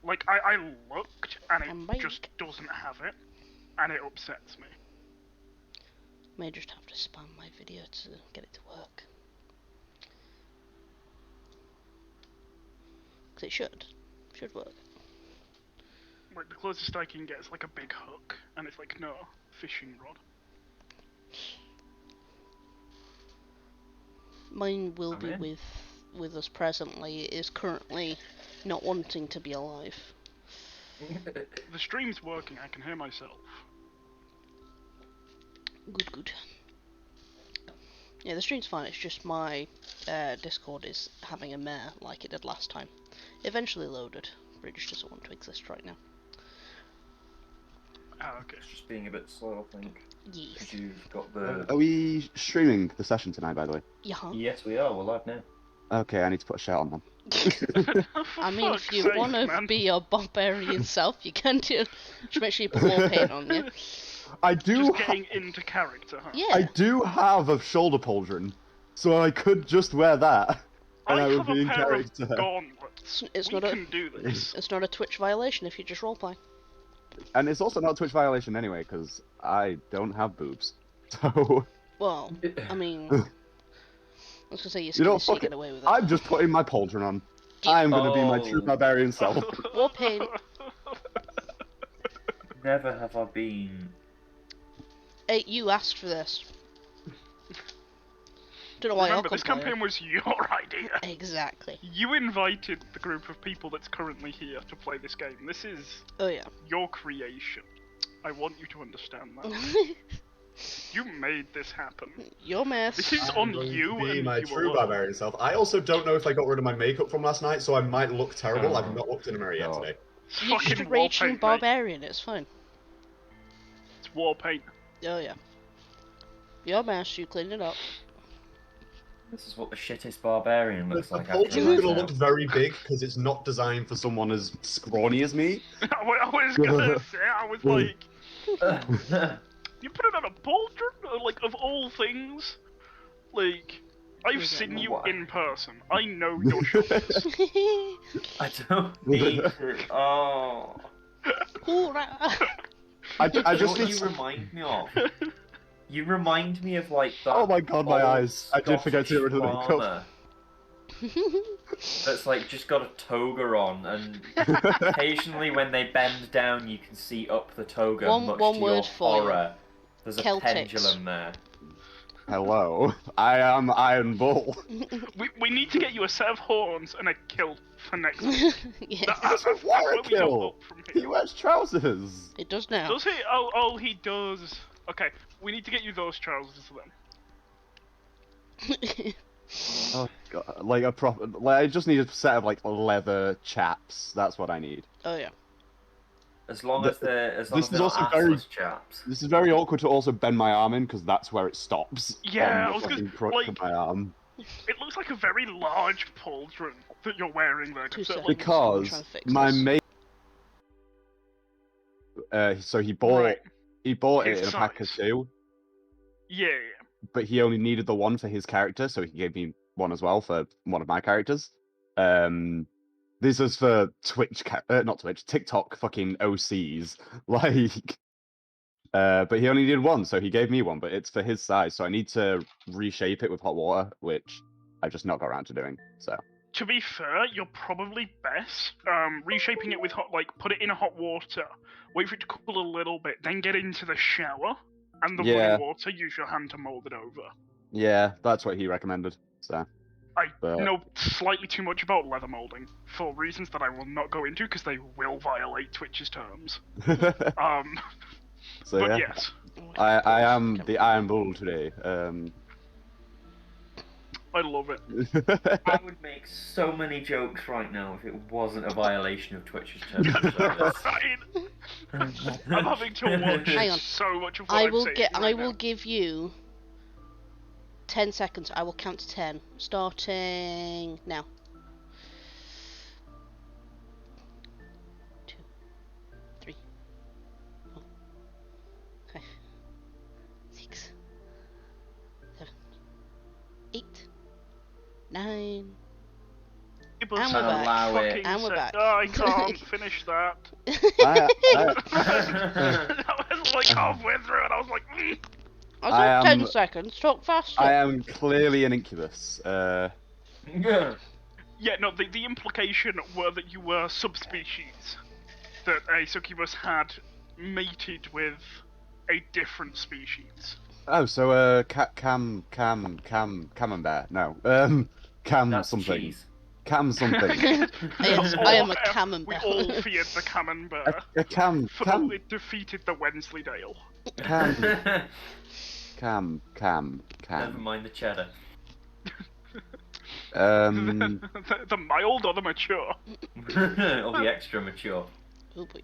Like, I looked, and I'm it just doesn't have it, and it upsets me. May just have to spam my video to get it to work. Cause it should work. Like, the closest I can get is like a big hook, and it's like, no, fishing rod. Mine will be with us presently. It is currently not wanting to be alive. The stream's working, I can hear myself. Good. Yeah, the stream's fine, it's just my Discord is having a mare like it did last time. Eventually loaded, but it just doesn't want to exist right now. Ah, okay. It's just being a bit slow, I think. Yes. Because you've got the... Are we streaming the session tonight, by the way? Yeah. Yes, we are. We're live now. Okay, I need to put a shout on them. I mean, if you want to be your barbarian self, you can do. Just make sure you put war paint on you. I do. Just getting into character, huh? Yeah. I do have a shoulder pauldron, so I could just wear that, and I would have be a in pair character. of gauntlets. It's we not can do this. It's not a Twitch violation if you just roleplay. And it's also not a Twitch violation anyway, because I don't have boobs. So. Well, I mean, I was gonna say you get away with it. I'm just putting my pauldron on. I'm gonna be my true barbarian self. War paint. Never have I been... Hey, you asked for this. Don't know why. Remember, this campaign was your idea. Exactly. You invited the group of people that's currently here to play this game. This is your creation. I want you to understand that. You made this happen. Your mess. This is on you be and my you true alone. barbarian self. I also don't know if I got rid of my makeup from last night, so I might look terrible. I've not looked in a mirror yet today. It's You're just a fucking war raging paint, barbarian. It's fine. It's war paint. Oh yeah. Your mess. You cleaned it up. This is what the shittest barbarian looks The like. pauldron's gonna look very big because it's not designed for someone as scrawny as me. I was gonna say, I was like, you put it on a pauldron? Like, of all things? Like, I've seen you in person. I know your shoulders. I don't need to... Oh... I just what you remind me of? You remind me of, like, that... Oh my god, my eyes. I did forget to get rid of the makeup. That's, like, just got a toga on, and occasionally when they bend down, you can see up the toga, much to your horror. There's a pendulum there. Hello, I am Iron Bull. we need to get you a set of horns and a kilt for next week. Yes. That's where we go up from here. He wears trousers. It does now. Does he? Oh, he does. Okay, we need to get you those trousers then. Oh god, like a proper. Like, I just need a set of like leather chaps. That's what I need. Oh yeah. As long as they're chaps. This is very awkward to also bend my arm in because that's where it stops. Yeah, on I was the gonna fucking crotch of my arm. It looks like a very large pauldron that you're wearing there. Because my mate, so he bought it in a pack of 2. Yeah. But he only needed the one for his character, so he gave me one as well for one of my characters. This is for not Twitch, TikTok fucking OCs. Like, but he only needed one, so he gave me one, but it's for his size, so I need to reshape it with hot water, which I've just not got around to doing, so. To be fair, you're probably best reshaping it with put it in hot water, wait for it to cool a little bit, then get into the shower, and the running water, use your hand to mold it over. Yeah, that's what he recommended, so. I know slightly too much about leather molding, for reasons that I will not go into, because they will violate Twitch's terms. So but yeah, yes. I am the Iron Bull today. I love it. I would make so many jokes right now if it wasn't a violation of Twitch's terms of service. I'm having to watch so much of what I'm saying I will give you 10 seconds. I will count to 10. Starting now. 2, 3, 4, 5, 6, 7, 8, 9. And we're back. Allow it. And we're back. Oh, I can't finish that. I I was like halfway through and I was like, I got 10 seconds, talk faster. I am clearly an incubus. Yeah, no, the implication were that you were subspecies. That a succubus had mated with a different species. Oh, so camembert. No, cam That's something. cheese. Cam something. I am a camembert. We all feared the camembert. A cam. For though it defeated the Wensleydale. Cam. Never mind the cheddar. The mild or the mature? Or the extra mature. Oh boy.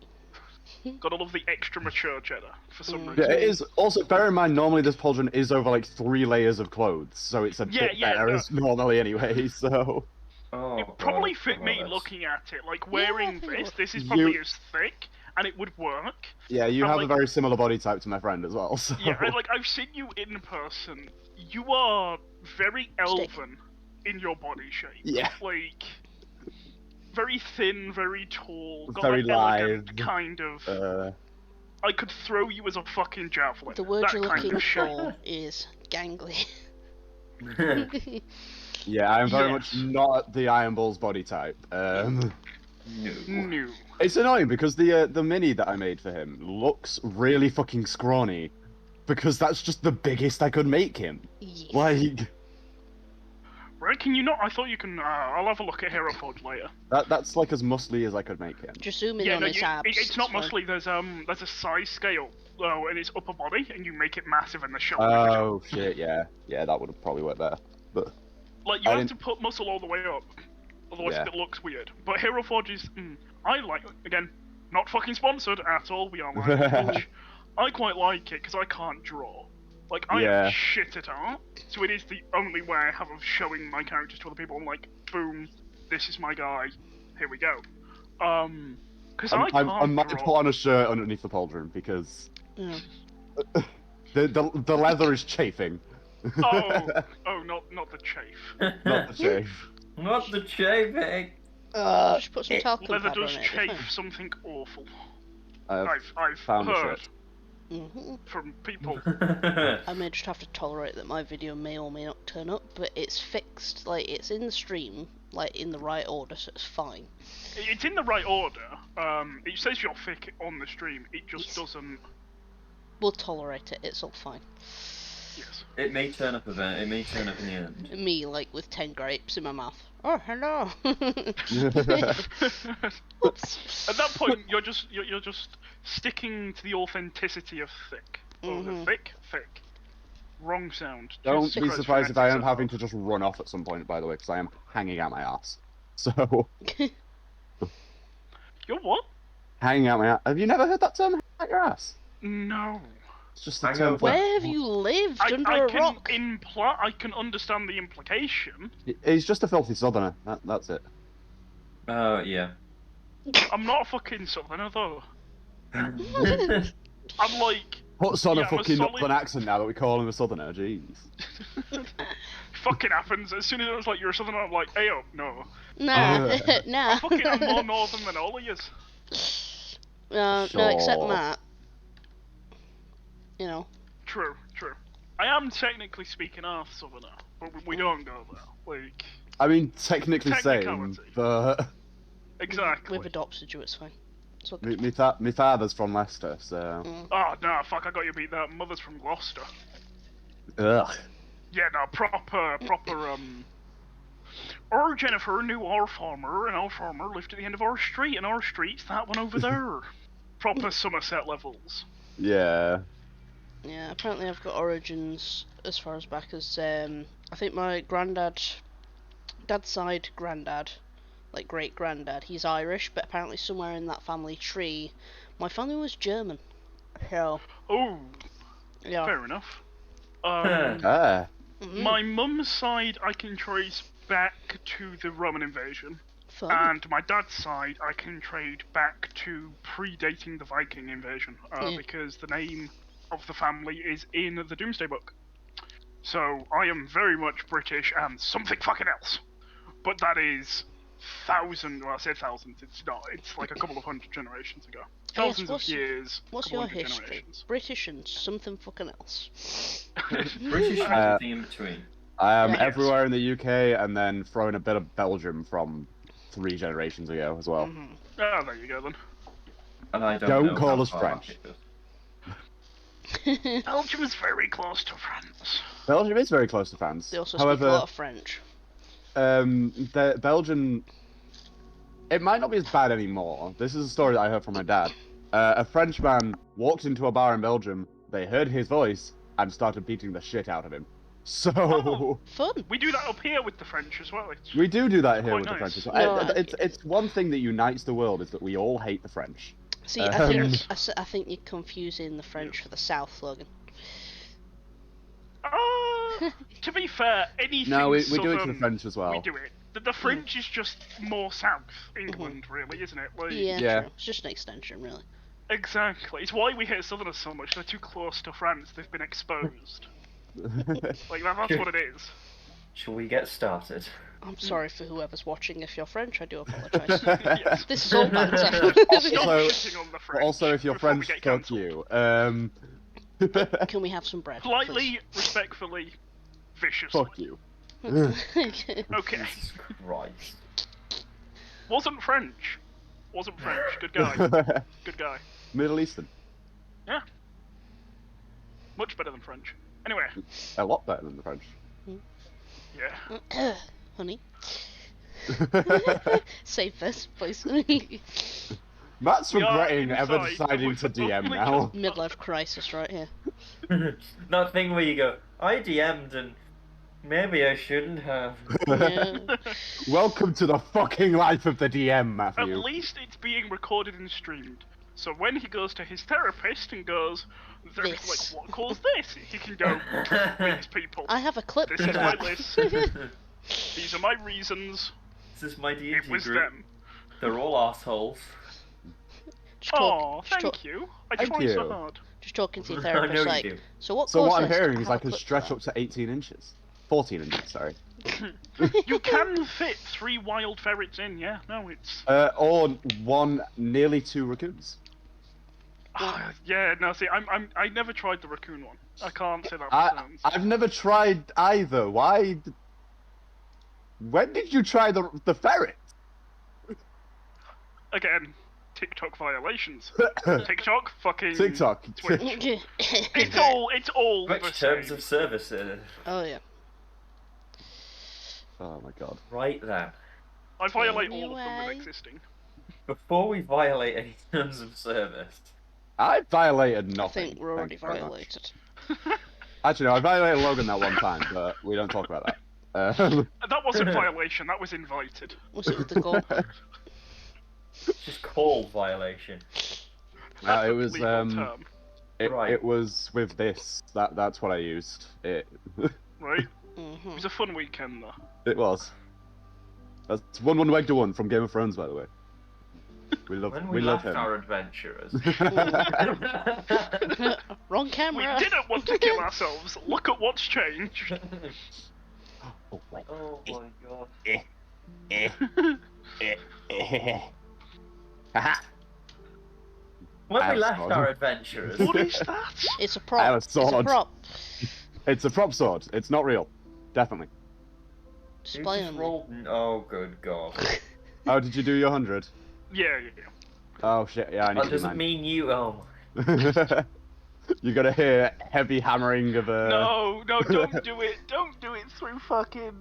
Gotta love the extra mature cheddar for some Yeah, reason. it is. Also, bear in mind, normally this pauldron is over like 3 layers of clothes, so it's a bit better as normally anyway. So. Oh, It probably God. fit me That's- looking at it. Like wearing Yeah, this is probably as thick, and it would work. Yeah, you I'm have like- a very similar body type to my friend as well. So. Yeah, I've seen you in person. You are very elven in your body shape. Yeah. Like very thin, very tall, got Very that elegant lithe. kind of. I could throw you as a fucking javelin. The word that you're kind looking of shape. for is gangly. Yeah, I am very Yes. much not the Iron Balls body type. No. No. It's annoying because the mini that I made for him looks really fucking scrawny, because that's just the biggest I could make him. Yeah. Like Right? Can you not? I thought you can. I'll have a look at Hero Forge later. that's like as muscly as I could make him. Just zoom in Yeah, on no, his you, abs. it's not fine. muscly. There's a size scale in its upper body, and you make it massive in the shoulder. Oh shit, yeah, that would have probably worked better. But Like you I have didn't- to put muscle all the way up, otherwise Yeah. it looks weird. But Hero Forge is, I like again, not fucking sponsored at all. We are like, I quite like it because I can't draw. Like I Yeah. am shit at art, so it is the only way I have of showing my characters to other people. I'm like, boom, this is my guy. Here we go. Because I can't I might draw. put on a shirt underneath the pauldron because Yeah. the leather is chafing. Oh, not the chafe. Not the chafe. Not the shaving. Just put some talcum Leather powder does on it. chafe something awful. I've I've found a heard shirt. from people. I may just have to tolerate that my video may or may not turn up, but it's fixed. Like it's in the stream, like in the right order, so it's fine. It's in the right order. It says you're thick on the stream. It just Yes. doesn't. We'll tolerate it. It's all fine. Yes. It may turn up a bit. It may turn up in the end. Me, like with 10 grapes in my mouth. Oh, hello. Oops. At that point, you're just sticking to the authenticity of thick. Thick. Wrong sound. Don't Jesus be Christ, surprised if I am phonetic having to sound. just run off at some point, by the way, because I am hanging out my ass. So, You're what? hanging out my ass. Have you never heard that term, hang out your ass? No. It's just a Hang term out for... Where have you lived? Under I a can rock? I can understand the implication. He's just a filthy southerner. That's it. Oh, yeah. I'm not a fucking southerner though. I'm like Puts on Yeah, a I'm a fucking solid- northern accent now that we call him a southerner. Jeez. fucking happens. As soon as it was like you're a southerner, I'm like, hey up, no. Nah, nah. Fucking I'm more northern than all of yous. No, except Sure. Matt. You know. True. I am technically speaking half southerner, but we don't go there. Like, I mean, technically same, Technicality. but exactly. We've adopted you, it's fine. It's okay. me father's from Leicester, so... Oh, no, fuck, I got you beat that. Mother's from Gloucester. Ugh. Yeah, no, proper, Our Jennifer knew our farmer, and our farmer lived at the end of our street, and our street's that one over there. Proper Somerset levels. Yeah. Yeah, apparently I've got origins as far as back as, I think my dad's side granddad, like great granddad, he's Irish, but apparently somewhere in that family tree, my family was German. So, Oh, yeah. fair enough. Ah. My mum's side I can trace back to the Roman invasion, Fun. and my dad's side I can trade back to predating the Viking invasion, because the name of the family is in the Doomsday Book. So I am very much British and something fucking else. But that is thousand. Well, I say thousands. It's not. It's like a couple of hundred generations ago. Thousands of years. What's your history? British and something fucking else. British and everything in between. I am everywhere in the UK, and then throwing a bit of Belgium from 3 generations ago as well. Mm-hmm. Oh, there you go then. And I don't call us French. Belgium is very close to France. Belgium is very close to France. They also speak a lot of French. The Belgian... It might not be as bad anymore. This is a story that I heard from my dad. A French man walked into a bar in Belgium, they heard his voice, and started beating the shit out of him. So... Fun! We do that up here with the French as well. We do that here with the nice. French as well. It's one thing that unites the world, is that we all hate the French. See, I think you're confusing the French for the South, Logan. To be fair, anything No, we southern, do it to the French as well. We do it. The French is just more South England, really, isn't it? Like, yeah. True. It's just an extension, really. Exactly. It's why we hate Southerners so much. They're too close to France. They've been exposed. Like, that's what it is. Shall we get started? I'm sorry for whoever's watching. If you're French, I do apologise. Yes. This is all banter. Also, if you're French, fuck you. Can we have some bread? Politely, respectfully, viciously. Fuck you. Okay. Jesus Christ. Wasn't French. Good guy. Good guy. Middle Eastern. Yeah. Much better than French. Anyway. A lot better than the French. Yeah. Honey. Save this, please. Matt's regretting ever deciding to DM now. Midlife crisis right here. That thing where you go, I DM'd and maybe I shouldn't have. Yeah. Welcome to the fucking life of the DM, Matthew. At least it's being recorded and streamed. So when he goes to his therapist and goes, there's like, what caused this? He can go, these people. I have a clip This for is that. my list. These are my reasons. This is my D&D It was group. them. They're all assholes. Thank you. I tried so hard. Just talking to your I know therapist, you like, do. so what I'm hearing is I can stretch up to 18 inches. 14 inches, sorry. You can fit 3 wild ferrets in, yeah? No, it's... Or nearly 2 raccoons. Yeah, no, see, I never tried the raccoon one. I can't say that for certain. I've never tried either. Why? When did you try the ferret? Again, TikTok violations. TikTok, fucking TikTok. Twitch. It's all the Which same. terms of service? Oh yeah. Oh my god. Right then. I violate all of them with existing. Before we violate any terms of service... I violated nothing. I think we're already violated. Actually, no, I violated Logan that one time, but we don't talk about that. That wasn't violation, that was invited. Was it with the goal? Just called violation. That's it a was legal term. It was with this. That's what I used. Right? Mm-hmm. It was a fun weekend though. It was. That's one way to one from Game of Thrones, by the way. We love When we love left him. our adventurers. Wrong We camera. didn't want to kill ourselves. Look at what's changed. Oh my god. When we left our adventurers. What is that? It's a prop. I have a It's a sword. prop. It's a prop sword. It's not real. Definitely. You Display just only. rolled... Oh, good god. Oh, did you do your 100? Yeah. Oh shit! Yeah, I need That to do doesn't mine. mean you... Oh. You gotta hear heavy hammering of a. No, don't do it. Don't do it through fucking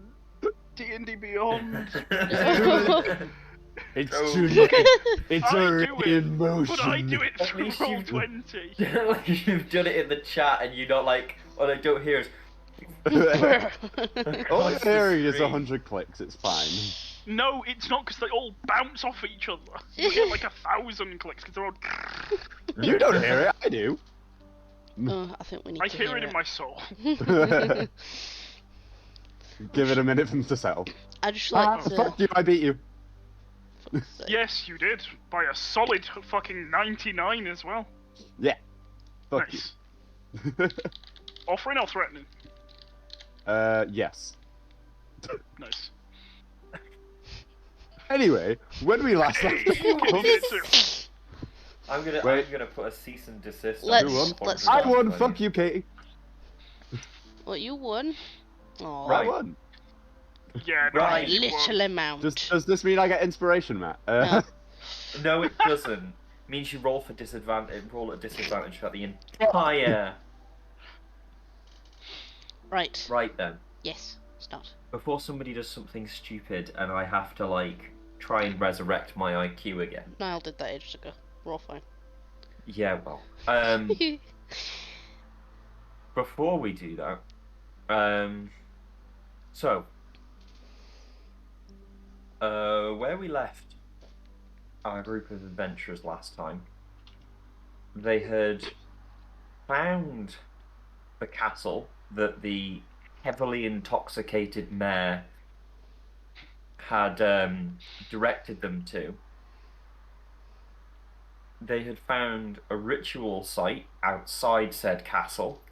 D&D Beyond. It's Oh. too late. It's I do already it, in motion. But I do it At through least roll you- 20. You've done it in the chat and you're not like... All I don't hear is... All you're hearing is screen. 100 clicks. It's fine. No, it's not because they all bounce off each other. You get like 1,000 clicks because they're all. You don't hear it. I do. I think we need I to hear it in my soul. Give it a minute for them to settle. I just like to... Fuck you! I beat you. Yes, you did by a solid fucking 99 as well. Yeah. Fuck Nice. you. Offering or threatening? Yes. Nice. Anyway, when we last left off... I'm gonna put a cease and desist. Let's I won. Fuck you, Katie. What, you won? Oh, Right. I won. Yeah, no, Right. Little amount. Does this mean I get inspiration, Matt? No. No, it doesn't. It means you roll at disadvantage throughout the entire. Right. Right then. Yes. Start. Before somebody does something stupid and I have to try and resurrect my IQ again. Niall did that ages ago. We're all fine. Yeah, well. Before we do that, where we left our group of adventurers last time, they had found the castle that the heavily intoxicated mayor had directed them to. They had found a ritual site outside said castle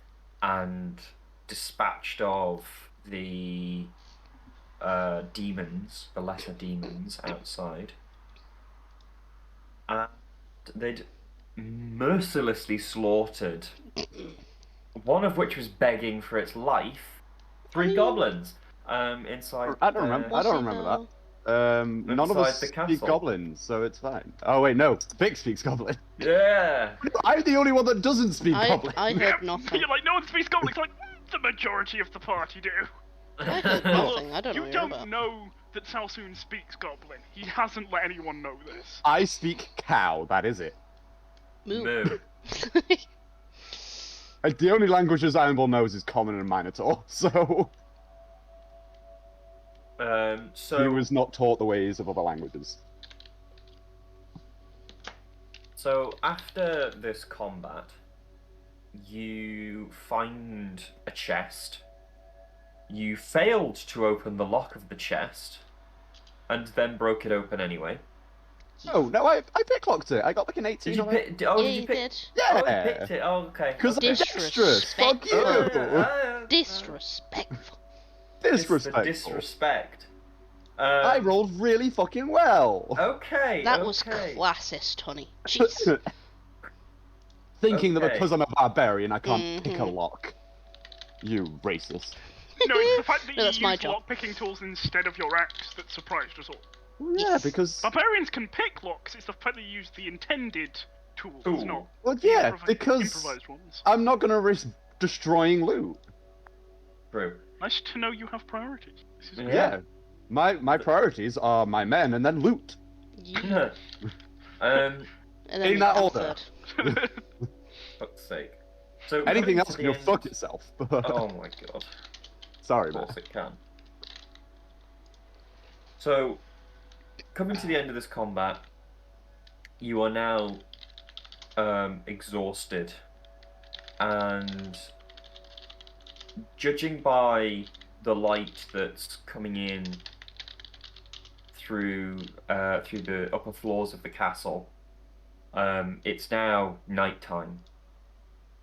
and dispatched of the demons, the lesser demons outside. And they'd mercilessly slaughtered, one of which was begging for its life, 3 goblins inside. I don't remember that. None of us the speak castle. Goblin, so it's fine. Oh wait, no, Vic speaks Goblin. Yeah. I'm the only one that doesn't speak Goblin. I heard nothing. You're like, no one speaks Goblin. It's like, the majority of the party do. I heard nothing. I don't know You what you're don't about. know that Salsoon speaks Goblin. He hasn't let anyone know this. I speak cow, that is it. Moo. Moo. The only languages Ironball knows is Common and Minotaur, so... So he was not taught the ways of other languages. So after this combat, you find a chest. You failed to open the lock of the chest, and then broke it open anyway. No, I picklocked it. I got like an 18 Did you on it. pick? Oh, Yeah, did you you pick? did. Oh, you Yeah! picked it. Oh, okay. Because I'm dexterous! Fuck you! Disrespectful. Disrespectful. Disrespect. I rolled really fucking well! Okay. That was okay. classist, honey. Jeez. Thinking that Okay. because I'm a barbarian, I can't pick a lock. You racist. No, it's the fact that No, you that's my use job. lockpicking tools instead of your axe that surprised us all. Well, yeah, because... Barbarians can pick locks, it's the fact that you use the intended tools, Tool. not Well, the yeah, because improvised ones. I'm not gonna risk destroying loot. True. Nice to know you have priorities. This is good. Yeah. My priorities are my men and then loot. Yeah. And then In we that have order. third. Fuck's sake. So Anything coming else to can the go end- fuck itself. Oh my god. Sorry, Of man. course it can. So, coming to the end of this combat, you are now exhausted, and judging by the light that's coming in through the upper floors of the castle, it's now nighttime,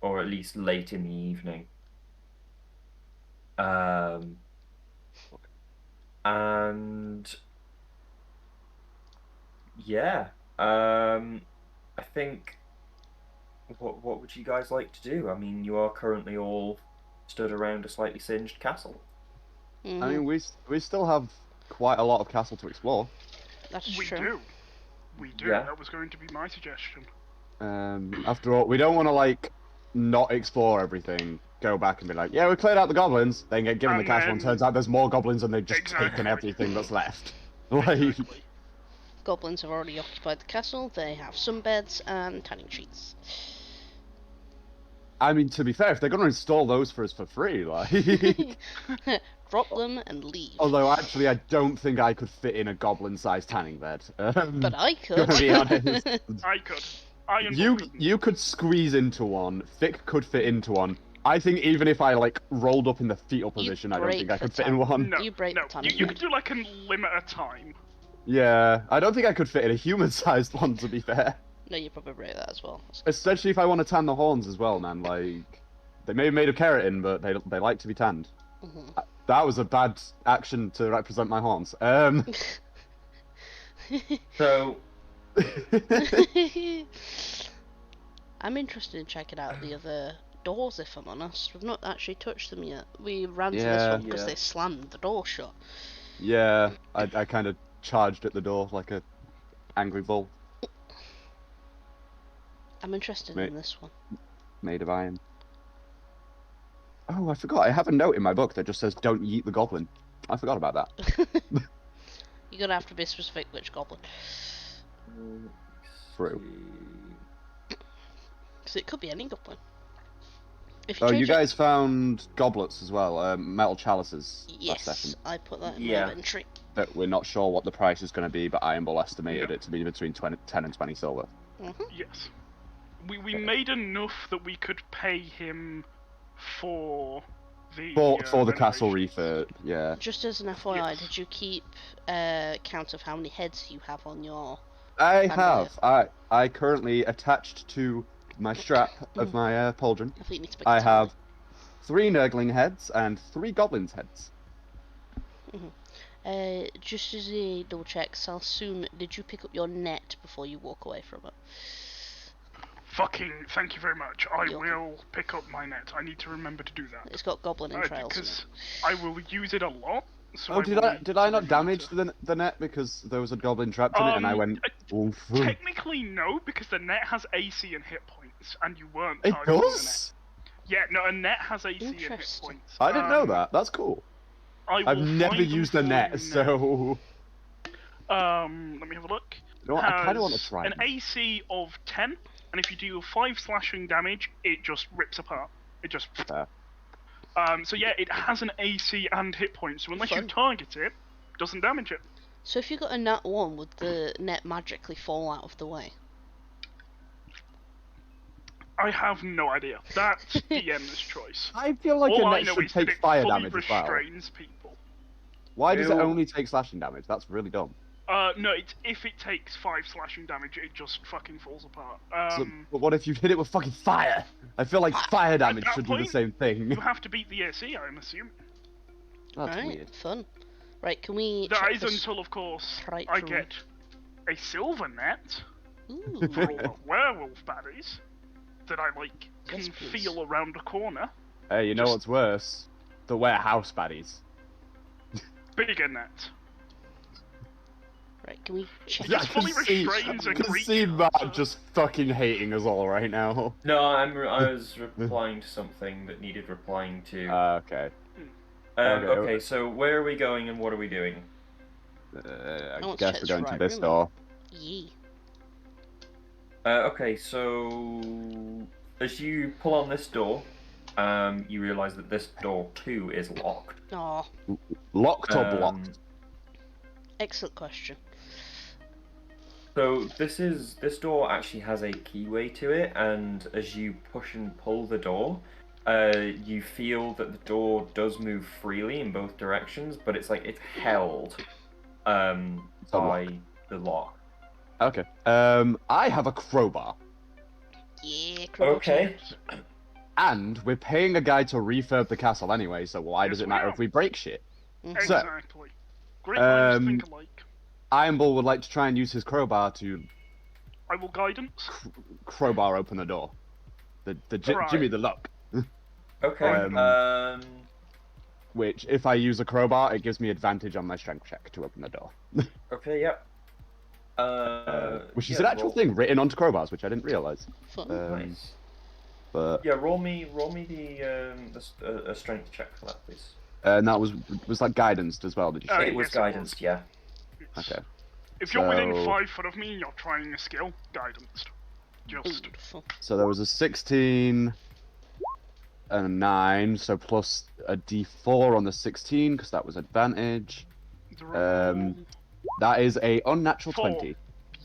or at least late in the evening. And yeah, I think what would you guys like to do? I mean, you are currently all stood around a slightly singed castle. Mhm. I mean, we still have quite a lot of castle to explore. That's We true. do. We do. Yeah. That was going to be my suggestion. After all, we don't want to like not explore everything. Go back and be like, yeah, we cleared out the goblins. Then get given the And castle, and then- turns out there's more goblins, and they've just Exactly. taken everything that's left. Like, Exactly. Goblins have already occupied the castle. They have sunbeds and tanning sheets. I mean, to be fair, if they're going to install those for us for free, like. Drop them and leave. Although, actually, I don't think I could fit in a goblin-sized tanning bed. But I could. Gonna be honest. I could. I and You Bob couldn't. you could squeeze into one. Vic could fit into one. I think even if I like rolled up in the fetal You position, I don't break think I the could fit in time. one. No, You break no. the time. You could do like a limit of time. Yeah, I don't think I could fit in a human-sized one. To be fair, No, you probably break that as well. especially if I want to tan the horns as well, man. Like, they may be made of keratin, but they like to be tanned. Mhm. That was a bad action to represent my horns. So, I'm interested in checking out the other doors, if I'm honest. We've not actually touched them yet. We ran to this one because Yeah. they slammed the door shut. Yeah, I kind of charged at the door like a angry bull I'm interested Mate. in this one. made of iron. Oh, I forgot. I have a note in my book that just says "Don't yeet the goblin." I forgot about that. You're gonna have to be specific which goblin. True. Because it could be any goblin. If Oh, you change it- guys found goblets as well, metal chalices last session. Yes, I put that in my Yeah. inventory. That we're not sure what the price is going to be, but Iron Bull estimated Yeah. it to be between 10 and 20 silver. Yes. We made enough that we could pay him for the For the castle renovations. refurb, yeah. Just as an FYI, Yes. did you keep count of how many heads you have on your... I Bandolier. have. I currently attached to my strap of my pauldron. I think you need to make I a tally. have 3 Nurgling heads and 3 Goblins heads. Just as a double check, Salsoon, did you pick up your net before you walk away from it? Fucking thank you very much. I You're will pick up my net. I need to remember to do that. It's got goblin entrails in it. Because I will use it a lot. So Oh, did will I need did I to not remember damage to- the net because there was a goblin trapped in it and I went oof. Technically no, because the net has AC and hit points, and you weren't It targeting the net. does? Yeah, no, a net has AC and hit Interesting. points. I didn't know that. That's cool. I've will never find them used a for net, you so now. Let me have a look. you know what, I kind of want to Has try an it. AC of 10, and if you do 5 slashing damage, it just rips apart. It just. Fair. So yeah, it has an AC and hit points. So unless you Fun. target it, doesn't damage it. So if you got a nat 1, would the net magically fall out of the way? I have no idea. That's DM's choice. I feel like All a I net know should is that take it fire fully damage as well. restrains people. Why does it Ew. only take slashing damage? That's really dumb. No, if it takes 5 slashing damage, it just fucking falls apart. But what if you hit it with fucking fire? I feel like fire damage that should do the point, same thing. You have to beat the AC, I'm assuming. That's right, weird. fun. Right, can we That check is this? until, of course, right I through? get a silver net Ooh, for all the werewolf baddies that I, can Yes, please. feel around a corner. Hey, you know Just- what's worse? The warehouse baddies. Bigger net. right, can we check Just I can fully see, restrains a I can see creature, Matt so- just fucking hating us all right now. No, I was replying to something that needed replying to. Okay. Okay, so where are we going and what are we doing? I want to guess check we're this going to right this room. door. Yee. Okay, so as you pull on this door, you realise that this door too is locked. Aw, Locked or blocked? excellent question. So this door actually has a keyway to it, and as you push and pull the door, you feel that the door does move freely in both directions, but it's like it's held by the lock. Okay. I have a crowbar. Yeah, crowbar Okay. check. And we're paying a guy to refurb the castle anyway, so why Yes, does it we matter are. if we break shit? Mhm. So- Exactly. Great minds think alike. Iron Bull would like to try and use his crowbar to I will guidance. crowbar open the door. Right. Jimmy the lock. Okay. Which, if I use a crowbar, it gives me advantage on my strength check to open the door. Okay. Yep. Which is yeah, an actual thing written onto crowbars, which I didn't realize. Fun. Nice. But Yeah, roll me the strength check for that, please. and that was that guidance as well? Did you Oh, say? It was yes, it guidance, was. yeah. Okay. If you're within So- 5 foot of me and you're trying a skill, guidance. Just Beautiful. So there was a 16 and a 9, so plus a D4 on the 16 because that was advantage. roll. That is a unnatural 4. 20.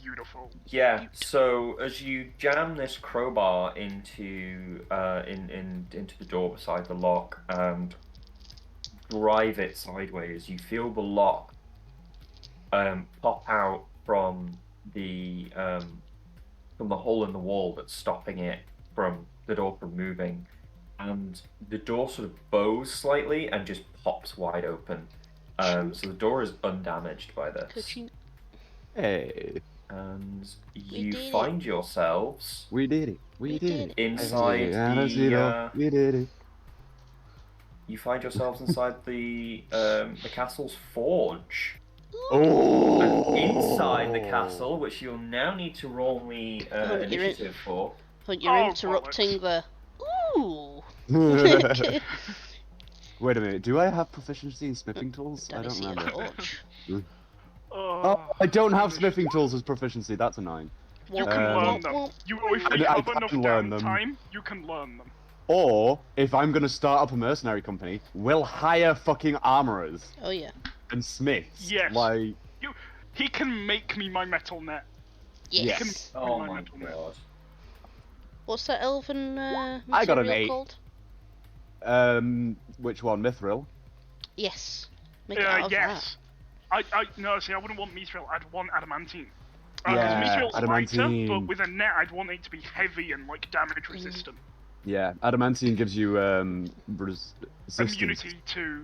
Beautiful. Yeah. So as you jam this crowbar into into the door beside the lock and drive it sideways, you feel the lock pop out from the hole in the wall that's stopping it from the door from moving, and the door sort of bows slightly and just pops wide open. So the door is undamaged by this. Ka-ching. Hey, and We you did it. find yourselves we did it. We We did did it. it. inside the. We did it. You find yourselves inside the castle's forge. Oh! And inside the castle, which you'll now need to roll me you're in- initiative for. But you're Oh, interrupting the. Ooh. Wait a minute. Do I have proficiency in smithing tools? I Daddy don't see a remember. torch. Oh, I don't have initiative. smithing tools as proficiency. That's annoying. You can learn them. Womp, If we I have can enough learn them. downtime, you can learn them. Or if I'm gonna start up a mercenary company, we'll hire fucking armorers Oh yeah. and smiths. Yes. Like, He can make me my metal net. Yes. Oh my my mental note. god. What's that elven I got an material 8. called? Which one? Mithril. Yes. Make it out of Yes. I wouldn't want mithril. I'd want adamantine. Yeah, Mithril's lighter, adamantine. but with a net, I'd want it to be heavy and like damage resistant. Yeah, adamantine gives you resistance. Immunity to.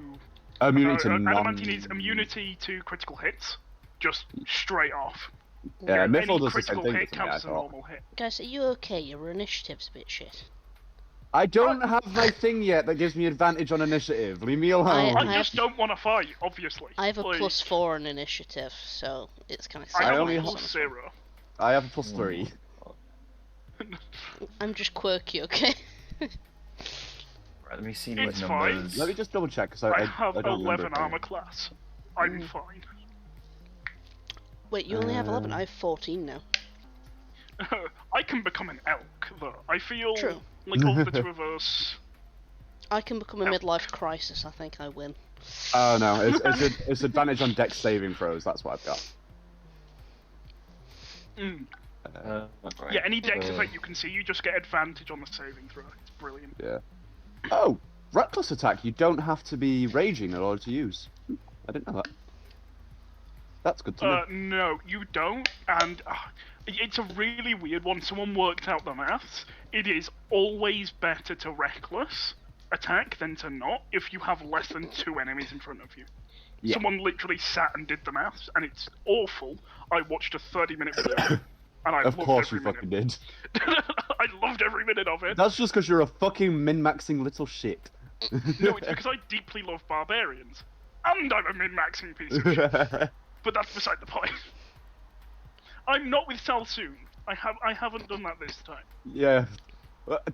Immunity to non. Adamantine is immunity to critical hits, just straight off. Yeah, Any Mithril does the same critical thing. hit to me, I counts as a thought. normal hit. Guys, are you okay? Your initiative's a bit shit. I don't have my thing yet that gives me advantage on initiative. Leave me alone. I I just don't want to fight, obviously. I have a Like, +4 in initiative, so it's kind of. I have only a have- +0. I have a +3. I'm just quirky, okay? Right, let me see It's what fine. numbers. Let me just double check because I have I don't 11 remember. armor class. I'm fine. Wait, you only have 11. I have 14 now. I can become an elk, though. I feel True. like of the two of us. I can become a midlife crisis. I think I win. Oh no, it's advantage on dex saving throws. That's what I've got. Mm. Right. Yeah, any dex effect you can see, you just get advantage on the saving throw. It's brilliant. Yeah. Oh, reckless attack. You don't have to be raging in order to use. I didn't know that. That's good to know. No, you don't, and it's a really weird one. Someone worked out the maths. It is always better to reckless attack than to not if you have less than 2 enemies in front of you. Yeah. Someone literally sat and did the maths, and it's awful. I watched a 30-minute video, and I Of loved course every you minute. fucking did. I loved every minute of it. That's just because you're a fucking min-maxing little shit. No, it's because I deeply love barbarians, and I'm a min-maxing piece of shit. But that's beside the point. I'm not with Salsoon. I haven't done that this time. Yeah.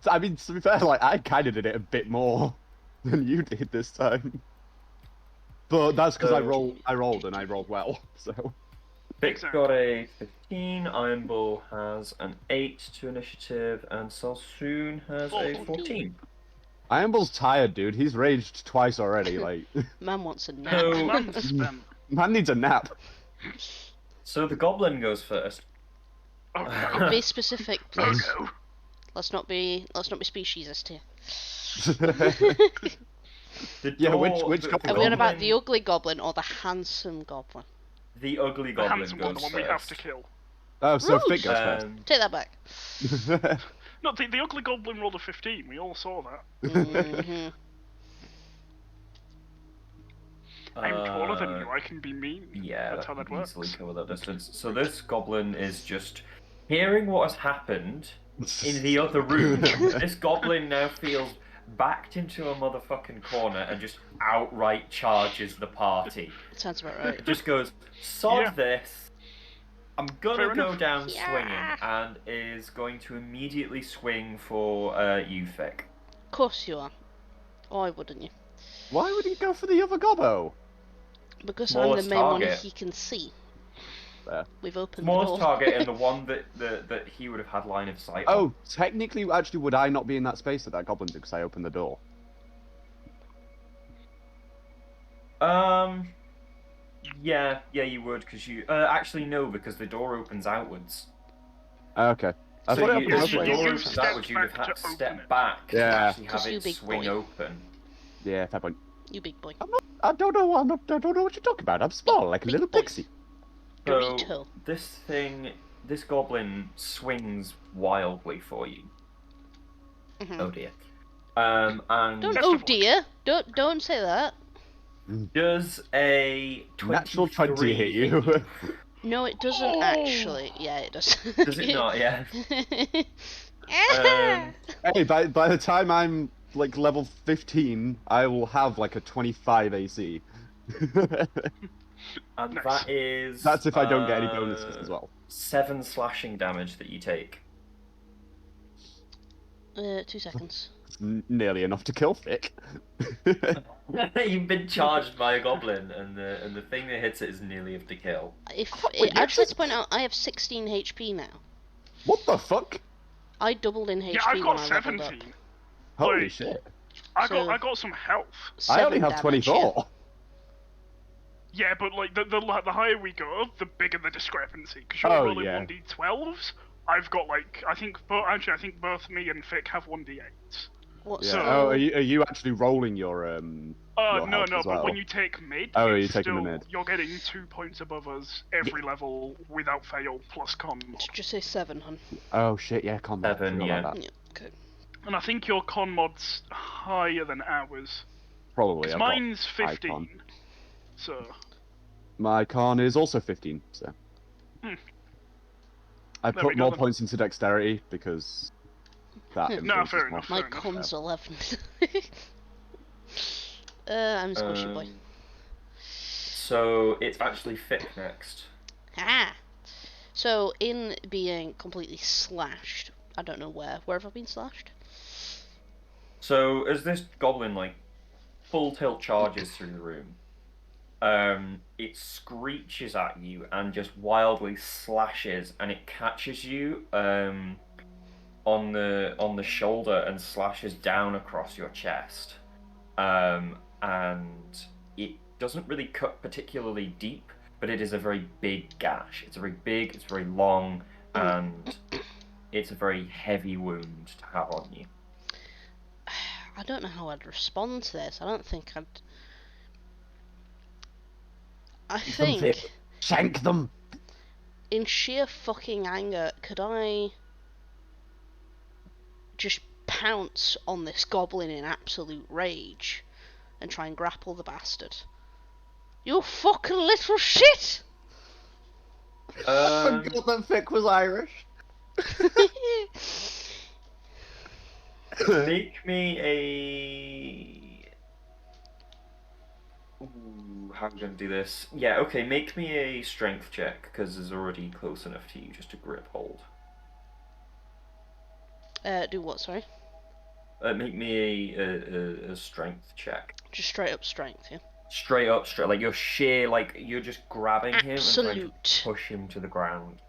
I mean, to be fair, like, I kind of did it a bit more than you did this time. But that's because I rolled and I rolled well, so... Vic's got a 15, Iron Bull has an 8 to initiative, and Salsoon has a 14. Iron Bull's tired, dude. He's raged twice already, like... Man wants a nap. No. Man's spent. Man needs a nap. So the goblin goes first. Oh no. Be specific, Oh please. no. Let's not be speciesist here. The Yeah, which the goblin? Are we on about the ugly goblin or the handsome goblin? The ugly The goblin handsome one, goes the one we first. have to kill. Oh, so Fit goes Take that back. first. No, the ugly goblin rolled a 15. We all saw that. Mhm. I'm taller than you. I can be mean. Yeah, That's how that can works. easily cover that distance. So this goblin is just hearing what has happened in the other room. This goblin now feels backed into a motherfucking corner and just outright charges the party. Sounds about right. It just goes, sod Yeah. this. I'm gonna Fair go enough. down Yeah. swinging, and is going to immediately swing for you, Fick. Of course you are. Why wouldn't you? Why would he go for the other gobbo? Because Smallest I'm the main one target. he can see. Fair. We've opened Smallest the door. target and the one that he would have had line of sight on. Oh, technically, actually, would I not be in that space that goblin did because I opened the door? Yeah, you would, because you... actually, no, because the door opens outwards. Okay. I So thought it you, opened if the this you- way. door you opens step outwards, you'd have back had to to open step it. back to Yeah. actually have 'Cause you it big swing boy. open. Yeah, fair point. You big boy. I don't know what you're talking about. I'm small, like a Big little boy. pixie. So, Dorito. this goblin swings wildly for you. Mhm. Oh dear. And Don't. Best Oh of luck. dear. Don't say that. does a 23 Natural 20 hit you. No, it doesn't actually. Yeah, it does. Does it not? Yeah. Hey, by the time I'm like level 15, I will have like a 25 AC. And Nice. that is. That's if I don't get any bonuses as well. 7 slashing damage that you take. 2 seconds. It's nearly enough to kill Thick. You've been charged by a goblin, and the thing that hits it is nearly enough to kill. I just like to point out, I have 16 HP now. What the fuck? I doubled in HP Yeah, I've got when I leveled up. 17. Holy Like, shit. I So- got some health. I only 7 have damage, 24. Yeah, but like the higher we go, the bigger the discrepancy. Because you're Oh, rolling yeah. 1d12s. I've got like I think both me and Fick have 1d8s. What? Yeah. So- Oh, are you actually rolling your your No, health no, as but well? when you take mid, Oh, it's you're taking the still, mid. you're getting 2 points above us every level without fail plus con mod. Did you say 7, hun? Oh shit, yeah, come on. 7, Forgot yeah. about that. Yeah, okay. And I think your con mod's higher than ours. Probably. Because I've got mine's high 15. con. So My con is also 15, so. Hmm. I There we put go more then. points into dexterity because that No, influences fair more. enough. My Fair enough. con's 11. I'm a squishy boy. So it's actually Fick next. Ah! So, in being completely slashed, I don't know where. Where have I been slashed? So as this goblin like full tilt charges through the room, it screeches at you and just wildly slashes, and it catches you on the shoulder and slashes down across your chest. And it doesn't really cut particularly deep, but it is a very big gash. It's very big, it's very long, and it's a very heavy wound to have on you. I don't know how I'd respond to this. I don't think I'd... I think, Shank them! in sheer fucking anger, could I just pounce on this goblin in absolute rage and try and grapple the bastard? You fucking little shit! I forgot that Fick was Irish. Make me a. Ooh, how am I going to do this? Yeah, okay, make me a strength check, because it's already close enough to you just to grip hold. Do what, sorry? Make me a strength check. Just straight up strength, yeah? Straight up, like you're sheer, like you're just grabbing him and trying to Absolute. push him to the ground.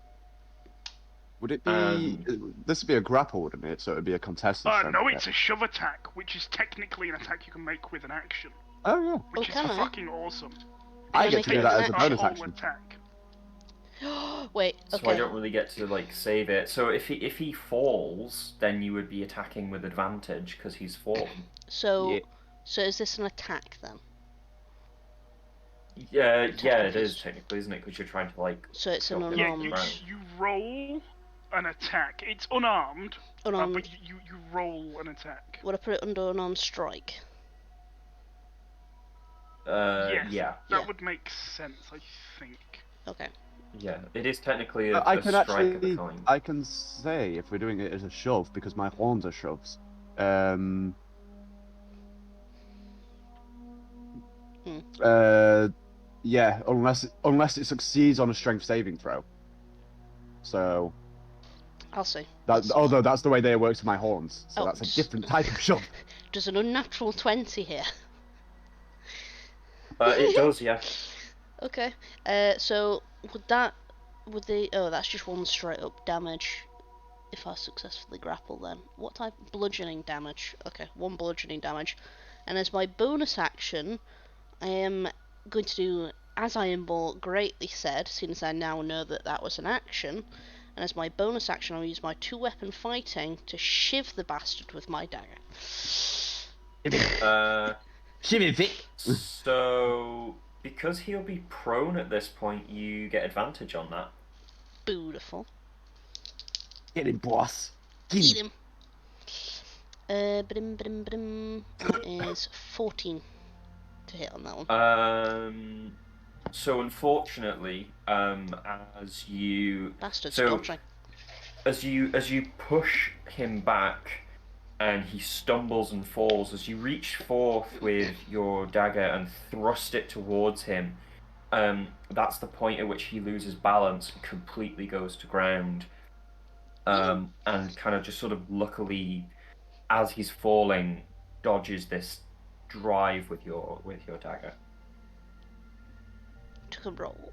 Would it be... this would be a grapple, wouldn't it? So it would be a contested strength no, check. it's a shove attack, which is technically an attack you can make with an action, Oh, yeah. which is can I? fucking awesome. I Can I get make to it do that as a an bonus Whole action. attack. Wait, So okay. I don't really get to like save it. So if he falls, then you would be attacking with advantage because he's fallen. So, Yeah. so is this an attack then? Yeah, it Technically. is technically, isn't it? Because you're trying to like. So it's an Drop him Yeah, on the unarmed, ground. you roll an attack. It's unarmed, unarmed. but you roll an attack. Would I put it under unarmed strike? Yes, Yeah, that Yeah. would make sense, I think. Okay. yeah. It is technically a, I a can strike of actually... a kind. I can say if we're doing it as a shove, because my horns are shoves. Yeah, unless it succeeds on a strength saving throw. So I'll see. although that's the way they work to my horns, so Oh, that's a just- different type of shove. Does an unnatural 20 here? It does, yeah. Okay. So that's just one straight up damage. If I successfully grapple, then what type? Bludgeoning damage. Okay, one bludgeoning damage. And as my bonus action, I am going to do as Ironball greatly said, since I now know that that was an action. And as my bonus action, I'll use my 2-weapon fighting to shiv the bastard with my dagger. Shimmy Vic. So because he'll be prone at this point, you get advantage on that. Beautiful. Get him, boss. Eat him. That is 14 to hit on that one. So unfortunately, as you Bastards so dodging. as you push him back, and he stumbles and falls, as you reach forth with your dagger and thrust it towards him, that's the point at which he loses balance and completely goes to ground. And kind of just sort of luckily, as he's falling, dodges this drive with your dagger. Took a roll.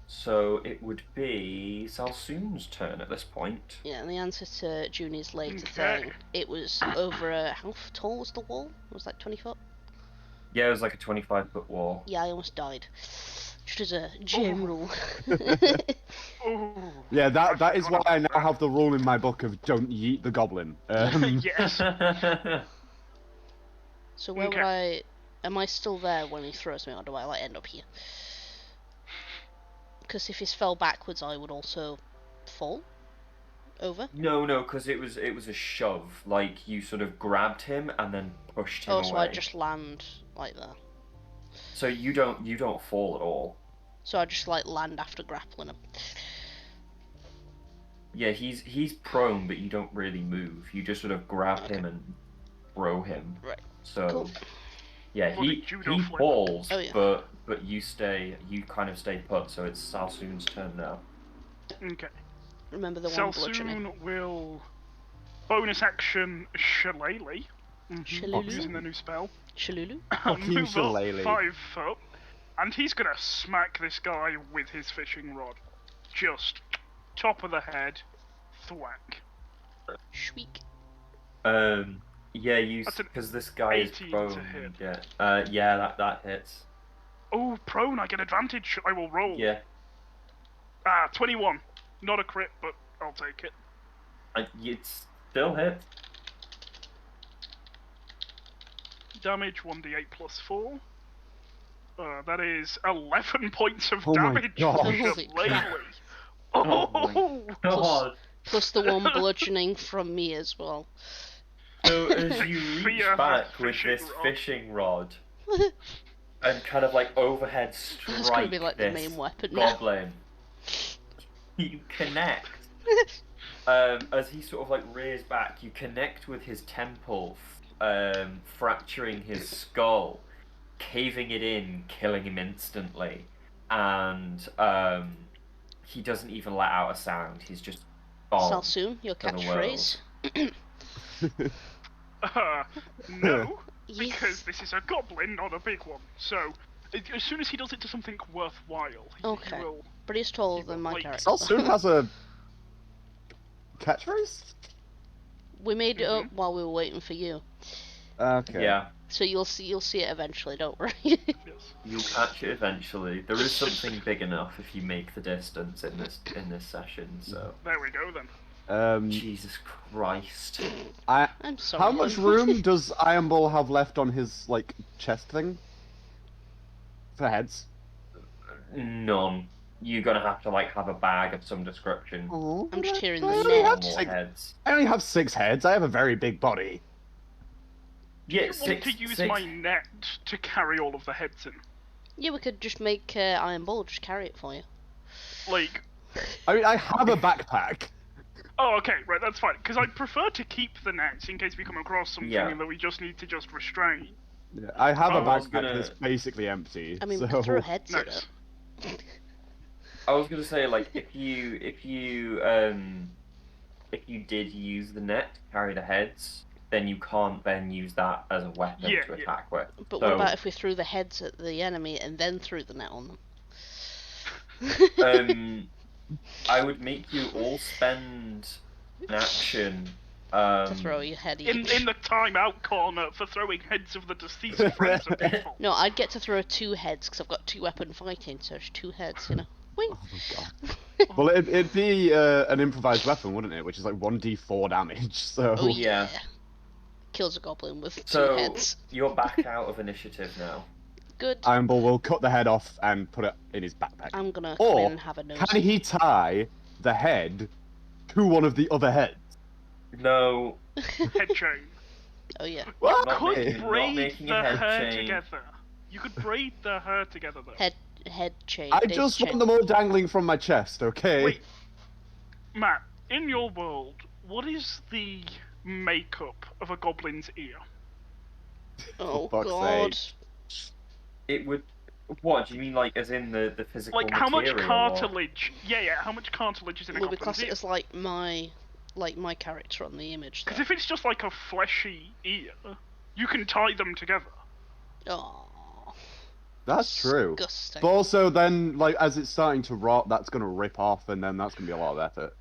So it would be Salsoon's turn at this point. Yeah, and the answer to Junie's later Okay. thing, it was over how tall was the wall? It was like 20 foot? Yeah, it was like a 25-foot wall. Yeah, I almost died. Just as a general. Oh. Yeah, that is why forgot I about now have the rule in my book of don't yeet the goblin. Yes. So where would I... Am I still there when he throws me, or do I like end up here? Because if he fell backwards, I would also fall over. No, because it was a shove. Like you sort of grabbed him and then pushed him Oh, away. so I just land like that. So you don't fall at all. So I just like land after grappling him. Yeah, he's prone, but you don't really move. You just sort of grab him and throw him. Right. So Cool. yeah, Bloody he judo flip. falls, Oh, yeah. but you kind of stay put. So it's Salsoon's turn now. Okay. Remember the one bludgeoning. Salsoon will bonus action Shillelagh. Shillelagh? Using the new spell. Shillelagh? Fucking Move up Shillelagh. 5 foot, and he's gonna smack this guy with his fishing rod. Just top of the head, thwack. Shweek. Yeah, That's an because this guy is 18 to prone. hit. Yeah, yeah, that hits. Oh, prone! I get advantage. I will roll. Yeah, 21. Not a crit, but I'll take it. it still hits. Damage 1d8 plus 4. That is 11 points of Oh my damage. God. Holy crap. Oh, God. Plus the one bludgeoning from me as well. So as you reach Fear back with fishing this rod. fishing rod and kind of like overhead That's gonna strike be like the this main weapon now. goblin, you connect. As he sort of like rears back, you connect with his temple, fracturing his skull, caving it in, killing him instantly, and he doesn't even let out a sound. He's just gone. Salsoon, your to the catchphrase. no, Yes. because this is a goblin, not a big one. So, as soon as he does it to something worthwhile, he Okay. will. But he's taller He than will, my like- character. Salsoon has a catchphrase? We made it up while we were waiting for you. Okay. Yeah, So you'll see it eventually, don't worry. Yes. you'll catch it eventually. There is something big enough if you make the distance in this session. So There we go then. Jesus Christ. I'm sorry. How much room does Iron Ball have left on his like chest thing? For heads? None. You're gonna have to like have a bag of some description. Oh, I'm just hearing I the only net. have More six- heads. I only have 6 heads. I have a very big body. Do Yeah, you want to use six- my net to carry all of the heads in? Yeah, we could just make Iron Ball just carry it for you. Like, I mean, I have a backpack. oh, okay, right, that's fine. Because I'd prefer to keep the nets in case we come across something Yeah. that we just need to just restrain. Yeah, I have a I was backpack gonna- that's basically empty. I mean, so... we could throw heads at Nice. it. I was gonna say like if you did use the net to carry the heads, then you can't then use that as a weapon Yeah, to yeah. attack with. But So, what about if we threw the heads at the enemy and then threw the net on them? I would make you all spend an action. To throw your head In each. the timeout corner for throwing heads of the deceased friends of people. No, I'd get to throw 2 heads because I've got 2 weapon fighting, so it's 2 heads, you know. Wing. Oh my god. Well, it'd be an improvised weapon, wouldn't it? Which is like 1d4 damage, so... Oh Yeah. yeah. Kills a goblin with 2 So heads. you're back out of initiative now. Good. Iron Ball will cut the head off and put it in his backpack. I'm gonna come Or, in and have a nose. can he tie the head to one of the other heads? No, Head chain. Oh yeah. What? Not Could making- not braid making a the head hair chain. together You could braid their hair together, though. Head chain. I face just chain. want them all dangling from my chest, okay? Wait, Matt, in your world, what is the makeup of a goblin's ear? Oh fuck's God. sake. It would. What do you mean, like, as in the physical Like, how material? much cartilage? Yeah, how much cartilage is in a Will we goblin's class it ear? as like my character on the image? Because if it's just like a fleshy ear, you can tie them together. Oh. That's true. Disgusting. But also then, like, as it's starting to rot, that's gonna rip off, and then that's gonna be a lot of effort.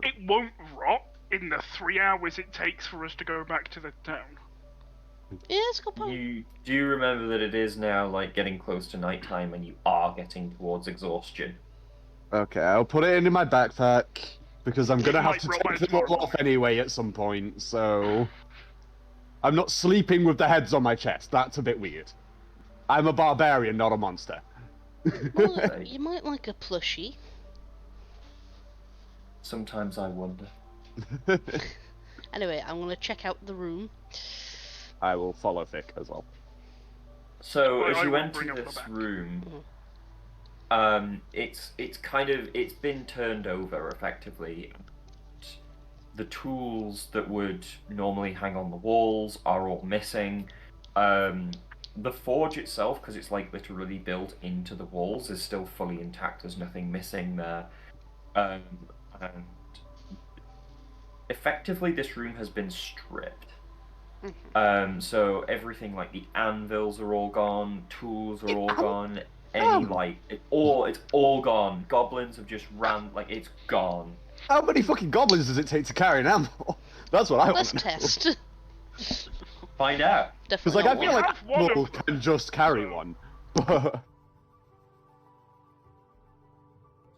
It won't rot in the 3 hours it takes for us to go back to the town. Yeah, it's a good point. You do remember that it is now, like, getting close to nighttime and you are getting towards exhaustion. Okay, I'll put it into my backpack, because I'm gonna have might to rot by take them tomorrow all off anyway at some point, so... I'm not sleeping with the heads on my chest, that's a bit weird. I'm a barbarian, not a monster. Well, you might like a plushie. Sometimes I wonder. Anyway, I'm gonna check out the room. I will follow Vic as well. So I as you will enter bring up the this back. room, it's been turned over effectively. The tools that would normally hang on the walls are all missing. The forge itself, because it's like literally built into the walls, is still fully intact. There's nothing missing there. And effectively, this room has been stripped. So everything like the anvils are all gone, tools are all gone. It's all gone. Goblins have just ran, like, it's gone. How many fucking goblins does it take to carry an animal? That's what I want Let's to know. test. Find out. Because, Definitely like, I not feel one. like have one of animals them. can just carry one. But...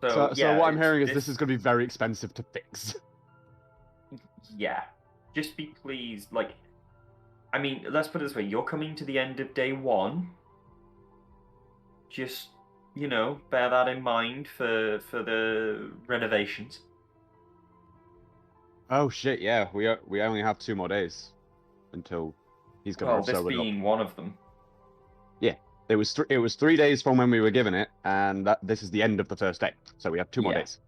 So, So what I'm hearing is this this is going to be very expensive to fix. Yeah. Just be pleased, like... I mean, let's put it this way. You're coming to the end of day 1. Just, bear that in mind for the renovations. Oh shit! Yeah, we only have 2 more days until he's going Well, to this sober up. being one of them. Yeah, it was 3 days from when we were given it, and this is the end of the first day, so we have 2 more Yeah. days.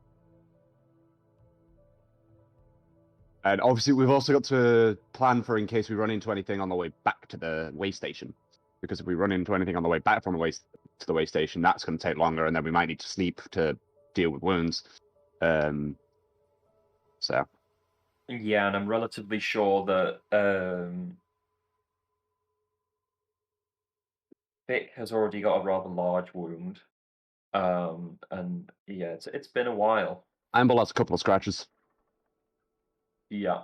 And obviously, we've also got to plan for in case we run into anything on the way back to the way station, because if we run into anything on the way back from the way to the way station, that's going to take longer, and then we might need to sleep to deal with wounds. So. Yeah, and I'm relatively sure that Vic has already got a rather large wound. And yeah, it's been a while. Amber has a couple of scratches. Yeah.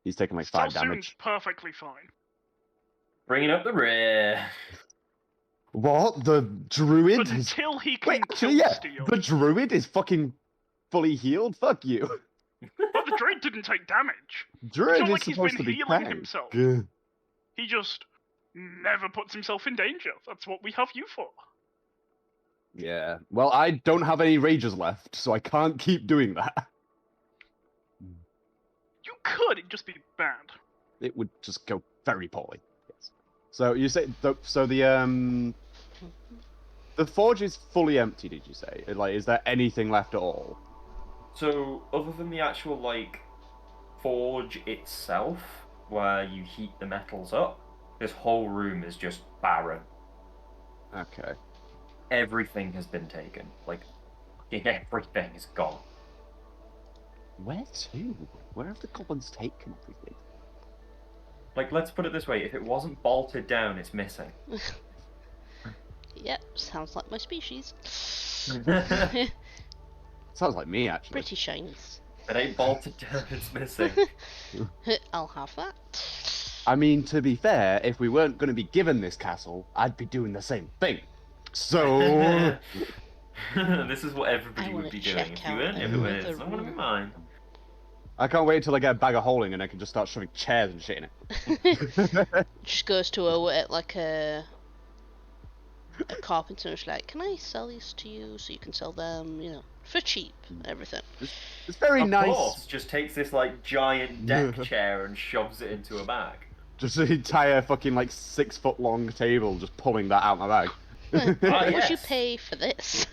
He's taken like 5 Still damage. seems perfectly fine. Bringing up the rear. What? The druid? But until he can Wait, kill actually, yeah. Steel. The druid is fucking fully healed? Fuck you. But the druid didn't take damage. Druid not is like he's supposed been to be healing tank. himself. He just never puts himself in danger. That's what we have you for. Yeah. Well, I don't have any rages left, so I can't keep doing that. You could, it'd just be bad. It would just go very poorly. Yes. So you say the forge is fully empty, did you say? Like, is there anything left at all? So, other than the actual, like, forge itself, where you heat the metals up, this whole room is just barren. Okay. Everything has been taken. Like, everything is gone. Where to? Where have the goblins taken everything? Like, let's put it this way, if it wasn't bolted down, it's missing. Yep, sounds like my species. Sounds like me, actually. Pretty shines. If it ain't bolted down, it's missing. I'll have that. I mean, to be fair, if we weren't going to be given this castle, I'd be doing the same thing. So... This is what everybody I would wanna be check doing. If out you weren't, if it was, another it's not gonna be room. mine. I can't wait till I get a bag of holing and I can just start shoving chairs and shit in it. Just goes to a carpenter and is like, can I sell these to you so you can sell them, for cheap and everything. It's very Of nice. course, just takes this like giant deck chair and shoves it into a bag. Just an entire fucking like 6 foot long table, just pulling that out of my bag. What would you yes. pay for this?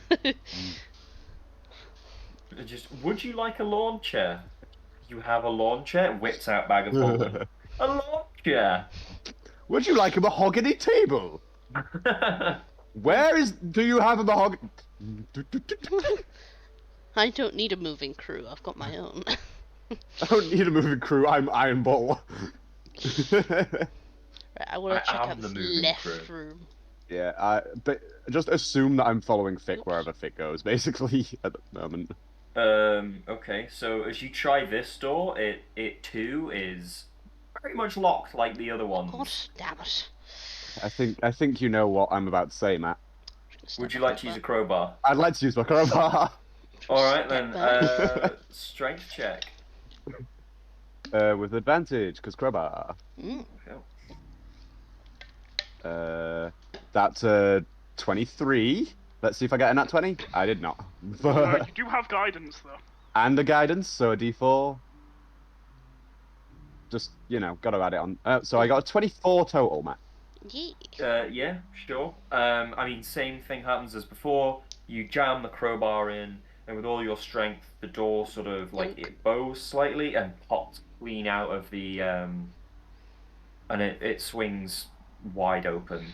Just, would you like a lawn chair? You have a lawn chair? Whips out bag of holding. A lawn chair. Would you like a mahogany table? Do you have a mahogany? I don't need a moving crew. I've got my own. I don't need a moving crew. I'm Iron Bull. Right, I want I to check am out the this moving left crew. room. Yeah, but just assume that I'm following Fick wherever Fick goes, basically, at the moment. Okay, so as you try this door, it too is pretty much locked like the other God ones. damn it. I think you know what I'm about to say, Matt. Would you like to use a crowbar? I'd like to use my crowbar. Alright Step then, back. strength check. With advantage, because crowbar. Mm. That's 23. Let's see if I get a nat 20. I did not. You do have guidance, though. And a guidance, so a d4. Just, gotta add it on. So I got a 24 total, Matt. Yeah. Yeah, sure. I mean, same thing happens as before. You jam the crowbar in, and with all your strength, the door sort of like it bows slightly and pops clean out of the and it swings wide open.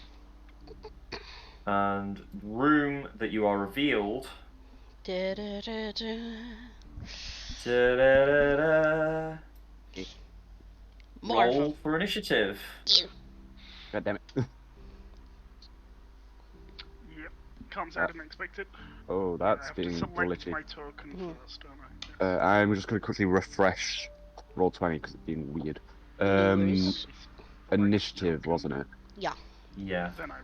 And the room that you are revealed. Da-da-da-da. Da-da-da-da. Marvel. Roll for initiative. God damn it. Yep. Comes I didn't expect it. Oh, I that's have to being select glitchy. my token first, don't I? I'm just going to quickly refresh roll 20 because it's being weird. No worries. Initiative, wasn't it? Yeah. Yeah. Then I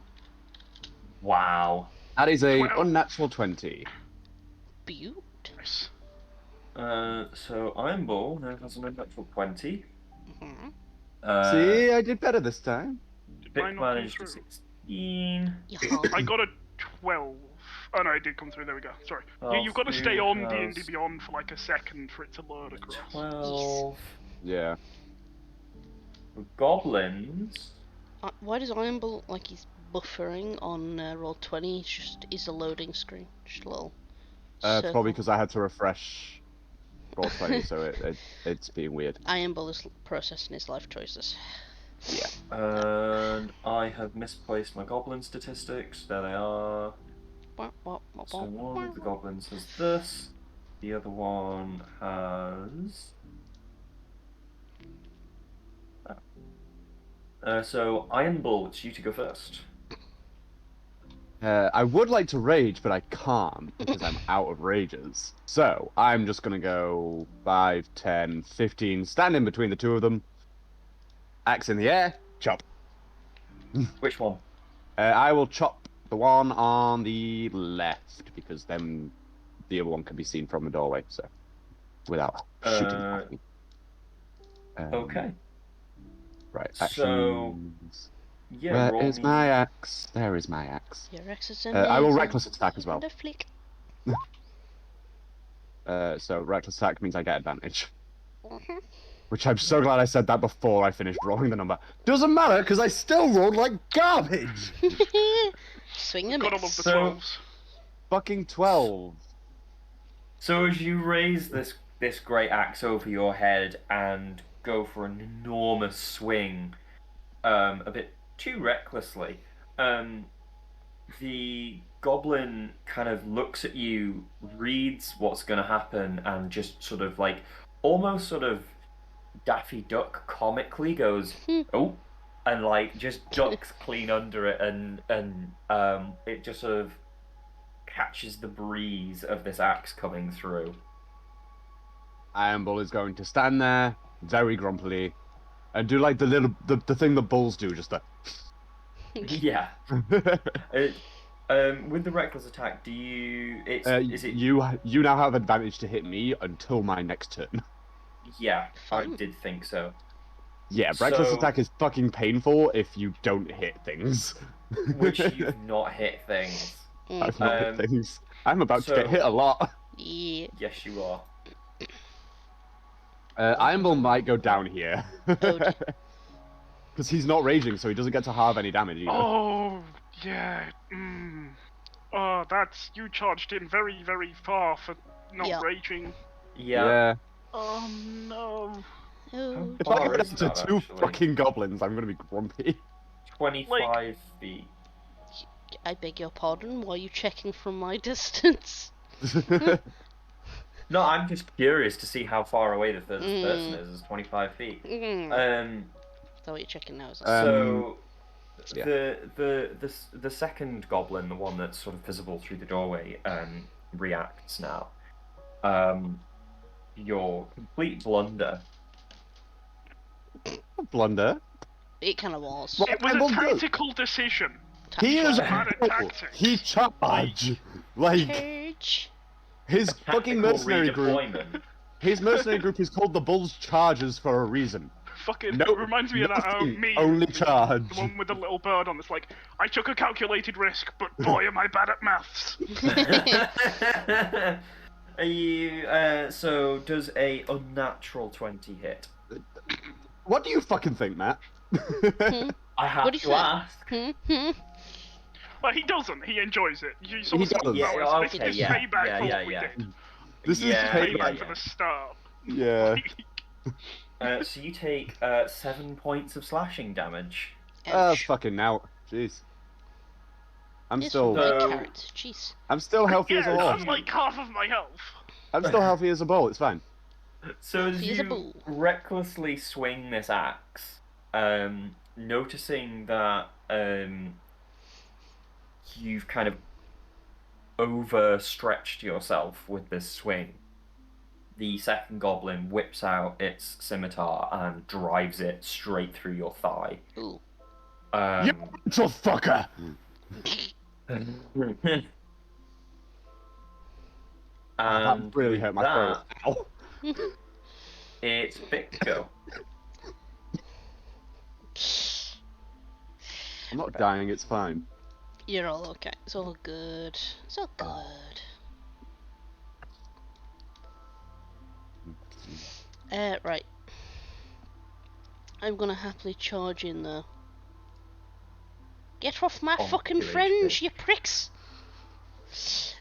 Wow. That is a 12. unnatural 20. Beaut. Nice. So Iron Ball now has an unnatural 20. Mm-hmm. See, I did better this time. Did Vic mine not come managed through? a 16. Yeah. I got a 12. Oh no, it did come through. There we go. Sorry. You've got to stay Stu on has D&D Beyond for like a second for it to load across. 12. Yeah. For goblins. Why does Iron Bull like he's buffering on roll 20? It's just is a loading screen. Just a little. Probably circle. because I had to refresh roll 20, so it's being weird. Iron Bull is processing his life choices. Yeah. And I have misplaced my goblin statistics. There they are. So one of the goblins has this. The other one has. So Iron Bull, it's you to go first. I would like to rage, but I can't because I'm out of rages. So I'm just going to go 5, 10, 15, stand in between the two of them. Axe in the air, chop. Which one? I will chop the one on the left because then the other one can be seen from the doorway, so without shooting at me. Okay. Right, So, actions. Yeah, Where is my axe? There is my axe. Your Rex is I will reckless attack as well. And a flick. So reckless attack means I get advantage. Mm-hmm. Which I'm so glad I said that before I finished rolling the number. Doesn't matter, because I still rolled like garbage! Swing and Gotta love miss. the So- 12s. Fucking 12. So as you raise this great axe over your head and go for an enormous swing, a bit too recklessly, the goblin kind of looks at you, reads what's going to happen, and just sort of like, almost sort of Daffy Duck comically goes, oh, and like just ducks clean under it, and it just sort of catches the breeze of this axe coming through. Iron Bull is going to stand there, very grumpily, and do like the thing the bulls do, just the... Yeah. With the reckless attack, do you? Is it? You now have advantage to hit me until my next turn. Yeah, I Fun. did think so. Yeah, reckless So- attack is fucking painful if you don't hit things. Which you've not hit things. I've not hit Um, things. I'm about to so- get hit a lot. Yeah. Yes, you are. Iron Bull might go down here. Oh, dear. because he's not raging, so he doesn't get to halve any damage either. Oh, yeah. Oh, you charged in very, very far for not raging. Yeah. Oh, no. Oh, If I far go is down to that, two actually? fucking goblins, I'm gonna be grumpy. 25 feet. I beg your pardon. Why are you checking from my distance? No, I'm just curious to see how far away the furthest person is 25 feet. So what you're checking now is So yeah. the second goblin, the one that's sort of visible through the doorway, reacts now. Your complete blunder. Blunder. it kind of was. What? It was I a will do. tactical decision. He is Bad at tactics. he charge like Charge. his fucking Tactical mercenary group. redeployment. His mercenary group is called the Bulls Chargers for a reason. Fucking No, it reminds me of that nothing, meme. only The charge. one with the little bird on. It's like, I took a calculated risk, but boy, am I bad at maths. Are you? So does a unnatural 20 hit? What do you fucking think, Matt? I have What do you to think? ask. Well, he doesn't. He enjoys it. You saw He some does. Yeah, hours. okay, This is yeah, payback yeah, for yeah, what we yeah. did. This is Yeah, Payback payback. for the start. Yeah. So you take 7 points of slashing damage. That's fucking now. Jeez. I'm It's still my So- carrot. Jeez. healthy as a Yeah, ball. that's like half of my health. I'm still healthy as a ball. It's fine. So as He's a you bull. recklessly swing this axe, noticing that you've kind of overstretched yourself with this swing, the second goblin whips out its scimitar and drives it straight through your thigh. Ooh. You little fucker! And That really hurt my throat. Ow. it's Victor. I'm not dying. It's fine. You're all okay. It's all good. It's all good. Right. I'm gonna happily charge in though. Get off my Oh, fucking you friends, HP. you pricks!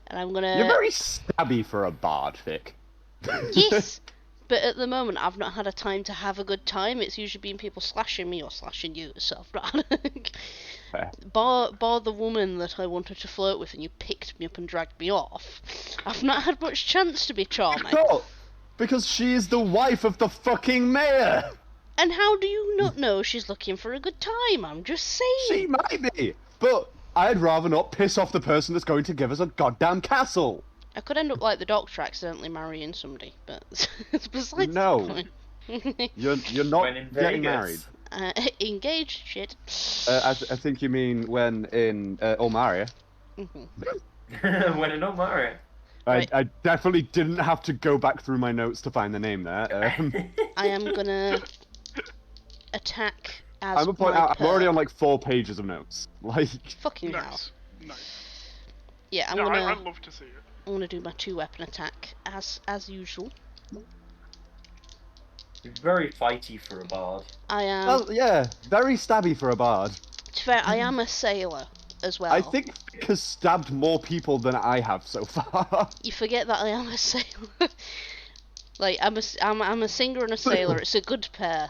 And I'm gonna. You're very stabby for a bard, Vic. Yes! But at the moment, I've not had a time to have a good time. It's usually been people slashing me or slashing you, so I've not had Fair. bar the woman that I wanted to flirt with and you picked me up and dragged me off. I've not had much chance to be charming. No, because she is the wife of the fucking mayor. And how do you not know she's looking for a good time? I'm just saying. She might be, but I'd rather not piss off the person that's going to give us a goddamn castle. I could end up like the Doctor accidentally marrying somebody, but it's besides No. the point. You're not When in getting Vegas. married. Engaged, shit. I think you mean when in Ulmaria. When in Ulmaria. Right. I definitely didn't have to go back through my notes to find the name there. I am gonna attack as I'm gonna point my out I'm already per- on like 4 pages of notes. Like, Fucking hell. Nice. Nice. Yeah, I'm No, gonna I'd love to see it. I'm gonna do my 2-weapon attack as usual. Very fighty for a bard. I am. well, yeah, very stabby for a bard. To be fair, I am a sailor as well. I think Vic has stabbed more people than I have so far. You forget that I am a sailor. Like I'm a singer and a sailor. It's a good pair.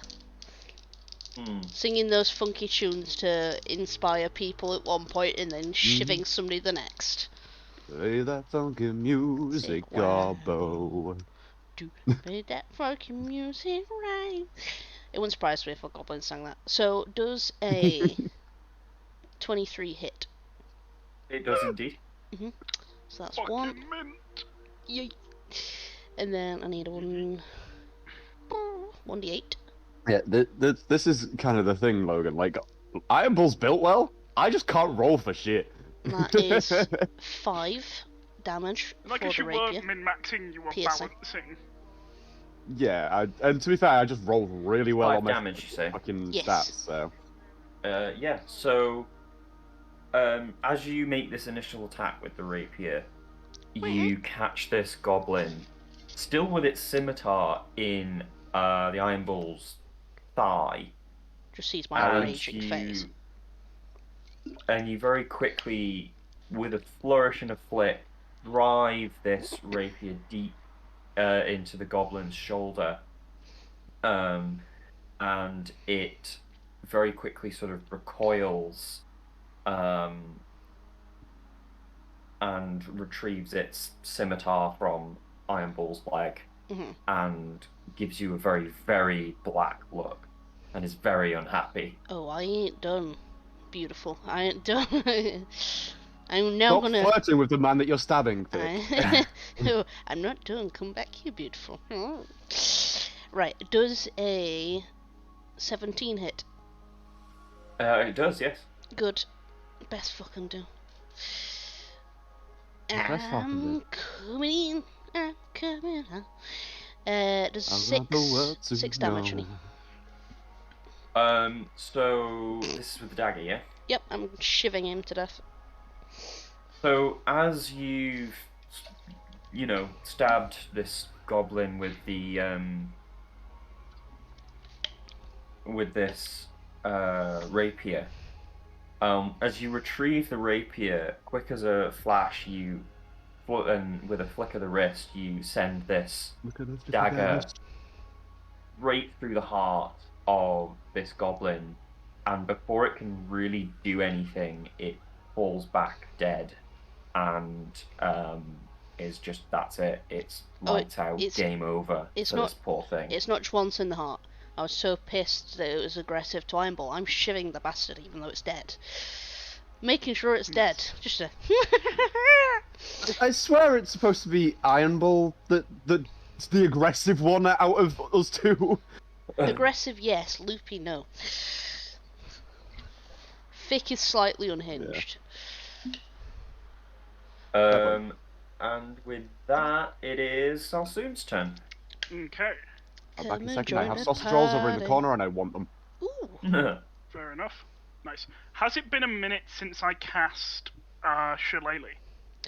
Singing those funky tunes to inspire people at one point and then shivving somebody the next. Play that funky music, Sick, wow. Gobbo. Do play that funky music right. It wouldn't surprise me if a goblin sang that. So does a 23 hit? It does indeed. So that's Fucking 1. mint. Yay. And then I need a 1d8. Yeah, this is kind of the thing, Logan. Like, Iron Bull's built well. I just can't roll for shit. That is 5 damage Like for if the you rapier. were min-maxing, you were Piercing. balancing. Yeah, and to be fair, I just rolled really well 5 on my damage, you say? fucking Yes. stats. So Yeah, so as you make this initial attack with the rapier, you catch this goblin still with its scimitar in the Iron Bull's thigh, Just sees my and raging face. And you very quickly, with a flourish and a flick, drive this rapier deep into the goblin's shoulder, and it very quickly sort of recoils and retrieves its scimitar from Iron Bull's leg, and gives you a very, very black look, and is very unhappy. Oh, I ain't done. Beautiful. I ain't done. I'm now Stop gonna. flirting with the man that you're stabbing, Vic. No, I'm not done. Come back here, beautiful. Right. Does a 17 hit? It does, yes. Good. Best fucking do. Best fucking I'm coming in. I'm coming in. Does six damage, honey. So this is with the dagger, yeah? Yep, I'm shivving him to death. So as you've, stabbed this goblin with the with this rapier, as you retrieve the rapier, quick as a flash, and with a flick of the wrist, you send this dagger right through the heart of this goblin, and before it can really do anything, it falls back dead, and that's it. It's lights out, game over for this poor thing. It's not just once in the heart. I was so pissed that it was aggressive to Iron Bull. I'm shivving the bastard even though it's dead. Making sure it's dead. Just a... I swear it's supposed to be Iron Bull that's the aggressive one out of us two. Aggressive, yes. Loopy, no. Vic is slightly unhinged. Yeah. And with that, it is Salsoon's turn. Okay. Back in a second. I have sausage rolls over in the corner and I want them. Ooh. Fair enough. Nice. Has it been a minute since I cast Shillelagh?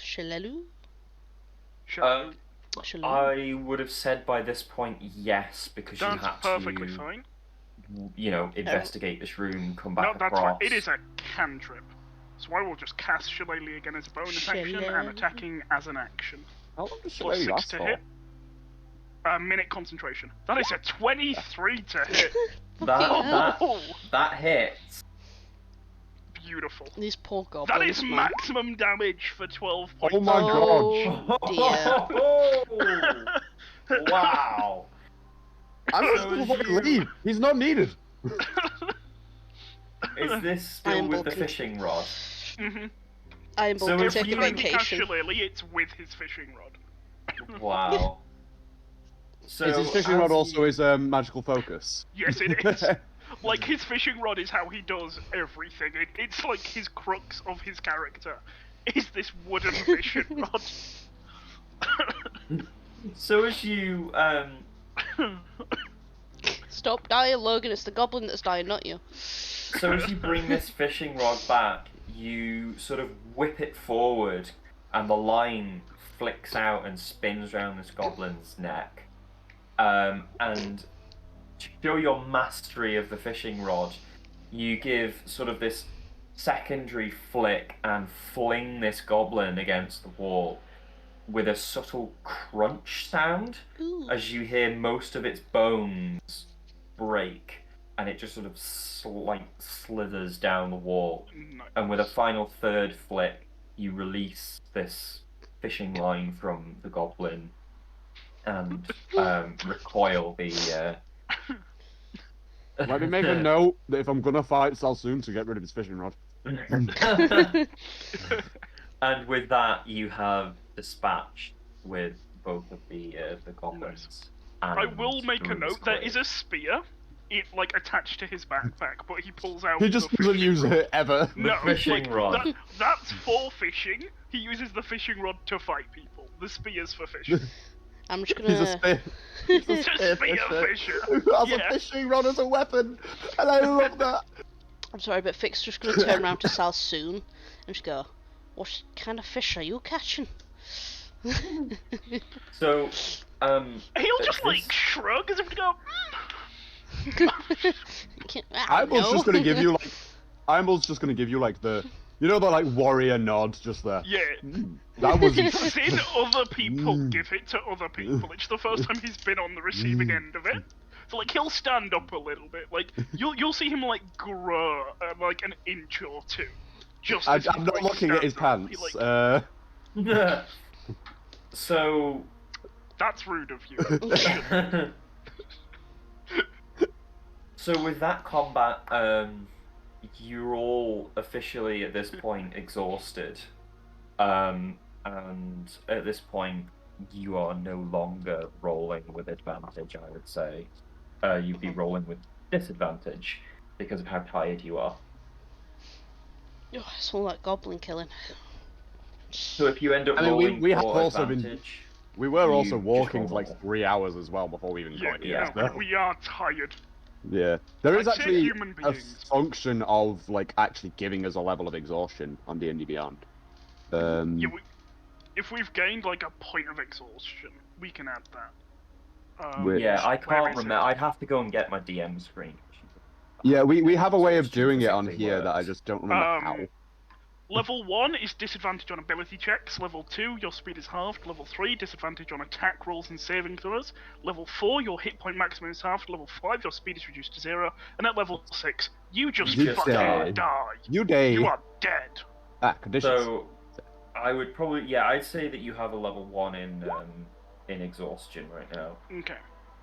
Shillelagh? I would have said by this point yes, because you had to. That's perfectly fine. Investigate this room, come back No, that's across. fine. It is a cantrip. So I will just cast Shillelagh again as a bonus action and attacking as an action. How long does Plus Shillelagh 6 last to for? hit. A minute concentration. That is a 23 to hit. That hits. Beautiful. These poor goblins. That is maximum damage for 12 points. Oh my god. Oh dear. Wow. I'm just gonna fucking leave. He's not needed. Is this still with the fishing rod? Mm-hmm. Iron Bull can take a vacation. Shillelagh, it's with his fishing rod. Wow. So is his fishing rod also his magical focus? Yes, it is. Like, his fishing rod is how he does everything. It's like his crux of his character is this wooden fishing rod. So as you Stop dying, Logan. It's the goblin that's dying, not you. So as you bring this fishing rod back, you sort of whip it forward, and the line flicks out and spins around this goblin's neck. And to show your mastery of the fishing rod, you give sort of this secondary flick and fling this goblin against the wall with a subtle crunch sound. Ooh. As you hear most of its bones break, and it just sort of slithers down the wall. Nice. And with a final third flick, you release this fishing line from the goblin and recoil the. Let me make a note that if I'm gonna fight Salsoon, to get rid of his fishing rod. And with that, you have dispatched with both of the goblins. Nice. I will make a note. There is a a spear. It attached to his backpack, but he pulls out. He just doesn't use it ever. No, fishing rod. That's for fishing. He uses the fishing rod to fight people. The spear's for fishing. I'm just He's a gonna. spear. He's a Just spear spear fisher. fisher. Who has Yeah. a fishing rod as a weapon? And I love that. I'm sorry, but Vic's just gonna turn around to Salsoon and just go, "What kind of fish are you catching?" So, He'll just this- shrug as if to go. I was just gonna give you like, the, you know, the like warrior nod, just there. Yeah. That was. He's seen other people give it to other people. It's the first time he's been on the receiving end of it. So like he'll stand up a little bit. Like you'll see him like grow like an inch or two. Just as I'm not looking at his pants. So that's rude of you. So with that combat, you're all officially at this point exhausted, and at this point you are no longer rolling with advantage. I would say you'd be rolling with disadvantage because of how tired you are. Oh, it's all that goblin killing. So if you end up rolling we have for also advantage, we were also you just walking roll for like normal. 3 hours as well before we even got here. Yeah, so- we are tired. Yeah, there is I'd say actually human a beings. function of like actually giving us a level of exhaustion on D&D Beyond. Yeah, if we've gained like a point of exhaustion, we can add that. Yeah, I where can't is it? remember. I'd have to go and get my DM screen. Yeah, we have a way of Exhaustion doing it on physically here that I works. just don't remember how. Level 1 is disadvantage on ability checks. Level 2, your speed is halved. Level 3, disadvantage on attack rolls and saving throws. Level 4, your hit point maximum is halved. Level 5, your speed is reduced to 0. And at level 6, you just You fucking die. die. You day. You are dead. Conditions. So, I would probably I'd say that you have a level 1 in exhaustion right now. Okay.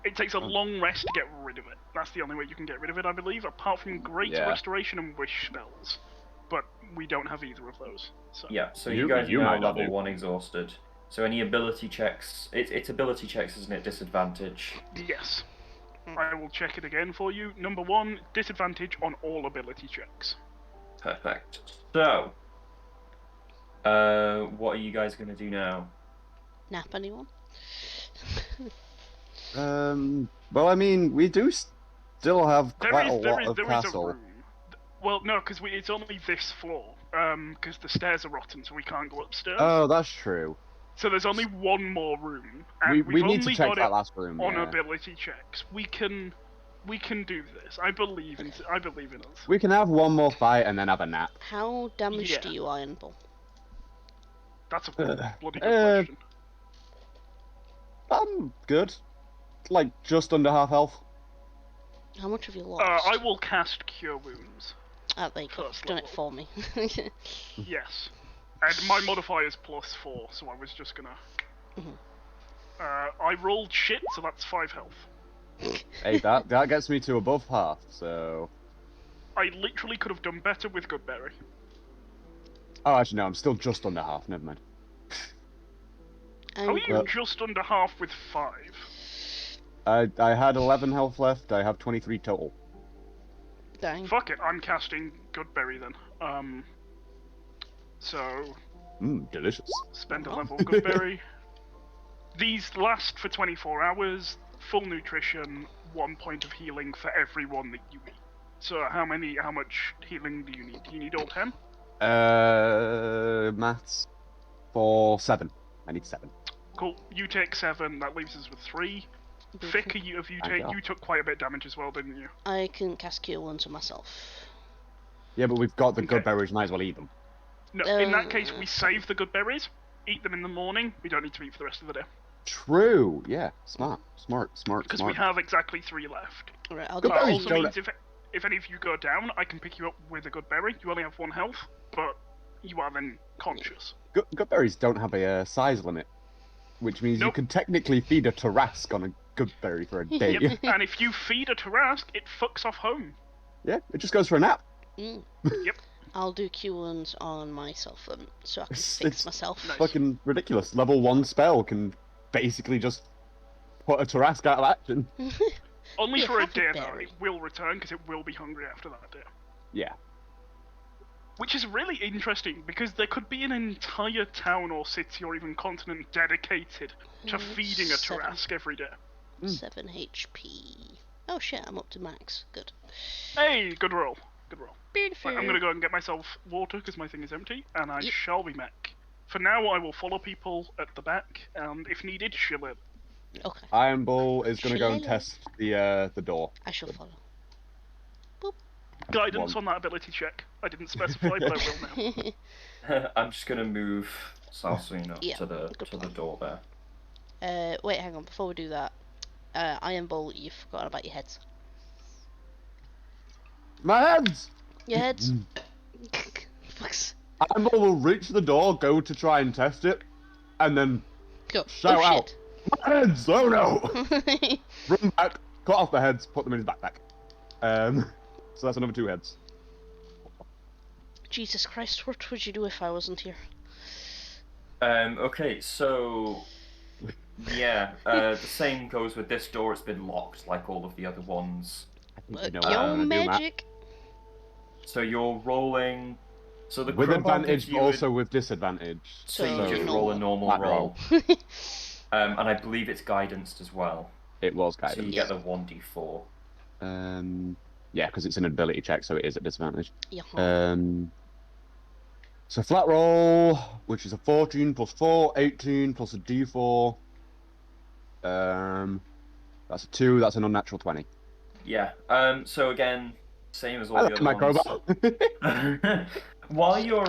It takes a long rest to get rid of it. That's the only way you can get rid of it, I believe, apart from Great Yeah. Restoration and Wish spells. But we don't have either of those. So. Yeah, so You- you guys you are now might not level do. 1 exhausted. So any ability checks, it's ability checks, isn't it? Disadvantage. Yes. I will check it again for you. Number 1, disadvantage on all ability checks. Perfect. So, what are you guys going to do now? Nap anyone? Well, I mean, we do still have quite a lot of there is castle. a room. Well, no, because it's only this floor. Because the stairs are rotten, so we can't go upstairs. Oh, that's true. So there's only one more room, and We we've need only to check got that it last room. on Yeah. ability checks. We can do this. I believe in us. We can have one more fight and then have a nap. How damaged Yeah. do you Iron Bull? That's a bloody good uh, question. I'm good. Like just under half health. How much have you lost? I will cast Cure Wounds. There you go. first Done it level. for me. Yes. And my modifier is +4, so I was just gonna... I rolled shit, so that's 5 health. Hey, that gets me to above half. So. I literally could have done better with Goodberry. Oh, actually no, I'm still just under half. Never mind. How are you Well- just under half with 5? I had 11 health left. I have 23 total. Dang. Fuck it, I'm casting Goodberry then. So, Delicious. spend a level Goodberry. These last for 24 hours, full nutrition, 1 point of healing for everyone that you eat. So how much healing do you need? Do you need all 10? Maths for 7. I need 7. Cool, you take 7, that leaves us with 3. Fick, you took quite a bit of damage as well, didn't you? I can cast Cure Wounds on myself. Yeah, but we've got the Okay. good berries. Might as well eat them. No, in that case, we save the good berries, eat them in the morning, we don't need to eat for the rest of the day. True. Yeah. Smart. Because we have exactly 3 left. Alright, I'll Good do That berries that. also don't- means if any of you go down, I can pick you up with a good berry. You only have 1 health, but you are then conscious. Good berries don't have a size limit, which means you Nope. can technically feed a Tarask on a good berry for a day. Yep. And if you feed a Tarask, it fucks off home. Yeah, it just goes for a nap. Mm. Yep. I'll do Cure Wounds on myself so I can It's- fix it's myself. Nice. Fucking ridiculous. Level 1 spell can basically just put a Tarask out of action. Only Yeah, for a have a day though. berry. It will return because it will be hungry after that day. Yeah. Which is really interesting because there could be an entire town or city or even continent dedicated to feeding a 7. Tarask every day. 7 HP. Oh shit, I'm up to max. Good. Hey, good roll. Good roll. Beautiful. Right, I'm gonna go and get myself water because my thing is empty, and I Yep. shall be back. For now, I will follow people at the back, and if needed, shill in. Okay. Iron Bull is going to go and Shillelagh. test the door. I shall follow. Guidance One. on that ability check. I didn't specify, but I will now. I'm just gonna move Salsoon up Yeah, to the good plan. door there. Wait, hang on. Before we do that, Iron Bull, you've forgotten about your heads. My heads! Your heads. Fucks. Iron Bull will reach the door, go to try and test it, and then Go. shout out, shit. "My heads! Oh no!" Run back, cut off the heads, put them in his backpack. So that's another 2 heads. Jesus Christ, what would you do if I wasn't here? Okay, so yeah, the same goes with this door. It's been locked like all of the other ones. I think you know what Your I'm gonna do, Matt. magic. So you're rolling. So the With crowbar advantage, gives but you also with disadvantage. So you So just roll a normal flat roll. And I believe it's guidanced as well. It was So you guidance. get the 1d4. Yeah, because it's an ability check, so it is at disadvantage. Yeah. So flat roll, which is a 14 plus 4, 18 plus a d4. That's a 2, that's an unnatural 20. Yeah. So again, same as all I the like other my ones. crowbar. While you're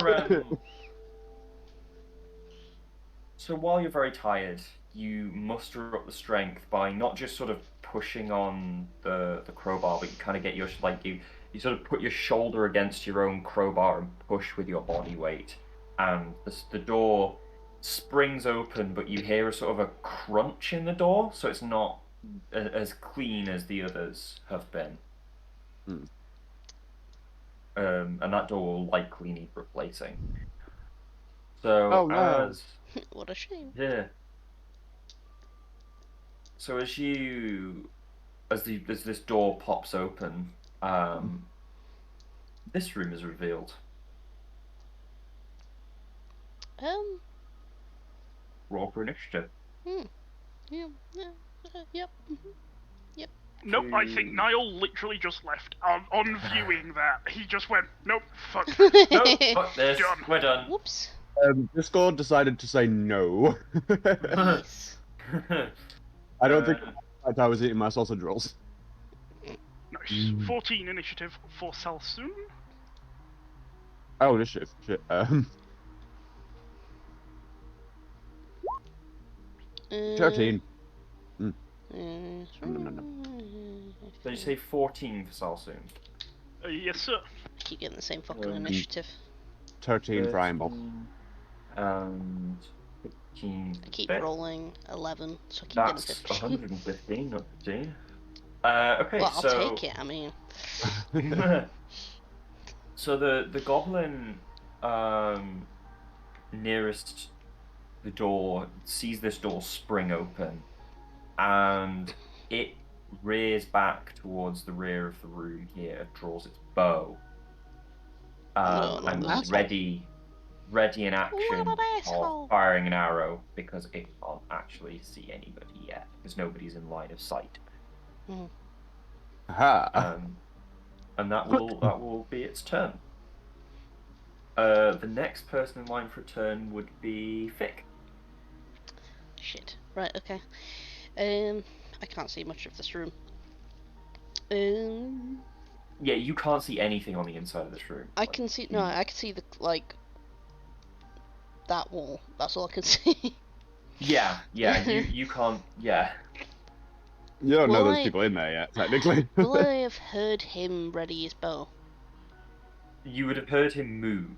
while you're very tired, you muster up the strength by not just sort of pushing on the crowbar, but you kind of get your you sort of put your shoulder against your own crowbar and push with your body weight, and the door springs open, but you hear a sort of a crunch in the door, so it's not as clean as the others have been. And that door will likely need replacing. So Oh, no. as What a shame. yeah. So as this door pops open, this room is revealed. Roll for initiative. Yeah. Yep. Nope, I think Niall literally just left. On viewing that, he just went, nope, fuck. No, fuck this. Done. We're done. Whoops. Discord decided to say no. Nice. I don't think I was eating my sausage rolls. Nice. 14 initiative for Salsoon. Oh, this shit. 13. No. Did you say 14 for Salsoon? Yes, sir. I keep getting the same fucking initiative. 13 for Iron Bull. And 15. I keep Vic. rolling 11, so I keep That's getting 15. 115, not 15. Okay, Well, so I'll take it, I mean. so the goblin nearest the door sees this door spring open, and it rears back towards the rear of the room here, draws its bow, and is ready in action What an asshole. of firing an arrow, because it can't actually see anybody yet, because nobody's in line of sight. Aha. And that will be its turn. The next person in line for a turn would be Fick. Shit. Right, okay. I can't see much of this room. Yeah, you can't see anything on the inside of this room. I can see, no, I can see the, like, that wall. That's all I can see. Yeah, you can't, yeah. You don't know Will there's I- people in there yet, technically. Will I have heard him ready his bow? You would have heard him move,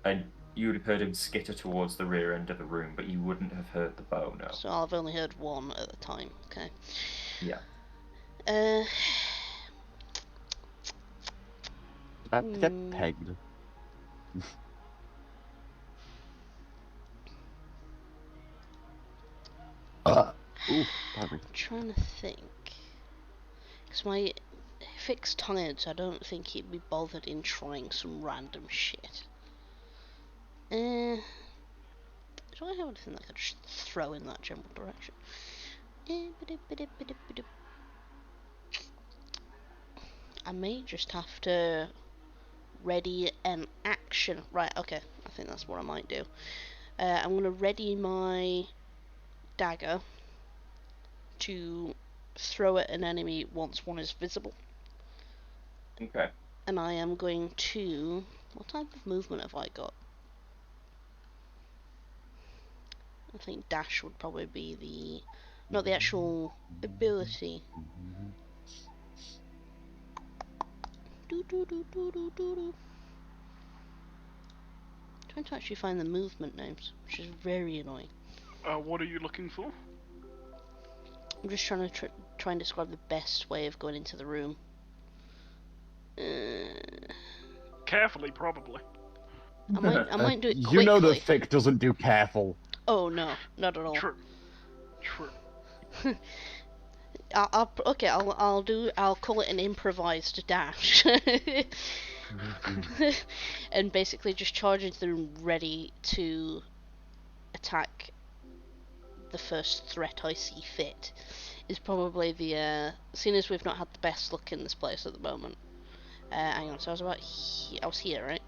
and you would have heard him skitter towards the rear end of the room, but you wouldn't have heard the bow, no. So I've only heard one at a time. Okay. Yeah. About to get pegged. Ooh, pardon me. I'm trying to think. Because my Fick's tired, so I don't think he'd be bothered in trying some random shit. Do I have anything that I could just throw in that general direction? I may just have to ready an action. Right, okay. I think that's what I might do. I'm going to ready my dagger to throw at an enemy once one is visible. Okay. And I am going to... What type of movement have I got? I think dash would probably be the... Not the actual ability. Trying to actually find the movement names, which is very annoying. What are you looking for? I'm just trying to try and describe the best way of going into the room. Carefully, probably. I might do it quickly. You know the fic doesn't do careful. Oh no, not at all. True. True. I'll call it an improvised dash. And basically just charge into the room ready to attack the first threat I see fit. Is probably the seeing as we've not had the best luck in this place at the moment. Hang on, so I was here, right?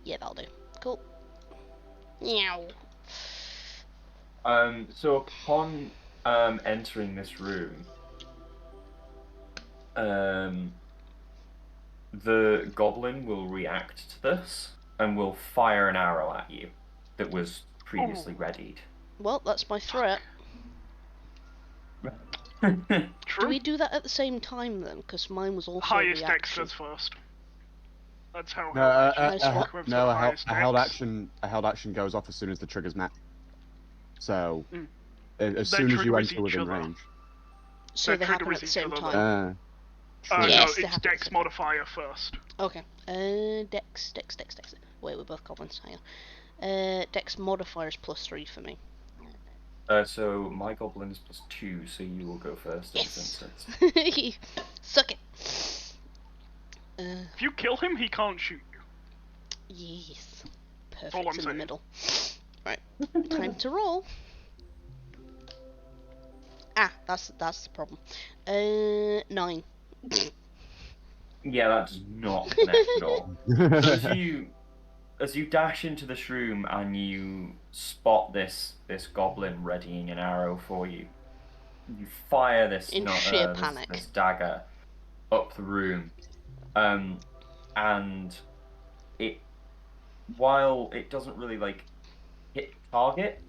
Yeah, that'll do. Cool. Meow. So upon entering this room, the goblin will react to this and will fire an arrow at you that was previously readied. Well, that's my threat. True. Do we do that at the same time then? Because mine was also Highest a dex reaction. goes first. That's how. A held action goes off as soon as the trigger's met. So, as soon as you enter within range. So they happen at the same time. No, Yes, they it's happen dex modifier first. Okay. Dex. Wait, we're both goblins. Hang on. Dex modifier is +3 for me. So my goblin is +2, so you will go first in this instance. Suck it. If you kill him, he can't shoot you. Yes. All I'm Perfect in the saying. middle. Right. Time to roll. Ah, that's the problem. 9. Yeah, that does not connect at all. So as you dash into this room and you spot this goblin readying an arrow for you, you fire this sheer panic. This dagger up the room, and it, while it doesn't really like hit target,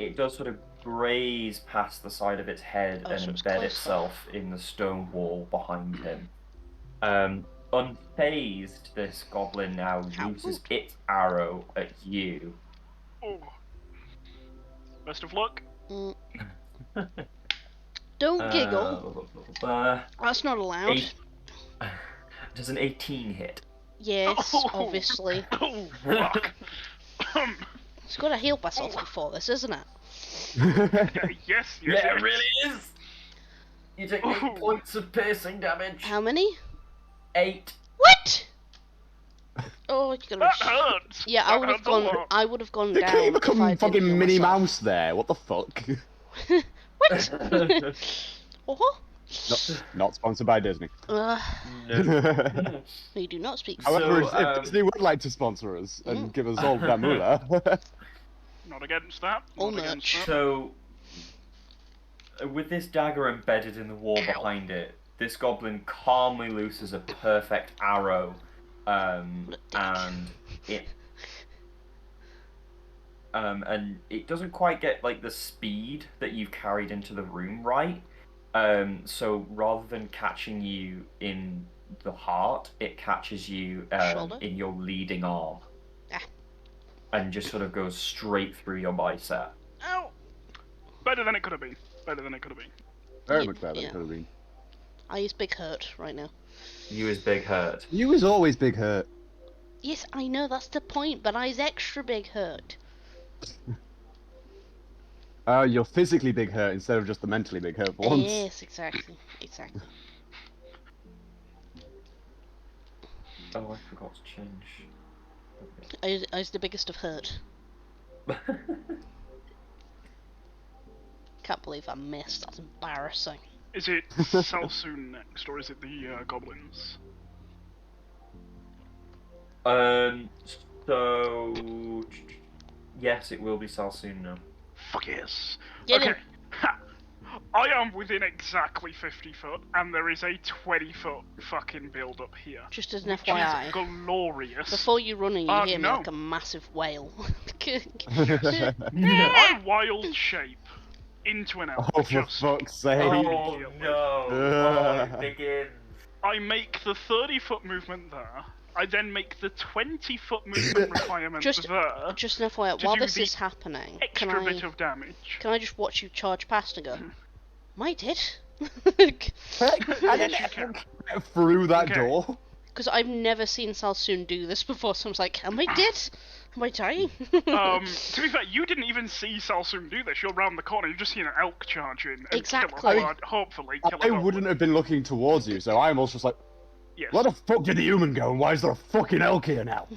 it does sort of graze past the side of its head and embed itself in the stone wall behind him. Unfazed, this goblin now uses its arrow at you. Oh. Best of luck. Don't giggle. That's not allowed. Does an 18 hit? Yes, obviously. Oh, fuck. It's got to heal myself before this, isn't it? Yes. Yeah, it really is! You take 8 points of piercing damage. How many? 8. What? Oh, you're gonna. That hurts. Yeah, I would have gone. I would have gone They down. can't even become if I fucking didn't heal Minnie myself. Mouse there. What the fuck? What? Oh. Not sponsored by Disney. We do not speak. However, if Disney would like to sponsor us and give us all that moolah. Not against that. All Not against merch. that. So, with this dagger embedded in the wall behind it, this goblin calmly looses a perfect arrow, and it doesn't quite get like the speed that you've carried into the room right. So rather than catching you in the heart, it catches you in your leading arm. And just sort of goes straight through your bicep. Ow! Better than it could have been. Very much better than it could have been. I use big hurt right now. You is big hurt. You is always big hurt. Yes, I know, that's the point, but I is extra big hurt. You're physically big hurt instead of just the mentally big hurt for once. Yes, exactly. Oh, I forgot to change. I was the biggest of hurt. Can't believe I missed. That's embarrassing. Is it Salsoon next, or is it the goblins? So Yes, it will be Salsoon now. Fuck yes. Get okay. him. Ha. I am within exactly 50 foot, and there is a 20-foot fucking build up here. Just as an Which FYI. is glorious. Before you run in, you hear me no. like a massive whale. I wild shape into an elk. Oh, for just fuck's sake. Oh immediately. no! Oh, it begins. I make the 30-foot movement there. I then make the 20-foot movement requirement Just there. Just an FYI, to while do this the is happening, Extra bit of damage. can I just watch you charge past and go, "My did?" I didn't get through that Okay. door. Because I've never seen Salsoon do this before, so I was like, "Am I dead? Am I dying?" To be fair, you didn't even see Salsoon do this. You're round the corner. You've just seen an elk charge in and Exactly. kill a hopefully kill a I goblin. wouldn't have been looking towards you, so I'm also just like, Yes. where the fuck did the human go, and why is there a fucking elk here now?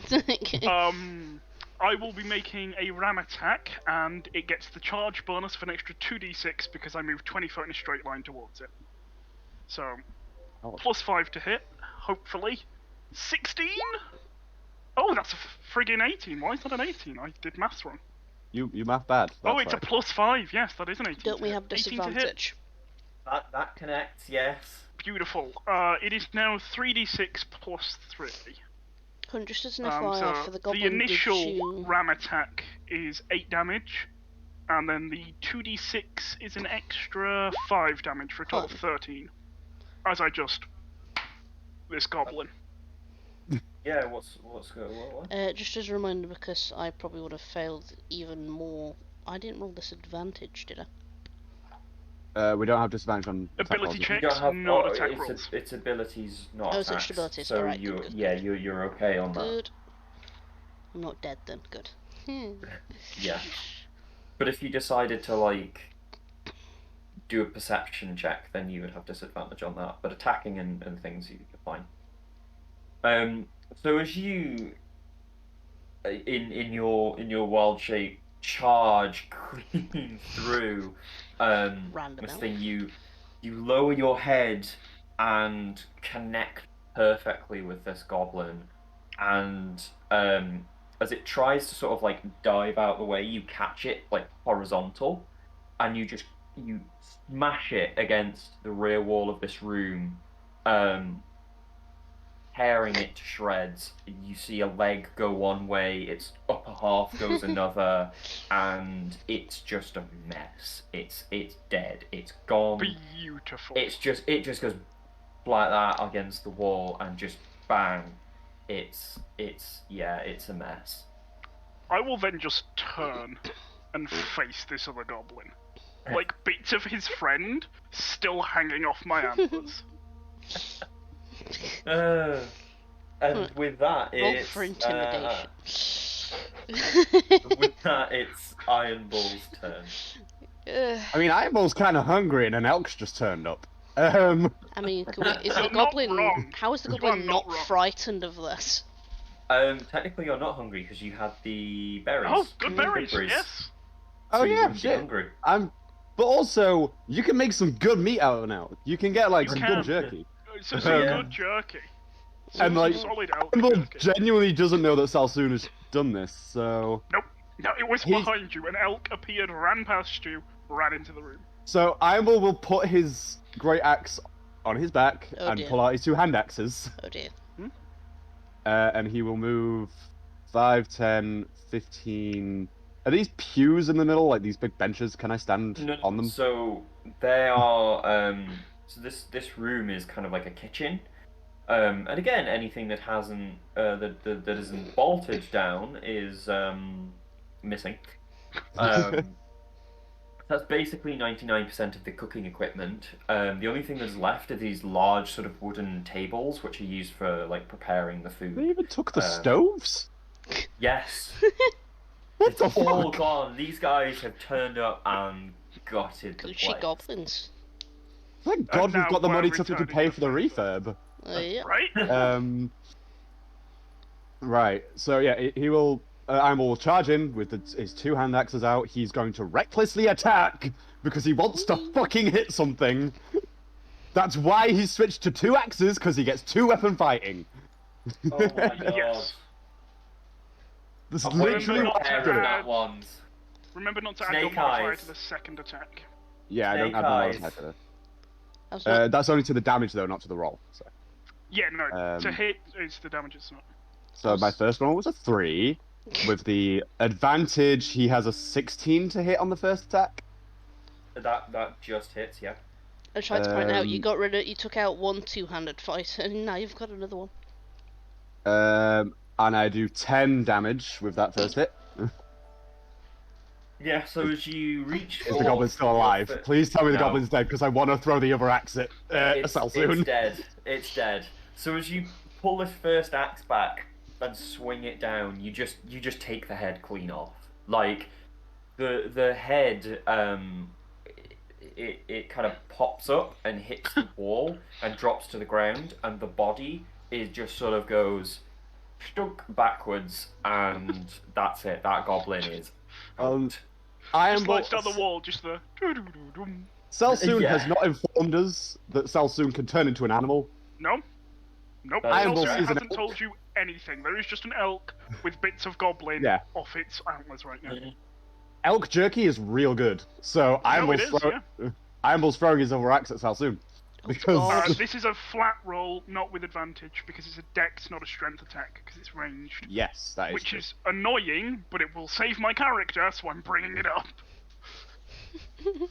I will be making a ram attack, and it gets the charge bonus for an extra 2d6 because I move 20 foot in a straight line towards it. So, plus 5 to hit, hopefully. 16? Oh, that's a friggin' 18. Why is that an 18? I did maths wrong. You math bad. Oh, that's it's a plus 5. Yes, that is an 18. Don't we have 18 to hit. disadvantage? That connects, yes. Beautiful. It is now 3d6 plus 3. Just as an FYI, for the goblin, the initial did you... ram attack is 8 damage, and then the 2d6 is an extra 5 damage for a total of 13. As I just... this goblin. Yeah, what's going on? Just as a reminder, because I probably would have failed even more. I didn't roll disadvantage, did I? We don't have disadvantage on attack Ability rolls. checks, You don't have not attack rolls. It's abilities, not Oh, it's attacks. just abilities. So Alright, you're, good. yeah, you're okay on that. Good. I'm not dead then. Good. Yeah. But if you decided to like do a perception check, then you would have disadvantage on that. But attacking and things, you're fine. So as you in your wild shape charge creeping through this thing, you lower your head and connect perfectly with this goblin, and as it tries to sort of like dive out the way, you catch it like horizontal, and you smash it against the rear wall of this room, tearing it to shreds. You see a leg go one way, its upper half goes another, and it's just a mess. It's dead. It's gone. Beautiful. It just goes like that against the wall and just bang. It's a mess. I will then just turn and face this other goblin. Like bits of his friend still hanging off my antlers. And with that, Roll it's for intimidation. with that, it's Iron Bull's turn. I mean, I'm almost kind of hungry, and an elk's just turned up. I mean, is You're the not goblin? wrong. How is the You goblin are not not wrong. frightened of this? Technically, you're not hungry because you had the berries. Oh, good berries, yes. Oh So you yeah, wouldn't be shit. hungry. But also, you can make some good meat out of it now. You can get like You some can. good jerky. So some Yeah. good jerky. And like, Solid elk Campbell jerky. genuinely doesn't know that Salsoon has done this, so... Nope. No, it was He's- behind you. An elk appeared, ran past you, ran into the room. So Ironbull will put his great axe on his back Oh, and dear. pull out his two hand axes. Oh dear. And he will move 5, 10, 15... Are these pews in the middle, like these big benches? Can I stand No, on them? So they are. So this room is kind of like a kitchen. And again, anything that hasn't that isn't bolted down is missing. That's basically 99% of the cooking equipment. The only thing that's left are these large sort of wooden tables, which are used for like preparing the food. They even took the stoves? Yes. What It's the all fuck? gone. These guys have turned up and gutted the Gucci place. goblins. Thank God we've now got the we're money to returning pay the for the refurb. Yeah. Right? Right, so yeah, he will... Ironbull will charge in with his two hand axes out. He's going to recklessly attack because he wants to fucking hit something. That's why he switched to two axes, because he gets two weapon fighting. Oh my god. Yes. This is I've got literally not what to I'm of good at. add- that ones. Remember not to add your Snake modifier eyes. to the second attack. Yeah, I don't Snake have the eyes. modifier. I was not. That's only to the damage though, not to the roll. So, Yeah, no. To Um, hit is the damage, it's not. so my first roll was a 3. With the advantage, he has a 16 to hit on the first attack. That just hits, yeah. I tried to point out you Um, you took out one two-handed fighter, and now you've got another one. And I do 10 damage with that first hit. Yeah, so as you reach Is the goblin still alive? but- Please tell me the No. goblin's dead, because I want to throw the other axe at Salsoon. It's dead. It's dead. So as you pull this first axe back and swing it down, you just take the head clean off. Like the head it kind of pops up and hits the wall and drops to the ground, and the body is just sort of goes stunk backwards, and that's it. That goblin is out. I am Just slides down the wall, just the. Salsoon Yeah. has not informed us that Salsoon can turn into an animal. No. Nope. I am Celsius both- is an hasn't elk. told you anything. There is just an elk with bits of goblin Yeah. off its antlers right now. Elk jerky is real good, so No, it is, Iamble's throwing his other axe at Salsoon. Oh, Because God. This is a flat roll, not with advantage, because it's a dex, not a strength attack, because it's ranged. yes, that is Which true. is annoying, but it will save my character, so I'm bringing it up.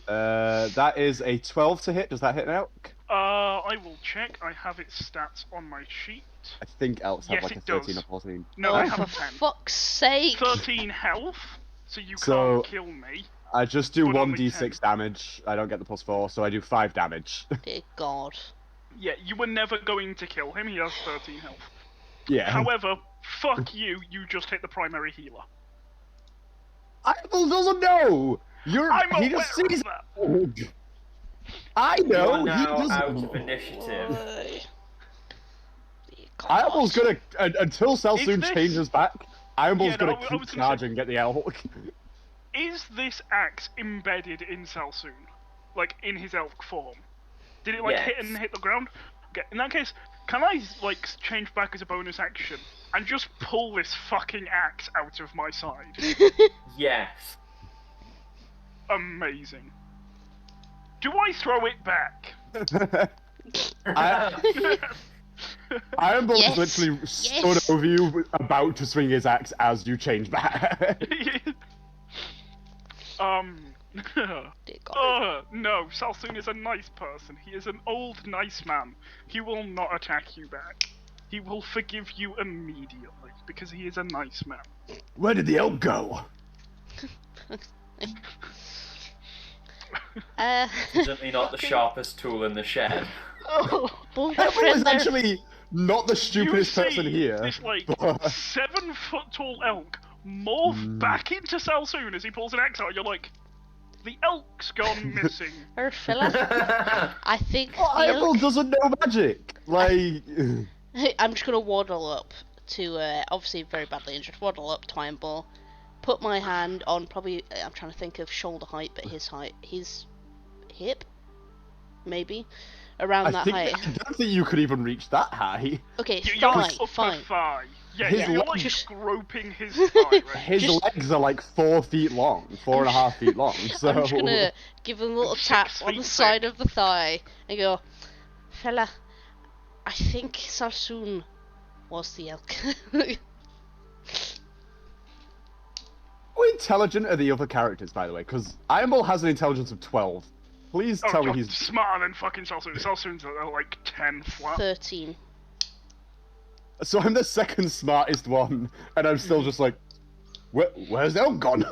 That is a 12 to hit. Does that hit an elk? I will check. I have its stats on my sheet. I think elks have Yes, like a it 13 does. or 14. No, Oh, I for have a 10. fuck's sake! 13 health, so you So- can't kill me. I just do But only 1d6 damage. I don't get the +4, so I do 5 damage. Dear God. Yeah, you were never going to kill him, he has 13 health. Yeah. However, fuck you, you just hit the primary healer. Iamble doesn't know! I'm he aware just sees of that. it! I You know! are He now doesn't. out of initiative. Why? Dear God. Iamble's gonna, until Salsoon this- changes back, Iamble's Yeah, no, gonna I keep was gonna charging and get the elk. Is this axe embedded in Salsoon? Like, in his elk form? Did it, Yes. hit the ground? Okay, in that case, can I, change back as a bonus action and just pull this fucking axe out of my side? Yes. Amazing. Do I throw it back? Iamble's Yes. literally Yes. stood over you, about to swing his axe as you change back. Dear God. No, Salsoon is a nice person. He is an old, nice man. He will not attack you back. He will forgive you immediately, because he is a nice man. Where did the elk go? Certainly not the sharpest tool in the shed. Well, my Iamble friend is there. actually not the stupidest you person see here. this, but- 7-foot-tall elk morph back into Salsoon as he pulls an axe out. You're like, the elk's gone missing. Her fella. I think the Iamble elk... doesn't know magic. Like, I'm just gonna waddle up to, obviously very badly injured, waddle up to Iamball, put my hand on probably, I'm trying to think of shoulder height, but his height, his hip? Maybe? Around that height. I don't think you could even reach that high. Okay, You're thigh, upper fine. thigh. Yeah, His you're legs- just groping his thigh, right? His Just- legs are like 4 feet long, 4.5 feet long. So I'm just gonna give him a little 6 tap on feet the side thick. of the thigh and go, fella, I think Salsoon was the elk. How intelligent are the other characters, by the way? Because Iamble has an intelligence of 12. Please Oh, tell me God, he's. smarter than fucking Salsoon. Salsoon's like 10 flat. 13. So I'm the second smartest one, and I'm still just like, where's the elk gone?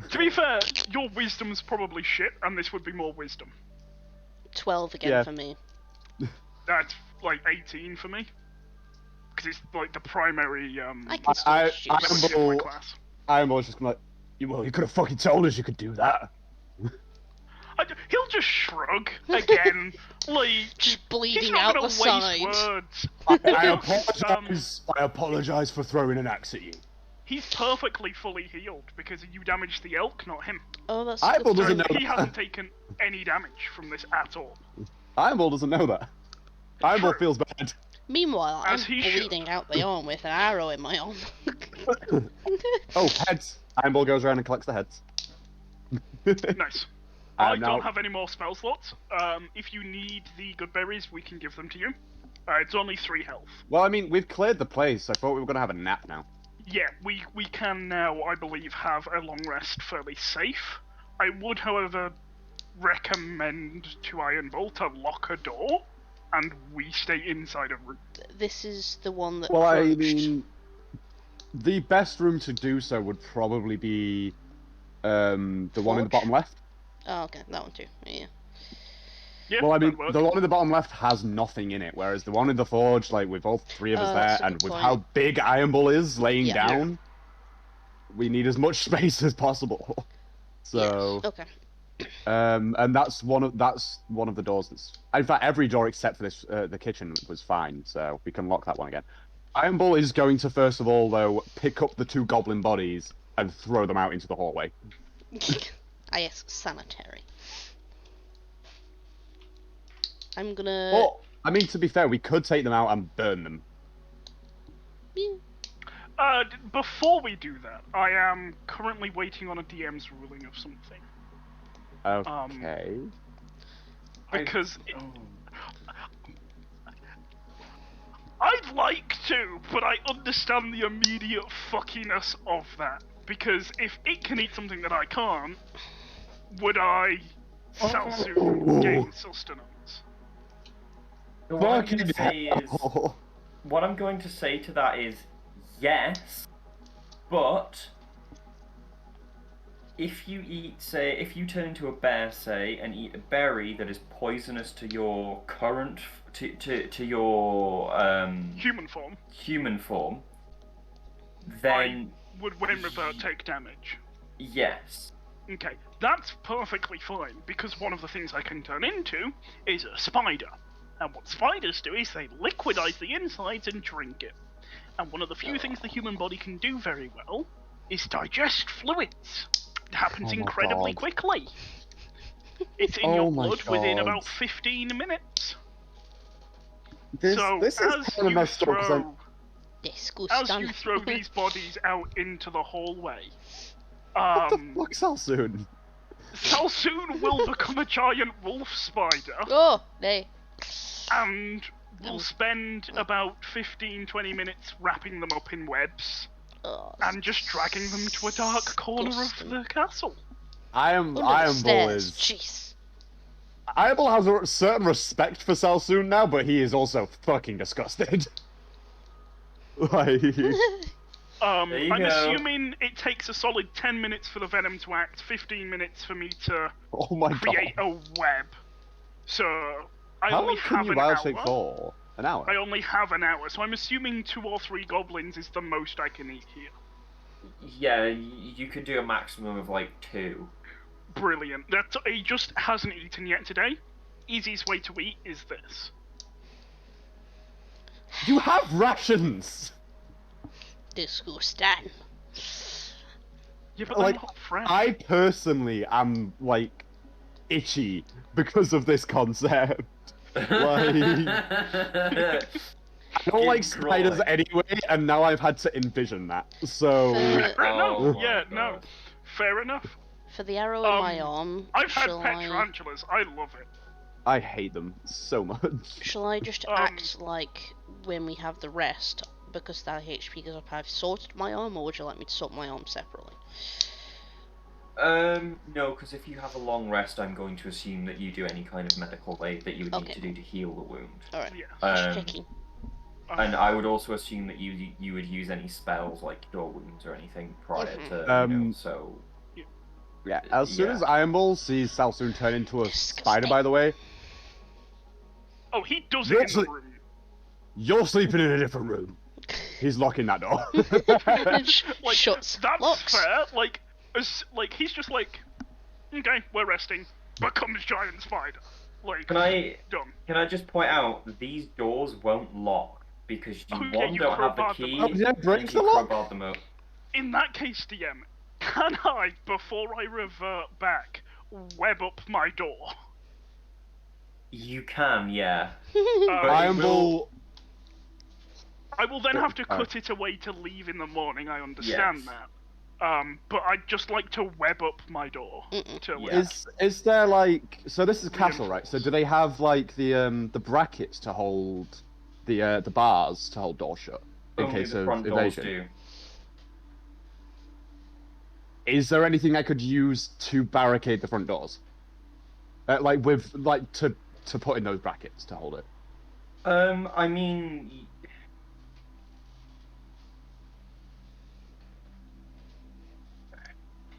To be fair, your wisdom's probably shit, and this would be more wisdom. 12 again Yeah. for me. That's like 18 for me. Because it's like the primary I can still I- shoot. ability of my Iamble- class. Iamble's just like, well, you could have fucking told us you could do that. He'll just shrug again, like Just he's bleeding not out gonna the waste side. words. I Um, apologize. I apologize for throwing an axe at you. He's perfectly fully healed because you damaged the elk, not him. Oh, that's Iamble good. doesn't know He that. hasn't taken any damage from this at all. Iamble doesn't know that. Iamble True. feels bad. Meanwhile, I'm As he bleeding out the arm with an arrow in my arm. Oh, heads. Iron Ball goes around and collects the heads. Nice. I I now... don't have any more spell slots. If you need the good berries, we can give them to you. It's only 3 health. Well, I mean, we've cleared the place. I thought we were going to have a nap now. Yeah, we can now, I believe, have a long rest fairly safe. I would, however, recommend to Iron Bull to lock a door, and we stay inside a room. This is the one that Well, I crouched. mean, the best room to do so would probably be the one in the Forge? bottom left. Oh, okay, that one too. Yeah. Yeah, Well, I mean, that works. the one in the bottom left has nothing in it, whereas the one in the forge, like, with all 3 of us That's there, a and good with point. how big Iron Bull is laying Yeah. down, we need as much space as possible. So, Yes. Okay. and that's one of the doors that's... In fact, every door except for this, the kitchen was fine, so we can lock that one again. Iron Bull is going to, first of all, though, pick up the 2 goblin bodies and throw them out into the hallway. Ah, yes, sanitary. I'm gonna. Well, I mean, to be fair, we could take them out and burn them. Yeah. Before we do that, I am currently waiting on a DM's ruling of something. Okay. Because I'd like to, but I understand the immediate fuckiness of that. Because if it can eat something that I can't, would I soon gain sustenance? So what I'm going to Fucking say is, hell. what I'm going to say to that is, yes, but if you eat, say, if you turn into a bear, say, and eat a berry that is poisonous to your current, to your Human form, then would when revert take damage. yes. Okay, that's perfectly fine, because one of the things I can turn into is a spider. And what spiders do is they liquidize the insides and drink it. And one of the few things the human body can do very well is digest fluids. It happens Oh my incredibly God. quickly. It's in Oh your my blood within God. about 15 minutes. This As kind of you messed up, 'cause I'm... Disgusting. as you throw these bodies out into the hallway, What the fuck's Salsoon? Salsoon will become a giant wolf spider. Oh, nay. And we'll spend about 15-20 minutes wrapping them up in webs Oh, and just dragging them to a dark corner of the castle. under the Iron Bull stairs. is... Jeez. Iron Bull has a certain respect for Salsoon now, but he is also fucking disgusted. Like... There you I'm go. assuming it takes a solid 10 minutes for the venom to act, 15 minutes for me to Oh my create God. a web. So I How only long can have you an wild hour. shape for? An hour? I only have an hour, so I'm assuming 2 or 3 goblins is the most I can eat here. Yeah, you could do a maximum of like 2. Brilliant. He just hasn't eaten yet today. Easiest way to eat is this. You have rations! Disgusting. Yeah, but Like, they're not fresh. I personally am, like, itchy because of this concept. Like... I don't like spiders anyway, and now I've had to envision that. So... Fair Oh enough. my Yeah, no. God. Fair enough. For the arrow in my arm, I've had shall pet I... tarantulas. I love it. I hate them so much. Shall I just act like when we have the rest, because that HP goes up, I've sorted my arm, or would you like me to sort my arm separately? No, because if you have a long rest, I'm going to assume that you do any kind of medical aid that you would need Okay. to do to heal the wound. Alright, Yeah. just checking. And I would also assume that you would use any spells like cure wounds or anything prior to, you know, so... Yeah, as soon as Iron Bull sees Salsoon turn into a Disgusting. spider, by the way, Oh, he does it in the room. you're sleeping in a different room. He's locking that door. Like, Shuts. That's Locks. fair. Like he's just like, okay, we're resting. Becomes giant spider. Like, Can I done. just point out that these doors won't lock because you Oh, yeah, one you don't have the crowbarred them key up. Oh, did I break and the you lock? crowbarred them up. In that case, DM, can I, before I revert back, web up my door? You can, yeah. Uh, Iron will- Bull I will then have to cut it away to leave in the morning. I understand that. But I'd just like to web up my door. Is there like, so this is castle, right? So do they have like the brackets to hold the bars to hold doors shut in Only case the of front evasion? doors do. Is there anything I could use to barricade the front doors? Like with like to put in those brackets to hold it. I mean,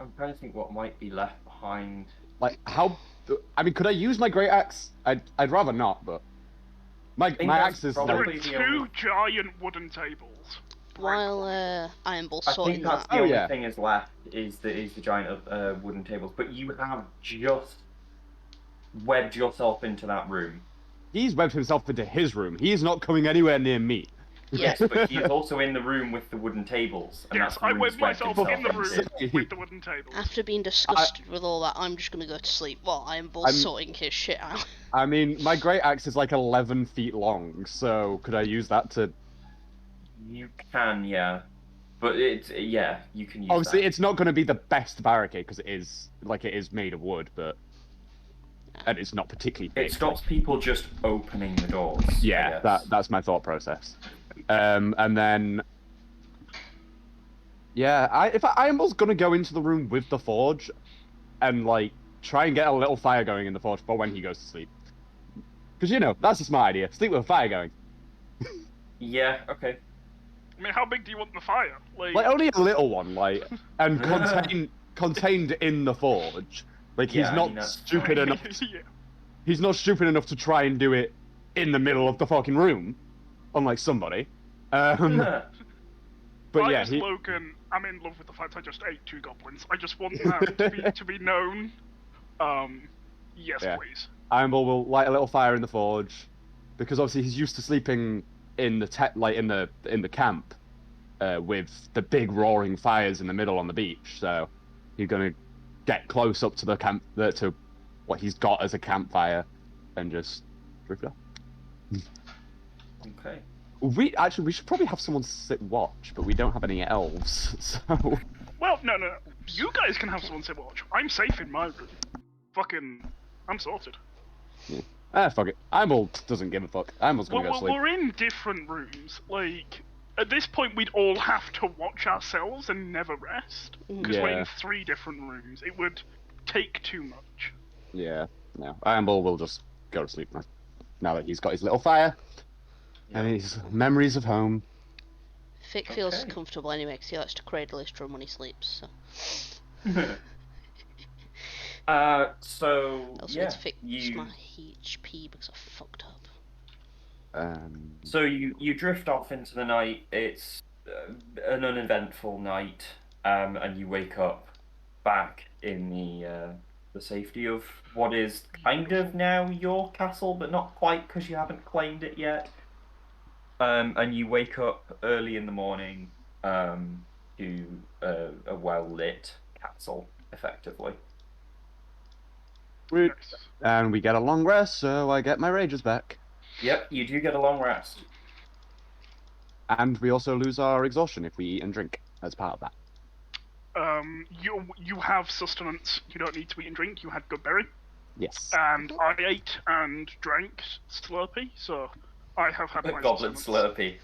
I'm trying to think what might be left behind. Like how? I mean, could I use my great axe? I'd rather not, but my axe is There probably are like... two giant wooden tables. While Iron Bull's I sorting think that's that. the only thing is left is the giant wooden tables. But you have just webbed yourself into that room. He's webbed himself into his room. He is not coming anywhere near me. Yes, but he is also in the room with the wooden tables. And Yes, that's the I room webbed he's webbed myself himself in the room into. with the wooden tables. After being disgusted with all that, I'm just gonna go to sleep while Iron Bull's sorting his shit out. I mean, my great axe is like 11 feet long, so could I use that to... You can, yeah. But it's, yeah, you can use Obviously, that. it's not going to be the best barricade, because it is made of wood, but... And it's not particularly big. It stops people just opening the doors. Yeah, that's my thought process. And then... Yeah, if I am going to go into the room with the forge, and, like, try and get a little fire going in the forge for when he goes to sleep. Because, you know, that's a smart idea. Sleep with a fire going. Yeah, okay. I mean, how big do you want the fire? Like only a little one, like, and contained in the forge. Like, he's not stupid enough. Yeah. He's not stupid enough to try and do it in the middle of the fucking room, unlike somebody. But yeah, Logan, I'm in love with the fact I just ate 2 goblins. I just want that to be known. Yes, please. Iron Bull will light a little fire in the forge, because obviously he's used to sleeping in the in the camp, with the big roaring fires in the middle on the beach. So he's gonna get close up to the camp, to what he's got as a campfire, and just drift off. Okay. We should probably have someone sit watch, but we don't have any elves, so... Well, no. You guys can have someone sit watch. I'm safe in my room. Fucking... I'm sorted. Yeah. Fuck it. Iron doesn't give a fuck. Iron's gonna go sleep. We're in different rooms. Like, at this point, we'd all have to watch ourselves and never rest. Because we're in 3 different rooms. It would take too much. Yeah, no. Iron will just go to sleep now that he's got his little fire. And his memories of home. Fick feels comfortable anyway, because he likes to cradle his drum when he sleeps, so... So, also yeah, it's fix my HP because I fucked up. So you drift off into the night. It's an uneventful night, and you wake up back in the safety of what is kind of now your castle, but not quite because you haven't claimed it yet. And you wake up early in the morning to a well-lit castle, effectively. And we get a long rest, so I get my rages back. Yep, you do get a long rest. And we also lose our exhaustion if we eat and drink as part of that. You have sustenance. You don't need to eat and drink. You had good berry. Yes. And I ate and drank Slurpee, so I have had my Goblin sustenance. Slurpee.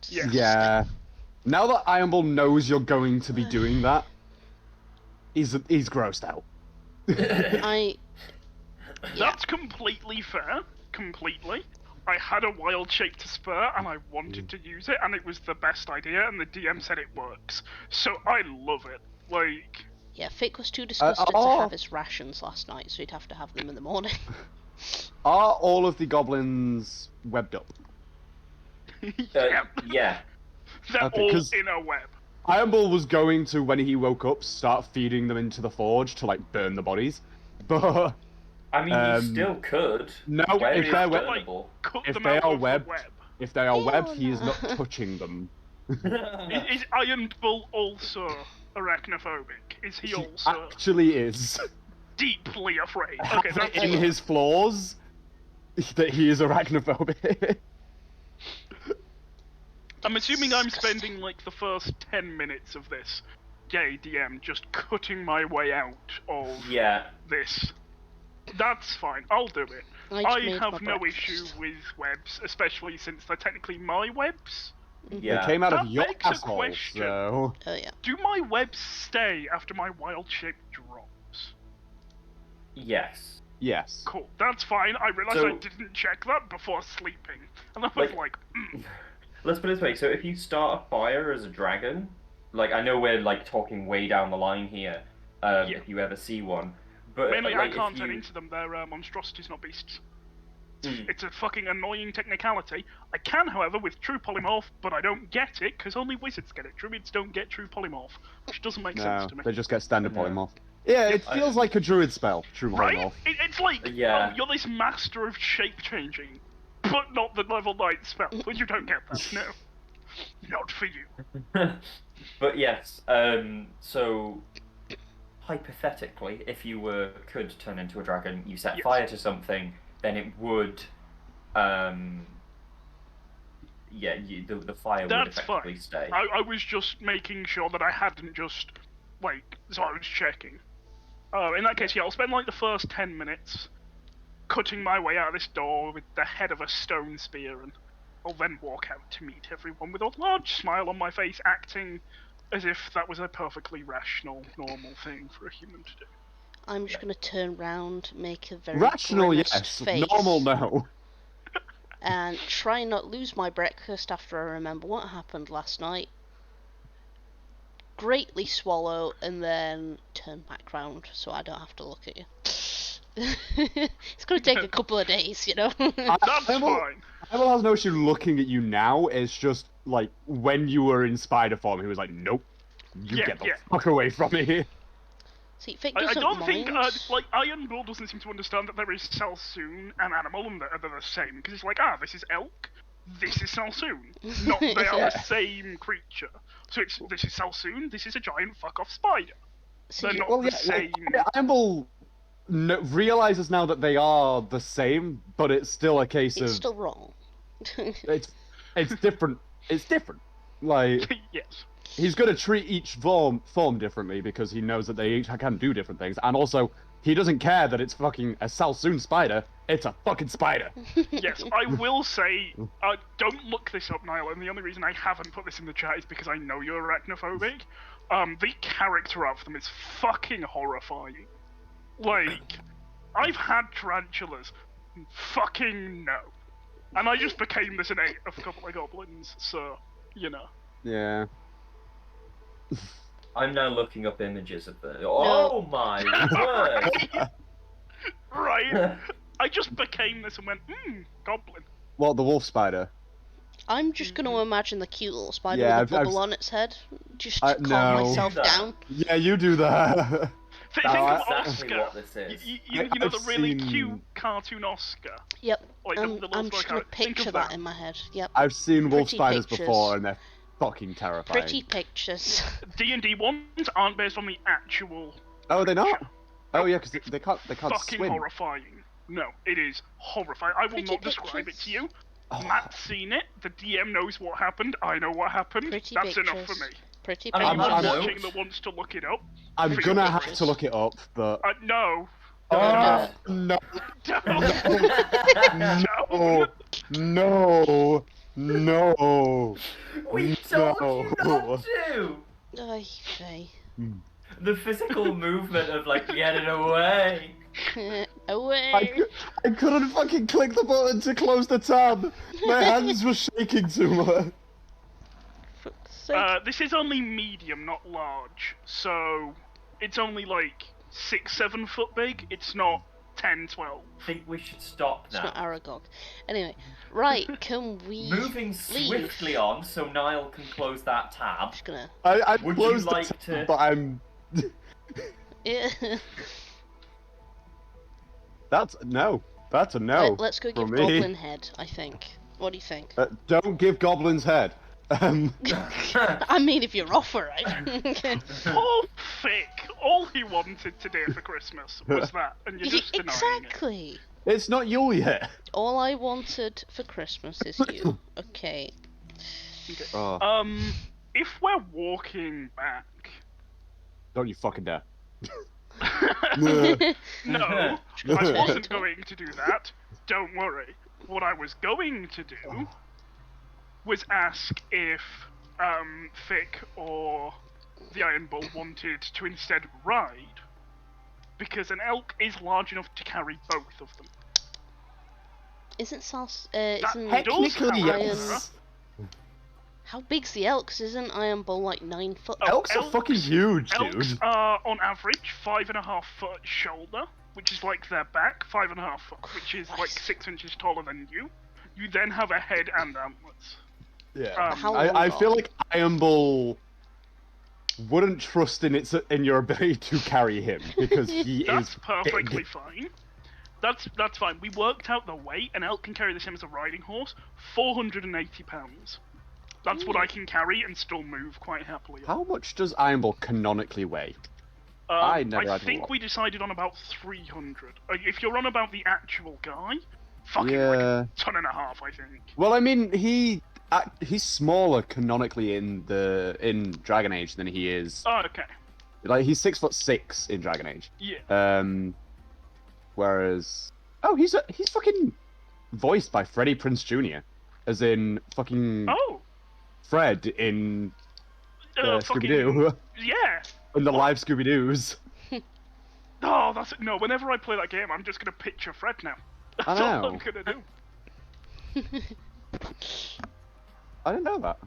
Yes. Yeah. Now that Iron Bull knows you're going to be doing that, he's grossed out. That's completely fair. Completely. I had a wild shape to spur, and I wanted to use it, and it was the best idea, and the DM said it works. So I love it. Like... Yeah, Fick was too disgusted to have his rations last night, so he'd have to have them in the morning. Are all of the goblins webbed up? Yeah. They're all in a web. Iron Bull was going to, when he woke up, start feeding them into the forge to, like, burn the bodies. But... I mean, you still could. No, if they're webbed, if they are webbed, he is not touching them. Is Iron Bull also arachnophobic? Is he also actually is deeply afraid? Okay, that's in his flaws that he is arachnophobic. I'm assuming I'm spending like the first 10 minutes of this gay DM just cutting my way out of this. That's fine, I'll do it. I have no issue with webs, especially since they're technically my webs. They came out of your begs a asshole, question. so... Oh yeah. Do my webs stay after my wild shape drops? Yes. Yes. Cool, that's fine. I realised So- I didn't check that before sleeping. And I was like, Let's put it this way, so if you start a fire as a dragon, like, I know we're, like, talking way down the line here, if you ever see one, but, mainly like, I can't if turn you... into them, they're monstrosities, not beasts. Mm. It's a fucking annoying technicality. I can, however, with true polymorph, but I don't get it, because only wizards get it. Druids don't get true polymorph, which doesn't make sense No, to me. they just get standard No. polymorph. Yeah, it I- feels like a druid spell, true Right? polymorph. It's like, Yeah. oh, you're this master of shape-changing, but not the level 9 spell, but you don't get that, no. Not for you. But yes, so hypothetically, if you could turn into a dragon, you set Yes. fire to something, then it would, the fire would That's effectively fine. stay. I was just making sure that I hadn't just, like, so I was checking. In that case, yeah, I'll spend like the first 10 minutes cutting my way out of this door with the head of a stone spear, and I'll then walk out to meet everyone with a large smile on my face, acting as if that was a perfectly rational, normal thing for a human to do. I'm just gonna turn round, make a very Rational, grimaced yes. face, Normal, no. and try not lose my breakfast after I remember what happened last night. Greatly swallow and then turn back round so I don't have to look at you. It's gonna take a couple of days, you know. That's fine. Emil has no issue looking at you now. It's just like when you were in spider form, he was like, "Nope, you Yeah, get the yeah. fuck away from me." See, Vic I doesn't don't mind. think, like, Iron Bull doesn't seem to understand that there is Salsoon and Animal and they're the same, because it's like, this is elk, this is Salsoon. Not they are the same creature. So this is Salsoon, this is a giant fuck-off spider. See, They're not Well, the yeah, same. Emil realizes now that they are the same, but it's still a case it's of still wrong. it's different. It's different. Like Yes. he's gonna treat each form differently because he knows that they each can do different things, and also he doesn't care that it's fucking a Salsoon spider. It's a fucking spider. Yes, I will say, don't look this up, Niall, and the only reason I haven't put this in the chat is because I know you're arachnophobic. The character of them is fucking horrifying. Like, I've had tarantulas. Fucking no. And I just became this innate of a couple of goblins, so, you know. Yeah. I'm now looking up images of them. Oh my word! Right? I just became this and went, goblin. Well, the wolf spider. I'm just gonna imagine the cute little spider Yeah, with a I've bubble on its head, just I- to calm no. myself Do that. down. Yeah, you do that. Think Oh, of Exactly Oscar. what this is. You know the I've really seen- cute cartoon Oscar? Yep. Like the little I'm just story gonna character. Think picture of that in my head. Yep. I've seen wolf Pretty spiders pictures. before, and they're fucking terrifying. Pretty pictures. D&D ones aren't based on the actual Oh, are they not? Oh yeah, because they can't fucking swim. horrifying. No, it is horrifying. I will Pretty not describe it pictures. to you. Oh. Matt's seen it. The DM knows what happened. I know what happened. Pretty That's pictures. enough for me. Pretty I mean, pictures. Anyone I'm- watching that wants to look it up, I'm Feel gonna free. have to look it up, but no. oh, no, Don't. no, no. We told you No. not to! Ay, Faye. The physical movement of, like, getting away. Away. I couldn't fucking click the button to close the tab. My hands were shaking too much. Fuck's sake. This is only medium, not large. So it's only like 6-7 foot big. It's not 10-12. I think we should stop It's not now. Aragog. Anyway, right, can we Moving leave? swiftly on so Niall can close that I'm tab. just gonna... I Would you closed like the tab, to- but I'm. Yeah. That's a no. Let's go from give me. Goblin Head, I think. What do you think? Don't give Goblin's head. I mean, if you're off, alright. Poor Fick. All he wanted today for Christmas was that, and you're just denying it. Exactly. It's not Yule yet. All I wanted for Christmas is you. Okay. Okay. Oh, If we're walking back. don't you fucking dare. No, Try I to wasn't talk. going to do that. Don't worry. What I was going to do was ask if Fick or the Iron Bull wanted to instead ride, because an elk is large enough to carry both of them. Isn't Sas? That Isn't Technically, however- yes. How big's the elk? 'Cause isn't Iron Bull like 9 foot? Oh, Elks are fucking huge, Elks dude. are on average 5.5 foot shoulder, which is like their back, 5.5 foot, which is like Christ. 6 inches taller than you. You then have a head and antlers. Yeah. How I long feel are- like Iron Bull wouldn't trust in your ability to carry him because he That's is perfectly big. fine. That's fine. We worked out the weight. An elk can carry the same as a riding horse, 480 pounds. That's what I can carry and still move quite happily. How much does Iron Bull canonically weigh? I never I had a think lot. we decided on about 300. If you're on about the actual guy, fucking like Yeah. a ton and a half, I think. Well, I mean, he's smaller canonically in Dragon Age than he is. Oh, okay. Like he's 6'6" in Dragon Age. Yeah. Whereas he's fucking voiced by Freddie Prinze Jr. as in fucking Oh. Fred in Scooby Fucking Doo yeah. in the live Scooby Doos. Oh, that's it. No. Whenever I play that game, I'm just gonna picture Fred now. That's I all know. I'm gonna do. I didn't know that.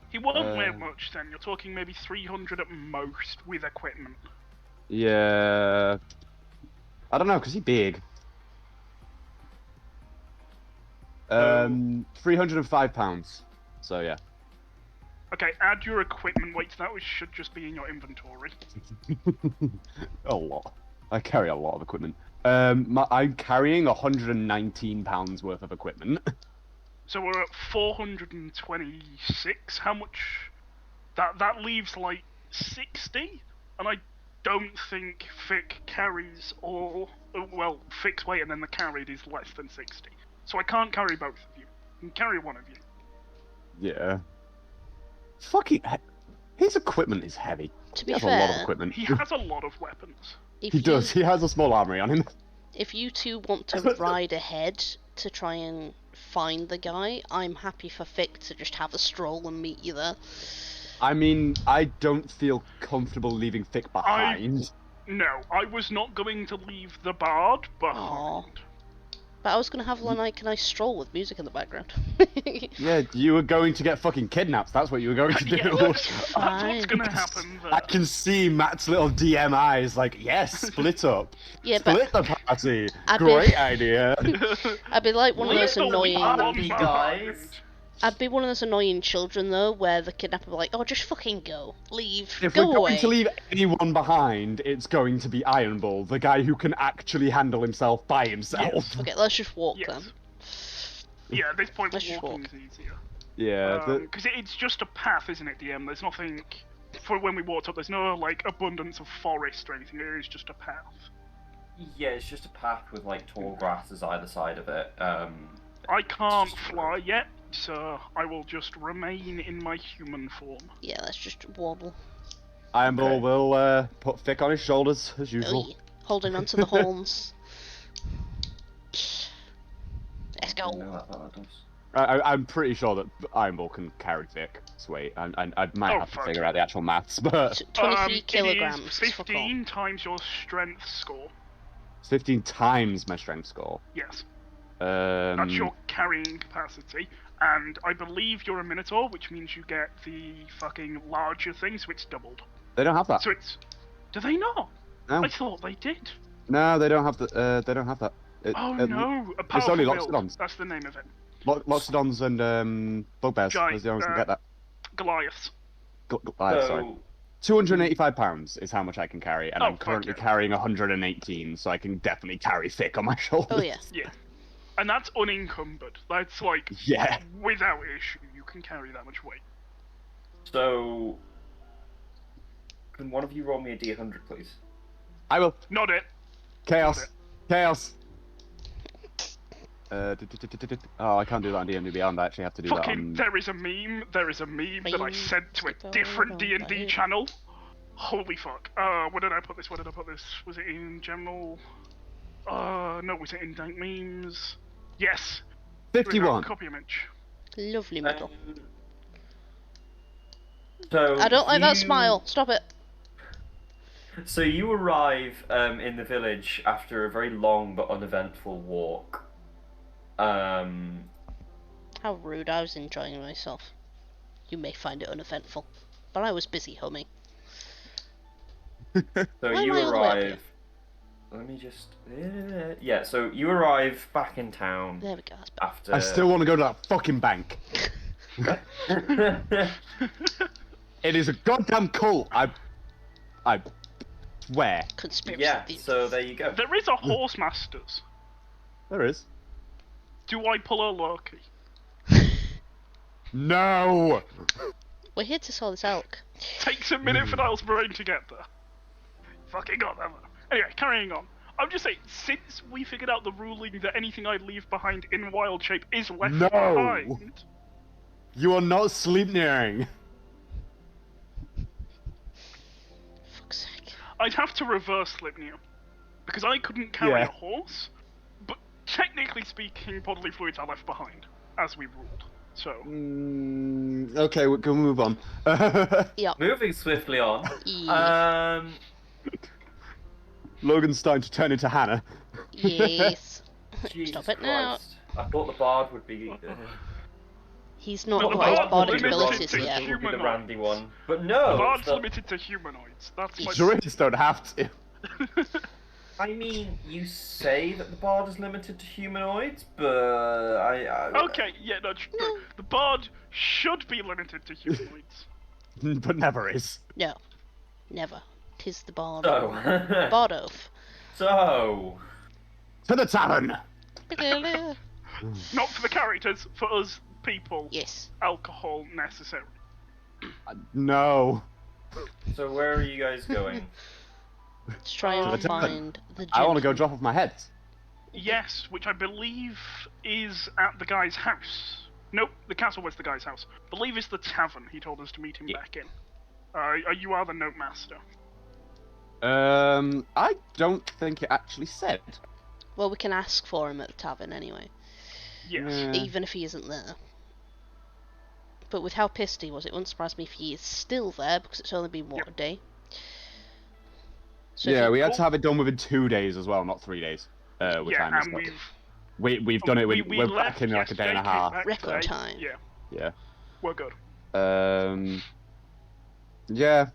He won't weigh much then. You're talking maybe 300 at most with equipment. Yeah. I don't know, because he's big. 305 pounds. So yeah. Okay, add your equipment weight to that, which should just be in your inventory. A lot. I carry a lot of equipment. I'm carrying 119 pounds worth of equipment. So we're at 426. How much? That leaves like 60, and I don't think Fick carries all. Well, Fick's weight and then the carried is less than 60. So I can't carry both of you. I can carry one of you. Yeah. Fucking. His equipment is heavy. To He be has a lot of fair, equipment. He has a lot of weapons. if He does. He has a small armory on him. If you two want to ride ahead to try and find the guy, I'm happy for Fick to just have a stroll and meet you there. I mean, I don't feel comfortable leaving Fick behind. No, I was not going to leave the bard behind. But I was gonna have a nice stroll with music in the background. Yeah, you were going to get fucking kidnapped. That's what you were going to do. Yeah, that's Fine. what's gonna happen there. I can see Matt's little DM eyes like, yes, split up. Yeah, but Split the party. I'd be- Great idea. I'd be like one of Leave those the annoying. weak one Be behind. guys. I'd be one of those annoying children though, where the kidnapper would be like, "Oh, just fucking go, leave, If go we're away." going to leave anyone behind, it's going to be Iron Bull, the guy who can actually handle himself by himself. Yes. Okay, let's just walk Yes. then. Yeah, at this point, Let's just walking's easier. Yeah, Because it's just a path, isn't it, DM? There's nothing... For when we walked up, there's no, like, abundance of forest or anything. It is just a path. Yeah, it's just a path with like tall grasses either side of it. I can't fly yet, so I will just remain in my human form. Yeah, let's just wobble. Iron Bull Okay. will put Fick on his shoulders, as Oh, usual. yeah. Holding onto the horns. Let's I go. don't know what that does. I'm pretty sure that Iron Bull can carry Fick. Sweet. I might Oh, have to fuck. figure out the actual maths, but 23 It kilograms. is fuck off. 15 times your strength score. it's 15 times my strength score. Yes, Um, that's your carrying capacity. And I believe you're a Minotaur, which means you get the fucking larger thing, so it's doubled. They don't have that. So it's... Do they not? No, I thought they did. no, they don't have the. They don't have that. Oh no, a it's powerful only build. Loxodons. That's the name of it. Loxodons and Bugbears. Those are the only ones that get that. Goliaths. Sorry. 285 pounds is how much I can carry, and Oh, I'm fuck currently yeah. carrying 118, so I can definitely carry Fick on my shoulders. Oh yeah. Yeah. And that's unencumbered. That's like, Yeah. without issue, you can carry that much weight. So, can one of you roll me a D100, please? I will. Not it. Chaos. Okay. Chaos. Oh, I can't do that on D&D Beyond. I actually have to do that Fucking, on. there is a meme that I sent to a different D&D channel. Holy fuck. Where did I put this? Was it in general? No, was it in dank memes? Yes. Here we go, 51. copy image. Lovely medal. So I don't like that smile. Stop it. So you arrive in the village after a very long but uneventful walk. How rude. I was enjoying myself. You may find it uneventful, but I was busy humming. So Why you am I all the way up here? arrive. Let me just. Yeah. So you arrive back in town There we go. That's better. after. I still want to go to that fucking bank. It is a goddamn cult. I swear. Conspiracy Yeah. theories. So there you go. There is a horse masters. There is. Do I pull a Loki? No. We're here to sell this elk. Takes a minute for Niles brain to get there. Fucking got that. Anyway, carrying on. I'm just saying, since we figured out the ruling that anything I leave behind in wild shape is left No. behind, You are not sleepnearing. Fuck's sake. I'd have to reverse Slipney. Because I couldn't carry Yeah. a horse, but technically speaking, bodily fluids are left behind, as we ruled. So, Okay, we can move on. Yep. Moving swiftly on. Yeah. Logan's starting to turn into Hannah. Yes. Jesus Stop it now. Christ. I thought the bard would be. He's not Well, the got his bard bardic limited abilities to yet. Would be the humanoids. randy one, but the no. bard's it's not- limited to humanoids. That's my... Druids don't have to. I mean, you say that the bard is limited to humanoids, but Okay, yeah, no, true. The bard should be limited to humanoids. But never is. No. Never. Tis the bard. So. Bard oath. So. To the tavern. Not for the characters, for us people. Yes. Alcohol necessary. No. So where are you guys going? Let's try To and the tavern. find the I want to go gentleman. drop off my head. Yes, which I believe is at the guy's house. Nope, the castle was the guy's house. Believe it's the tavern. He told us to meet him back in. You are the note master. I don't think it actually said. Well, we can ask for him at the tavern anyway, Yes. Yeah. even if he isn't there. But with how pissed he was, it wouldn't surprise me if he is still there, because it's only been, what, a day? So if Yeah, he- we had to have it done within 2 days as well, not 3 days. Which I Yeah, missed and up. we've We've done it. we We're left back in like a day and a yesterday, came half. back Record today. time. Yeah, Yeah. we're good. Yeah.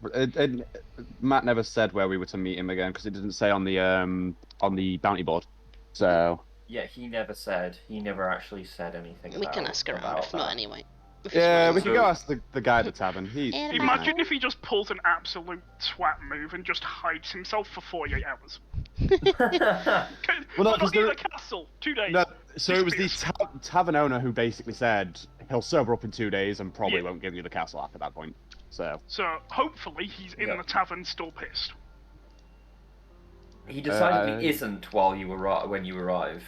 Matt never said where we were to meet him again because it didn't say on the bounty board. So. Yeah, he never said. He never actually said anything we about can ask around, about if not that. anyway. If it's Yeah, one we of could go ask the guy at the tavern. He's Yeah, he's Imagine nice. if he just pulls an absolute twat move and just hides himself for 48 hours. Well, no, We're 'cause not in there- the castle. 2 days. No, so it was the Disappears. tavern owner who basically said he'll sober up in 2 days and probably Yeah. won't give you the castle after that point. So. So hopefully he's in Yeah. the tavern still pissed. He decided Uh, he isn't while you when you arrive.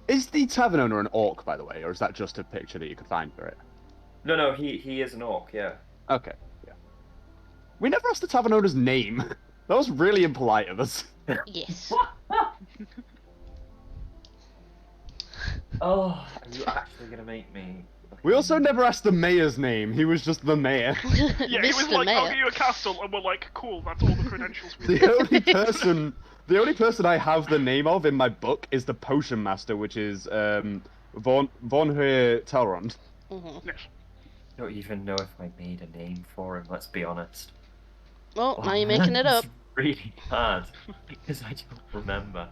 Is the tavern owner an orc, by the way, or is that just a picture that you could find for it? No, he is an orc. Yeah. Okay, yeah. We never asked the tavern owner's name. That was really impolite of us. Yes. Oh, are you actually gonna make me? We also never asked the mayor's name. He was just the mayor. Yeah, he was Mr. like, I'll Mayor. give you a castle, and we're like, cool, that's all the credentials we The only person I have the name of in my book is the potion master, which is Von Telrond. Mhm. Yes. I don't even know if I made a name for him. Let's be honest. Well, now you're making it up. It's really hard because I don't remember.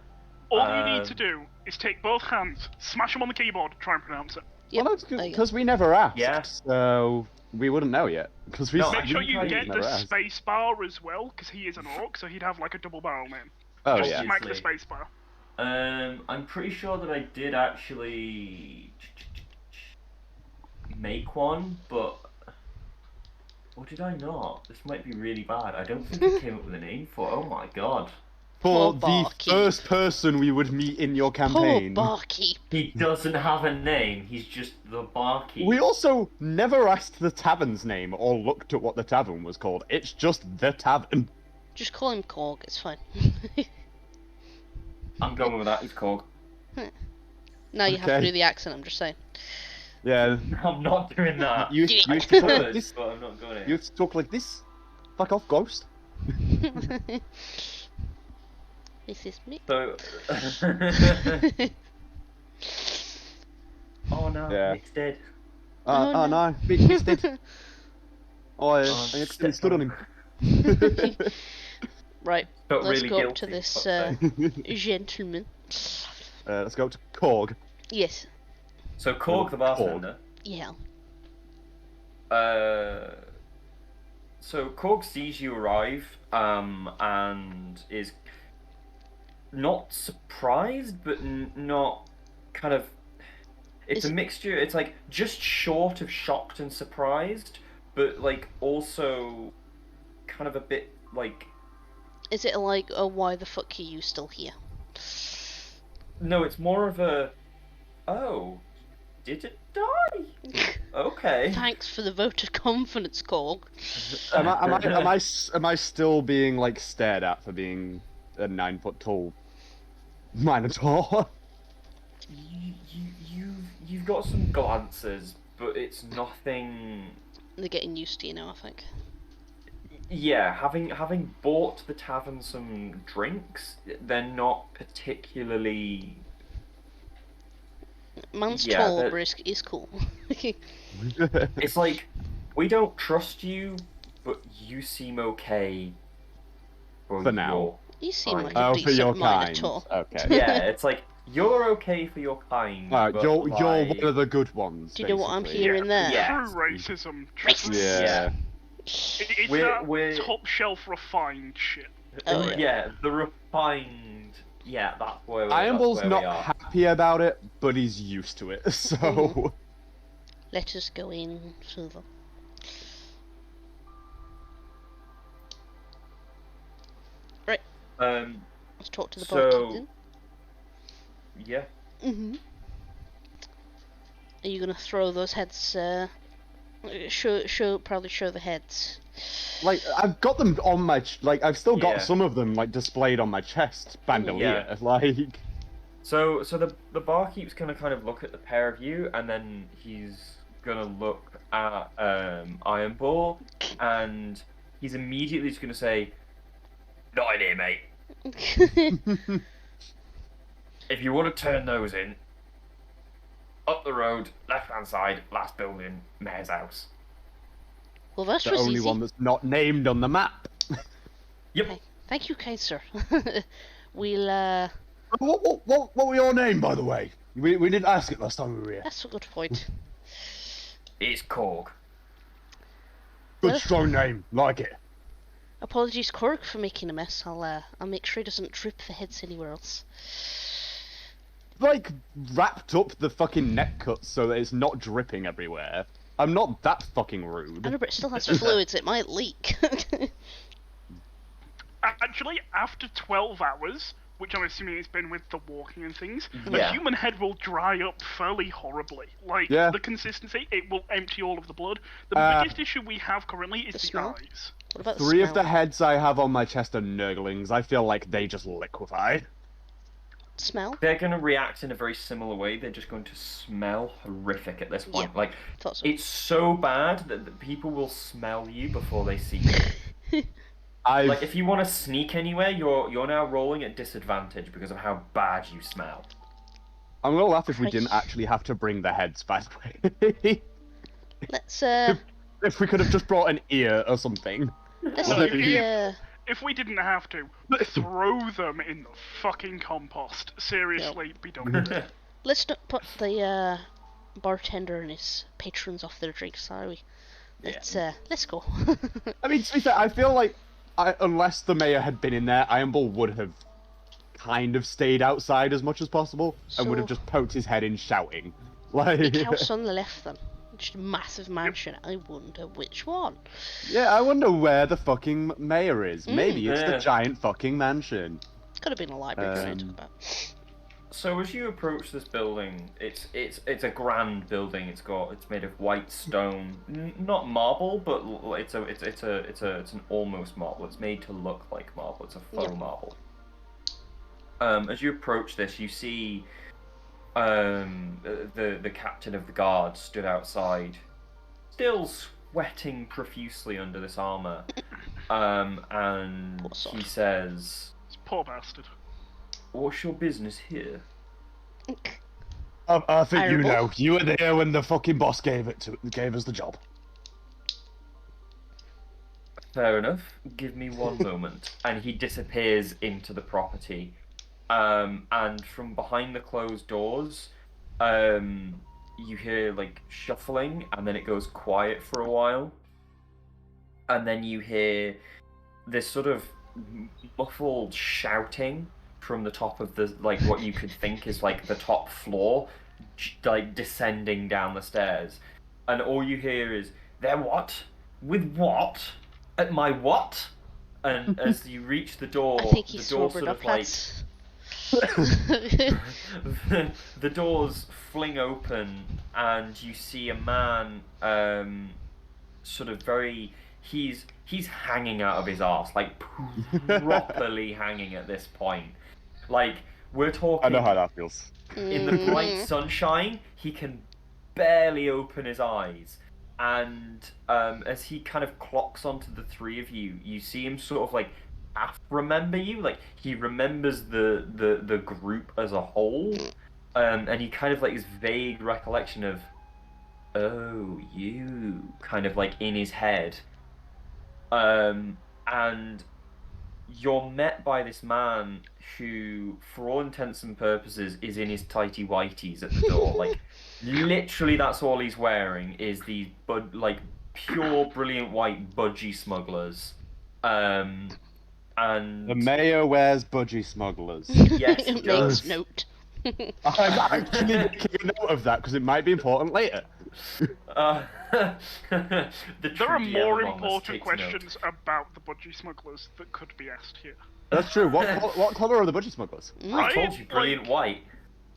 All you need to do is take both hands, smash them on the keyboard, try and pronounce it. Yep. Well, there you go. because we never asked, Yeah. so we wouldn't know yet. Because we No, Make sure you I get never the asked. space bar as well, because he is an orc, so he'd have like a double barrel name. Oh Just yeah. smack the Obviously. space bar. I'm pretty sure that I did actually make one, but or did I not? This might be really bad. I don't think I came up with a name for. Oh my god. Poor for the barkeep. first person we would meet in your Poor campaign. barkeep. He doesn't have a name. He's just the barkeep. We also never asked the tavern's name or looked at what the tavern was called. It's just the tavern. Just call him Korg, it's fine. I'm going with that. He's called. Now you have to Okay. do the accent, I'm just saying. Yeah. I'm not doing that. You Do it. used to talk like Good, this. but I'm not going You it. used to talk like this. Fuck off, ghost. This is me. So. Oh no, Yeah. Nick's dead. Oh, no, Mick's dead. I stepped stood on him. Right, Felt let's really go up guilty, to this fuck's sake. gentleman. Let's go up to Korg. Yes, So Korg the bartender. yeah. So Korg sees you arrive, and is not surprised, but not kind of. It's Is- a mixture. It's like just short of shocked and surprised, but like also kind of a bit like. Is it like, oh, why the fuck are you still here? No, it's more of a. Oh, did it die? Okay. Thanks for the vote of confidence, Korg. Am I still being like stared at for being a 9 foot tall minotaur? You've got some glances, but it's nothing. They're getting used to you now, I think. Yeah, having bought the tavern some drinks, they're not particularly. Man's Yeah, tall, that- brisk, is cool. It's like we don't trust you, but you seem okay. For now. You seem like Oh, a Oh, for your decent kind. minotaur. Okay. Yeah, it's like you're okay for your kind. but You're like, one of the good ones. Do you know what I'm basically. hearing there? Yeah. True racism. Racist. Yeah. It's We're- that top shelf refined shit. Oh, yeah. Yeah, the refined. Yeah, that's where. Iron that's Bull's where not we are. happy about it, but he's used to it. So Mhm. Let us go in further. Let's talk to the So- barkeep Yeah. then. Are you gonna throw those heads? Probably show the heads. like I've got them on my I've still got Yeah. some of them like displayed on my chest bandolier. Yeah. Like So the barkeep's gonna kind of look at the pair of you, and then he's gonna look at Iron Bull, and he's immediately just gonna say, "Not in here, mate. If you want to turn those in, up the road, left hand side, last building, mayor's house." Well, that the was only easy. one that's not named on the map. Yep. Thank you, kind sir. We'll What were your name, by the way? We didn't ask it last time we were here. That's a good point. It's Korg. Good Well- strong name, like it. Apologies, Korg, for making a mess. I'll make sure he doesn't drip the heads anywhere else. Like wrapped up the fucking neck cuts so that it's not dripping everywhere. I'm not that fucking rude. I know, but it still has fluids. It might leak. Actually, after 12 hours, which I'm assuming it's been with the walking and things, the Yeah. human head will dry up fairly horribly. Like, Yeah. the consistency, it will empty all of the blood. The biggest issue we have currently is The the smell? eyes. What about the 3 of the smell? heads I have on my chest are nurglings. I feel like they just liquefy. Smell? They're going to react in a very similar way. They're just going to smell horrific at this point. Yeah. Like, Thought so. it's so bad that the people will smell you before they see you. Like, if you want to sneak anywhere, you're now rolling at disadvantage because of how bad you smell. I'm gonna laugh if we Christ. didn't actually have to bring the heads, by the way. Let's If we could have just brought an ear or something. let's Well, leave if the you- If we didn't have to, throw them in the fucking compost. Seriously, be done with it. let's not put the bartender and his patrons off their drinks, are we? Let's go. I mean, to be fair, I feel like unless the mayor had been in there, Iron Bull would have kind of stayed outside as much as possible and would have So- just poked his head in shouting. Big Like, house on the left then. Just a massive mansion. I wonder which one. yeah, I wonder where the fucking mayor is. Maybe it's Yeah. the giant fucking mansion. Could have been a library. Don't need to talk about. So as you approach this building, it's a grand building. It's made of white stone, not marble, but it's an almost marble. It's made to look like marble. It's a faux marble. As you approach this, you see the captain of the guard stood outside, still sweating profusely under this armor, and he says, This poor bastard. "What's your business here?" I think you know. You were there when the fucking boss gave us the job. Fair enough. Give me one moment. And he disappears into the property. And from behind the closed doors, you hear like shuffling, and then it goes quiet for a while. And then you hear this sort of muffled shouting from the top of the, like, what you could think is like the top floor, like descending down the stairs. And all you hear is, "There what? With what? At my what?" And as you reach the door, I think he's the door sobered sort up, of like lads. the doors fling open, and you see a man, sort of very. He's hanging out of his arse, like properly hanging at this point. Like, we're talking. I know how that feels. In the bright sunshine, he can barely open his eyes. And as he kind of clocks onto the three of you, you see him sort of like half remember you. Like, he remembers the group as a whole. And he kind of like this vague recollection of, "Oh, you," kind of like in his head. And you're met by this man who, for all intents and purposes, is in his tighty whities at the door. Like, literally, that's all he's wearing is these pure, brilliant white budgie smugglers. And The mayor wears budgie smugglers. Yes, he Makes does. note. I'm actually making a note of that because it might be important later. The There are true more DM among us important takes questions about the budgie smugglers that could be asked here. That's true. What colour are the budgie smugglers? Note. I told you, brilliant Like- white.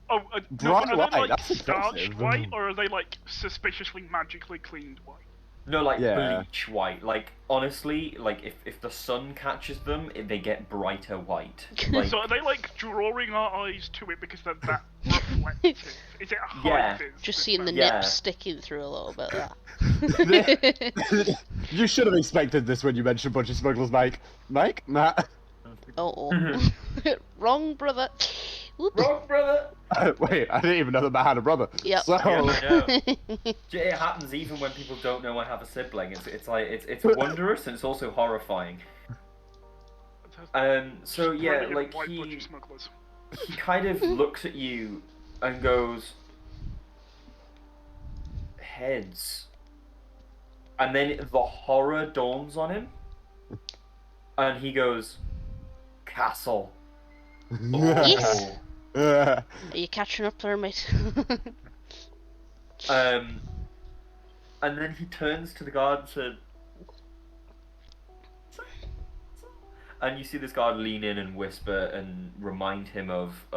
Oh, no, Bright but are white, they like that's starched impressive. white, or are they like suspiciously magically cleaned white? No, like Yeah. bleach white. Like, honestly, like if the sun catches them, they get brighter white. Like, So are they like drawing our eyes to it because they're that reflective? Is it a high Yeah. vis? Just this seeing the man? Yeah. nips sticking through a little bit of that. You should have expected this when you mentioned budgie smugglers, Mike. Mike? Matt? Oh. Wrong, brother. Whoops. wrong, brother. Wait, I didn't even know that Matt had a brother. Yep. So, Yeah, I know. It happens even when people don't know I have a sibling. It's wondrous and it's also horrifying. So yeah, Brilliant like white he budgie smugglers. kind of looks at you and goes, "Heads," and then the horror dawns on him, and he goes, "Castle." Yes. uh, Are you catching up there, mate? And then he turns to the guard and said, and you see this guard lean in and whisper and remind him of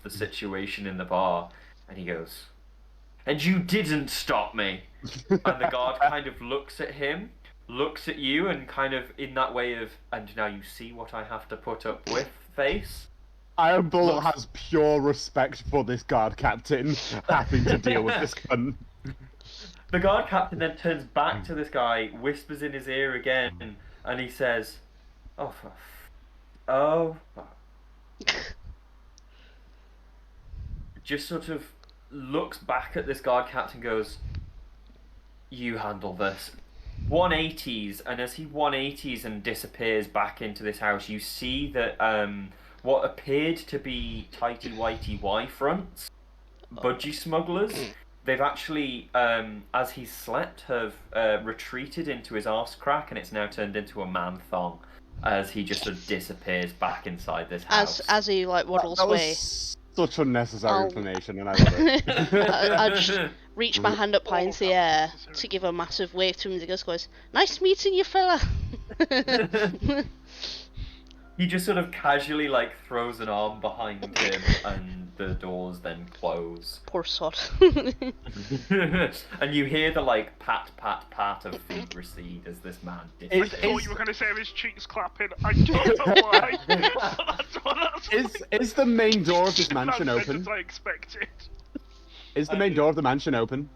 the situation in the bar, and he goes, "And you didn't stop me." And the guard kind of looks at him, looks at you, and kind of in that way of, "And now you see what I have to put up with" face. Iron Bullet has pure respect for this guard captain having to deal with this cunt. The guard captain then turns back to this guy, whispers in his ear again, and he says, "Oh, just sort of looks back at this guard captain, goes, "You handle this." 180s, and as he 180s and disappears back into this house, you see that what appeared to be tighty whitey Y fronts, budgie smugglers, they've actually, as he's slept, have retreated into his arse crack, and it's now turned into a man thong as he just sort of disappears back inside this house. As he like waddles That away. was such unnecessary Oh. information, and I love it. I just reach my hand up high into the air to give a massive wave to him. And he goes, "Nice meeting you, fella." He just sort of casually like throws an arm behind him, and the doors then close. Poor sod. And you hear the like pat pat pat of feet recede as this man I disappears. thought you were going to say his cheeks clapping. I don't know why. Is the main door of this mansion That's open? as I expected. Is the main door of the mansion open?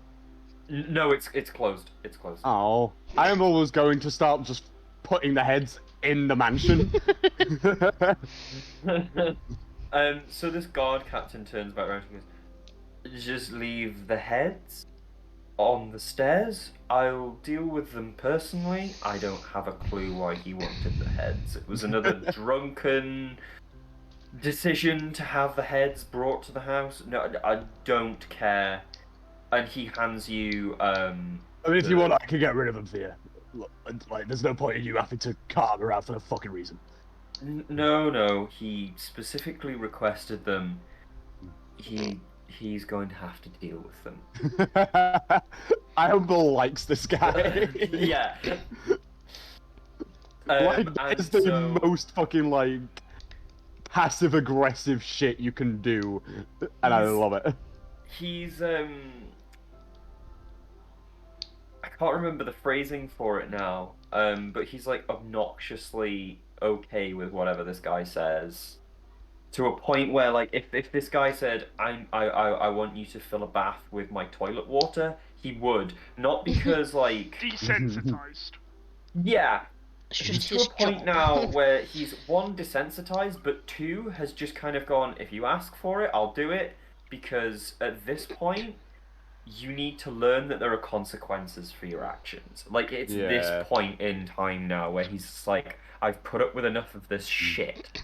No, it's closed. It's closed. Oh, I am always going to start just putting the heads in the mansion. So this guard captain turns back around and goes, "Just leave the heads on the stairs. I'll deal with them personally. I don't have a clue why he wanted the heads. It was another drunken decision to have the heads brought to the house. No, I don't care." And he hands you I mean, if you want, I can get rid of them for you. Look, like, there's no point in you having to cart them around for no fucking reason. No. He specifically requested them. He's going to have to deal with them. Humble likes this guy. Yeah. Like, it's the most fucking, like, passive-aggressive shit you can do, and I love it. He's, I can't remember the phrasing for it now, but he's, like, obnoxiously okay with whatever this guy says. To a point where, like, if this guy said, I want you to fill a bath with my toilet water, he would. Not because, like... Desensitized. Yeah. It's He's just to his a point job. now where he's, one, desensitized, but two, has just kind of gone, if you ask for it, I'll do it, because at this point, you need to learn that there are consequences for your actions. Like, it's this point in time now where he's just like, I've put up with enough of this shit.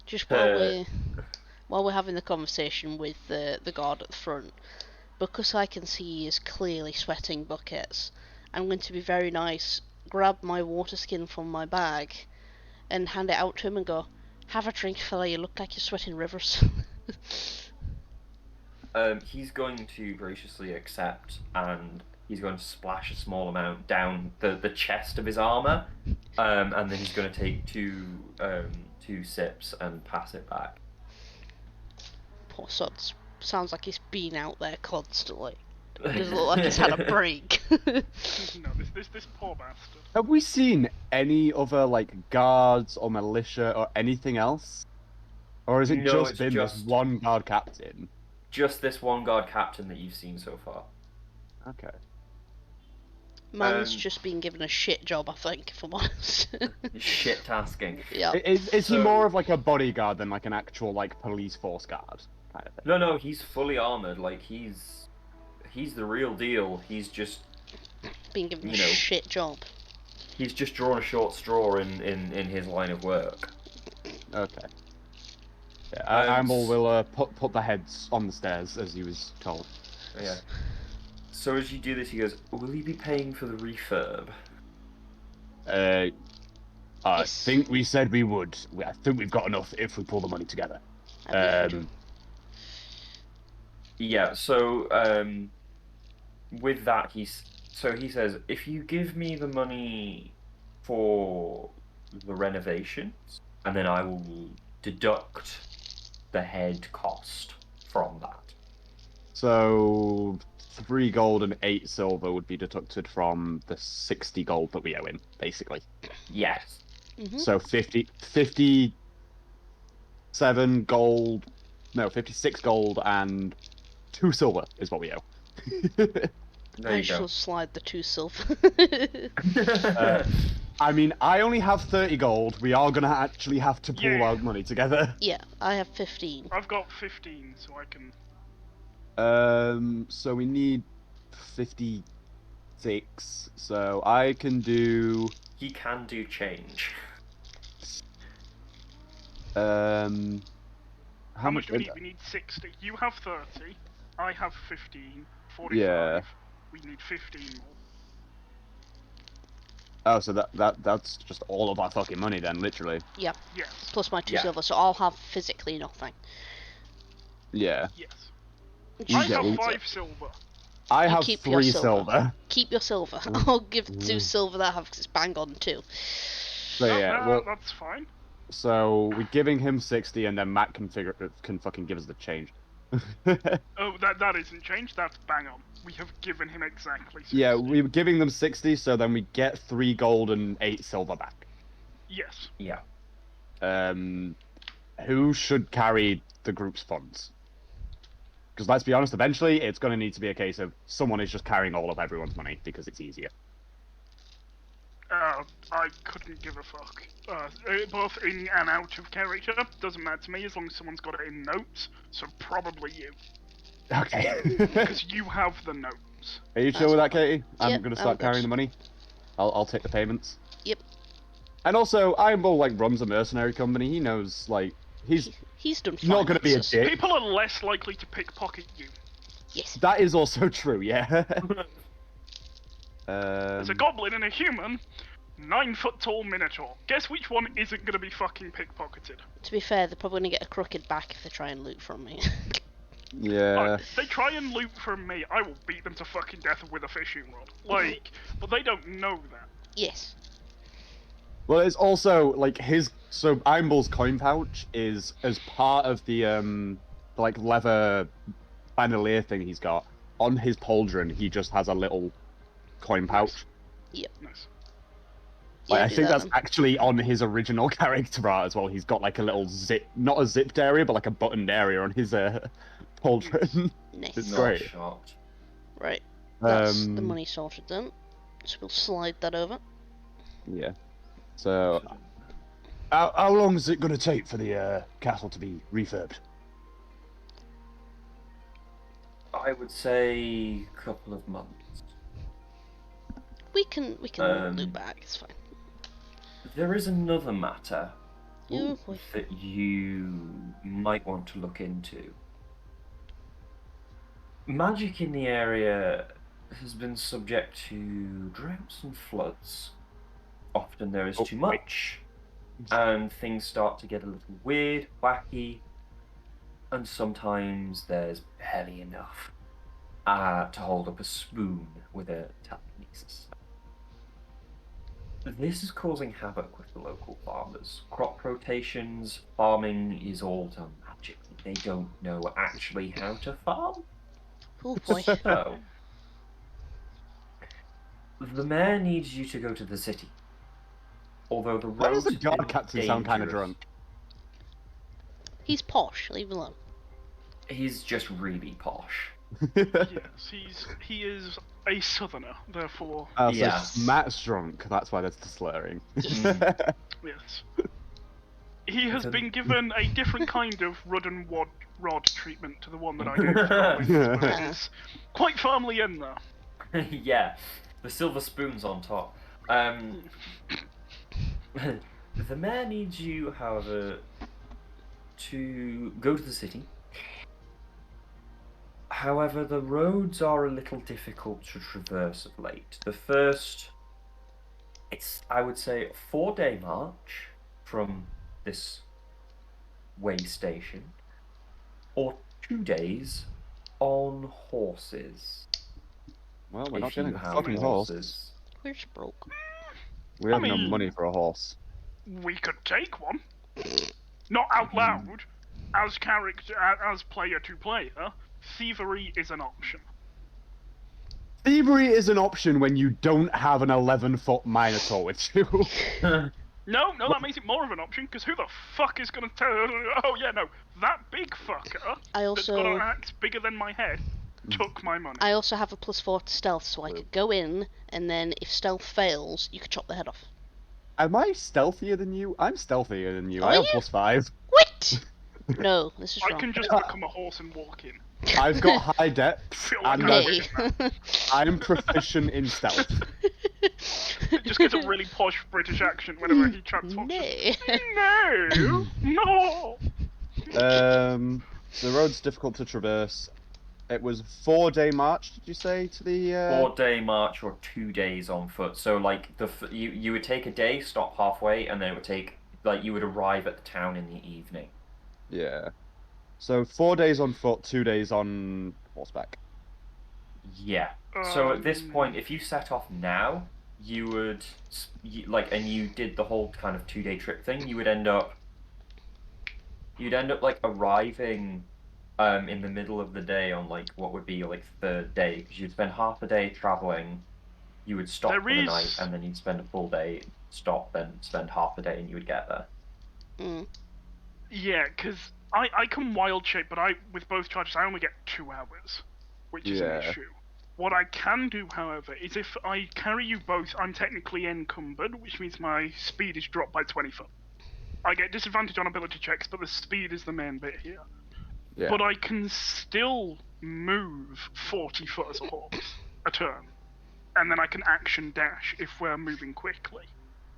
Just while we're having the conversation with the guard at the front, because I can see he is clearly sweating buckets, I'm going to be very nice, grab my water skin from my bag, and hand it out to him and go, "Have a drink, fella, you look like you're sweating rivers." He's going to graciously accept, and he's going to splash a small amount down the chest of his armor, and then he's going to take two sips and pass it back. Poor sod. Sounds like he's been out there constantly. Doesn't look like he's had a break. No, this poor bastard. Have we seen any other, like, guards or militia or anything else? Or has it No, just it's been just- this one guard captain? Just this one guard captain that you've seen so far. Okay. Man's just been given a shit job, I think, if I'm honest. Shit tasking. Yeah. Is he So- more of, like, a bodyguard than, like, an actual, like, police force guard kind of thing? No, he's fully armored. Like, he's the real deal. He's just Been given a you know. shit job. he's just drawn a short straw in his line of work. Okay. Yeah, Amble will put the heads on the stairs, as he was told. Yeah. So as you do this, he goes, "Will you be paying for the refurb?" I Yes. think we said we would. I think we've got enough if we pull the money together. I believe you do. Yeah. So with that, he says, "If you give me the money for the renovations, and then I will deduct the head cost from that." So 3 gold and 8 silver would be deducted from the 60 gold that we owe him, basically. Yes. So 57 gold, no, 56 gold and 2 silver is what we owe. There I you go. shall slide the 2 silver. I mean, I only have 30 gold. We are gonna actually have to pull Yeah. our money together. Yeah, I have 15. I've got 15, so I can. So we need 56. So I can do. He can do change. How Much do we need? We need 60. You have 30. I have 15. 45. Yeah. We need 15 more. Oh, so that's just all of our fucking money then, literally. Yeah, Yes. plus my 2 Yeah. silver, so I'll have physically nothing. Yeah. Yes. You I get have it. 5 silver. I You have keep your 3 silver. silver. Keep your silver. I'll give 2 silver that I have because it's bang on 2. So yeah, well, That's fine. So we're giving him 60, and then Matt can fucking give us the change. Oh, that isn't changed. That's bang on. We have given him exactly 60. Yeah, we're giving them 60, so then we get 3 gold and 8 silver back. Yes. Yeah. Who should carry the group's funds? Because let's be honest, eventually it's going to need to be a case of someone is just carrying all of everyone's money because it's easier. I couldn't give a fuck. Both in and out of character, doesn't matter to me as long as someone's got it in notes, so probably you. Okay. Because you have the notes. Are you sure with that, Katie? I'm Yep, going to I'm start good. carrying the money. I'll take the payments. Yep. And also, Iron Bull, like, runs a mercenary company. He knows, like, he's done not going to be a finances. dick. People are less likely to pickpocket you. Yes. That is also true, yeah. There's a goblin and a human, 9-foot-tall minotaur. Guess which one isn't gonna be fucking pickpocketed? To be fair, they're probably gonna get a crooked back if they try and loot from me. Yeah. If they try and loot from me, I will beat them to fucking death with a fishing rod. Like, but they don't know that. Yes. Well, it's also, like, so Iron Bull's coin pouch is as part of the, like, leather bandolier thing he's got. On his pauldron, he just has a little coin pouch. Yep. Nice. Like, Yeah, I do think that that's then. actually on his original character art as well. He's got, like, a little not a zipped area, but, like, a buttoned area on his, pauldron. Nice. It's Not great. shocked. Right. That's the Um, money sorted then. So we'll slide that over. Yeah. So, how long is it going to take for the castle to be refurbed? I would say a couple of months. We can loot back. It's fine. There is another matter Oh boy. that you might want to look into. Magic in the area has been subject to droughts and floods. Often there is too much, and things start to get a little weird, wacky, and sometimes there's barely enough to hold up a spoon with a telekinesis. This is causing havoc with the local farmers. Crop rotations, farming is all done magically. They don't know actually how to farm. Oh boy. So, the mayor needs you to go to the city. Although the Why does roads the have guard been captain sound kind of dangerous. drunk? He's posh. Leave him alone. He's just really posh. Yes, he is a southerner, therefore. So Yes. Matt's drunk. That's why that's the slurring. Yes. He has been given a different kind of rod and rod treatment to the one that I gave to but it is quite firmly in there. Yeah, the silver spoon's on top. The mayor needs you, however, to go to the city. However, the roads are a little difficult to traverse of late. The first, I would say, a 4-day march from this way station, or 2 days on horses. Well, we're not If you getting a have fucking horse. horses. We're just broke. We have no mean- money for a horse. We could take one. Not out loud. As player to player, thievery is an option. Thievery is an option when you don't have an 11-foot minotaur with you. No, that makes it more of an option, because who the fuck is gonna tell... Oh yeah, no, that big fucker I that's got an also axe bigger than my head took my money. I also have a +4 to stealth, so I could go in, and then if stealth fails, you could chop the head off. Am I stealthier than you? I'm stealthier than you. Are I have you? +5. What? No, this is I wrong. can just become a horse and walk in. I've got high depth, Feel like and I'm Nay. I'm proficient in stealth. Just gets a really posh British accent whenever he transforms. Nay. No, no. So the road's difficult to traverse. It was 4-day march, did you say, to the... 4-day march or 2 days on foot. So like you would take a day, stop halfway, and then it would take you would arrive at the town in the evening. Yeah. So 4 days on foot, 2 days on horseback. Yeah. So at this point, if you set off now, you would and you did the whole kind of 2-day trip thing, you would end up you'd end up like arriving in the middle of the day on like what would be your like third day, because you'd spend half a day traveling, you would stop There for the is- night, and then you'd spend a full day, stop, then spend half a day, and you would get there. Mm. Yeah, because I can wild shape, but with both charges I only get 2 hours, which is an Yeah. issue. What I can do, however, is if I carry you both, I'm technically encumbered, which means my speed is dropped by 20 foot. I get disadvantage on ability checks, but the speed is the main bit here. Yeah. But I can still move 40 foot as a horse a turn, and then I can action dash if we're moving quickly.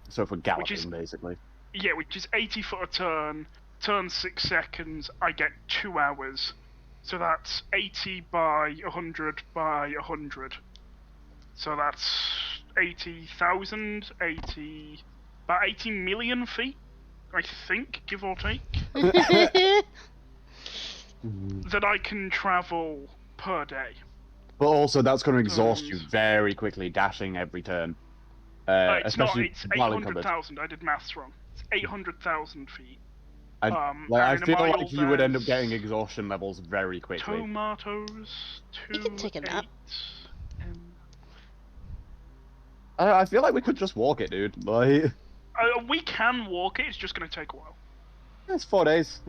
So for galloping, is- basically. Yeah, which is 80 foot a turn. Turn 6 seconds, I get 2 hours. So that's 80 by 100 by 100. So that's 80,000, about 80 million feet, I think, give or take, that I can travel per day. But also, that's going to exhaust you Turns. very quickly, dashing every turn. It's not, Especially it's while encumbered. 800,000, I did maths wrong. It's 800,000 feet. I and in a feel mile, like you would end up there's getting exhaustion levels very quickly. Tomatoes, 2, You can take a nap. 8, I feel like we could just walk it, dude. Like, we can walk it, it's just going to take a while. it's 4 days.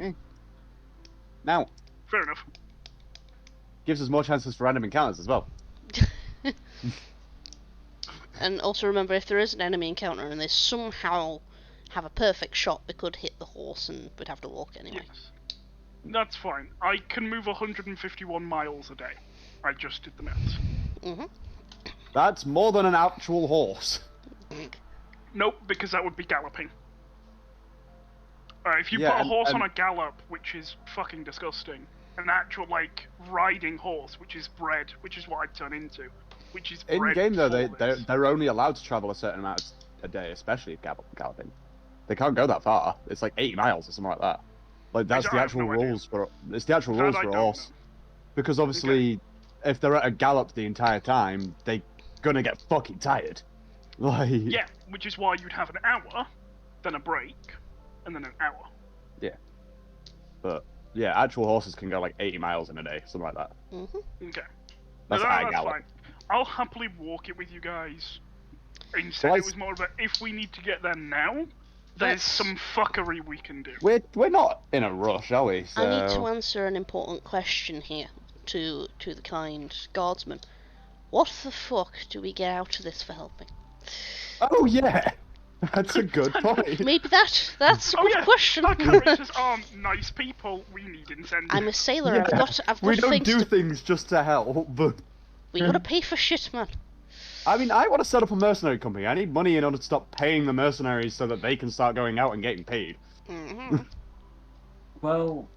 Now, Fair enough. gives us more chances for random encounters as well. And also remember, if there is an enemy encounter and they somehow have a perfect shot, they could hit the horse and we'd have to walk anyway. Yes. That's fine. I can move 151 miles a day. I just did the maths. Mm-hmm. That's more than an actual horse. Nope, because that would be galloping. If you Yeah, put a horse and- on a gallop, which is fucking disgusting, an actual, like, riding horse, which is bred, which is what I'd turn into, which is In bred game though, for this. they're only allowed to travel a certain amount a day, especially if galloping. They can't go that far. It's like 80 miles or something like that. Like that's I the have actual no idea. rules for it's the actual That rules I for a don't horse. know. Because obviously, if they're at a gallop the entire time, they're gonna get fucking tired. Like Yeah, which is why you'd have an hour, then a break, and then an hour. But yeah, actual horses can go like 80 miles in a day, something like that. Mm-hmm. Okay. That's No, at a that's gallop. fine. I'll happily walk it with you guys. Instead, Well, it was more about if we need to get there now, there's Let's- some fuckery we can do. We're not in a rush, are we? So... I need to answer an important question here to the kind guardsman. What the fuck do we get out of this for helping? Oh yeah, that's a good point. Maybe that's a Oh good yeah, question. our characters aren't nice people. We need incentives. I'm a sailor. Yeah, I've got we don't things do to. things just to help, but We gotta pay for shit, man. I mean, I want to set up a mercenary company. I need money in order to stop paying the mercenaries so that they can start going out and getting paid. Mm-hmm. Well,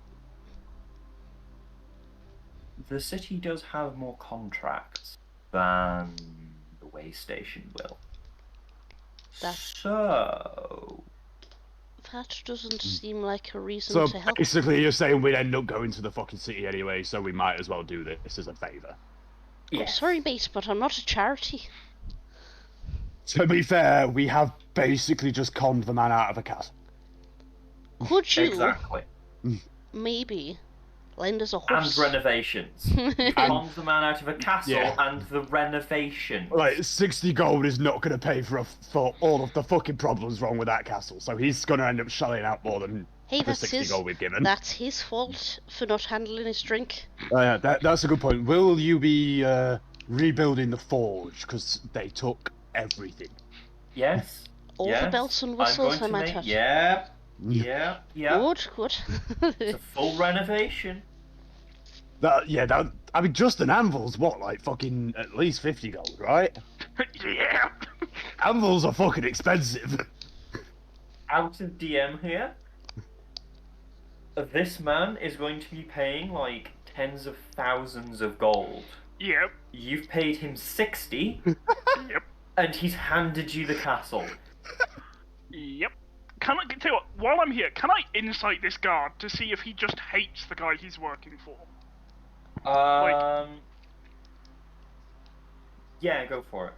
the city does have more contracts than the way station will. That- So, That doesn't seem like a reason So to help. basically, you're saying we'd end up going to the fucking city anyway, so we might as well do this as a favour. I'm yes. sorry, mate, but I'm not a charity. To be fair, we have basically just conned the man out of a castle. Could you Exactly. maybe lend us a And horse? renovations. You conned the man out of a castle Yeah. and the renovation. Like, 60 gold is not going to pay for all of the fucking problems wrong with that castle, so he's going to end up shelling out more than Hey, the that's 60 his. gold we've given. That's his fault for not handling his drink. Yeah, that's a good point. Will you be rebuilding the forge? Because they took everything. Yes. All yes. the bells and I'm whistles, going I to might make... add. Yeah. Yeah. Yeah. Good, good. It's a full renovation. I mean, just an anvil's what, like fucking at least 50 gold, right? Yeah. Anvils are fucking expensive. Out of DM here, this man is going to be paying like tens of thousands of gold. Yep. You've paid him 60, Yep. and he's handed you the castle. Yep. Can I tell you what? While I'm here, can I insight this guard to see if he just hates the guy he's working for? Yeah, go for it.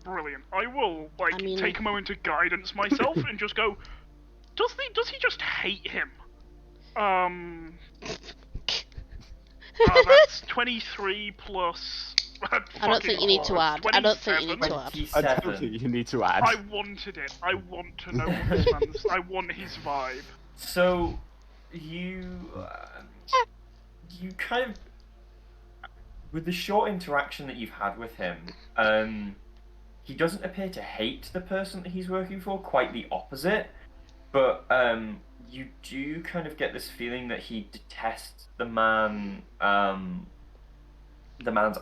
Brilliant. I will I mean- take a moment to guidance myself and just go. Does he just hate him? That's 23 plus. I don't think you need to add. I don't think you need to add. 27. I don't think you need to add. I wanted it. I want to know what this man's. I want his vibe. So, you kind of, with the short interaction that you've had with him, he doesn't appear to hate the person that he's working for. Quite the opposite. But you do kind of get this feeling that he detests the man's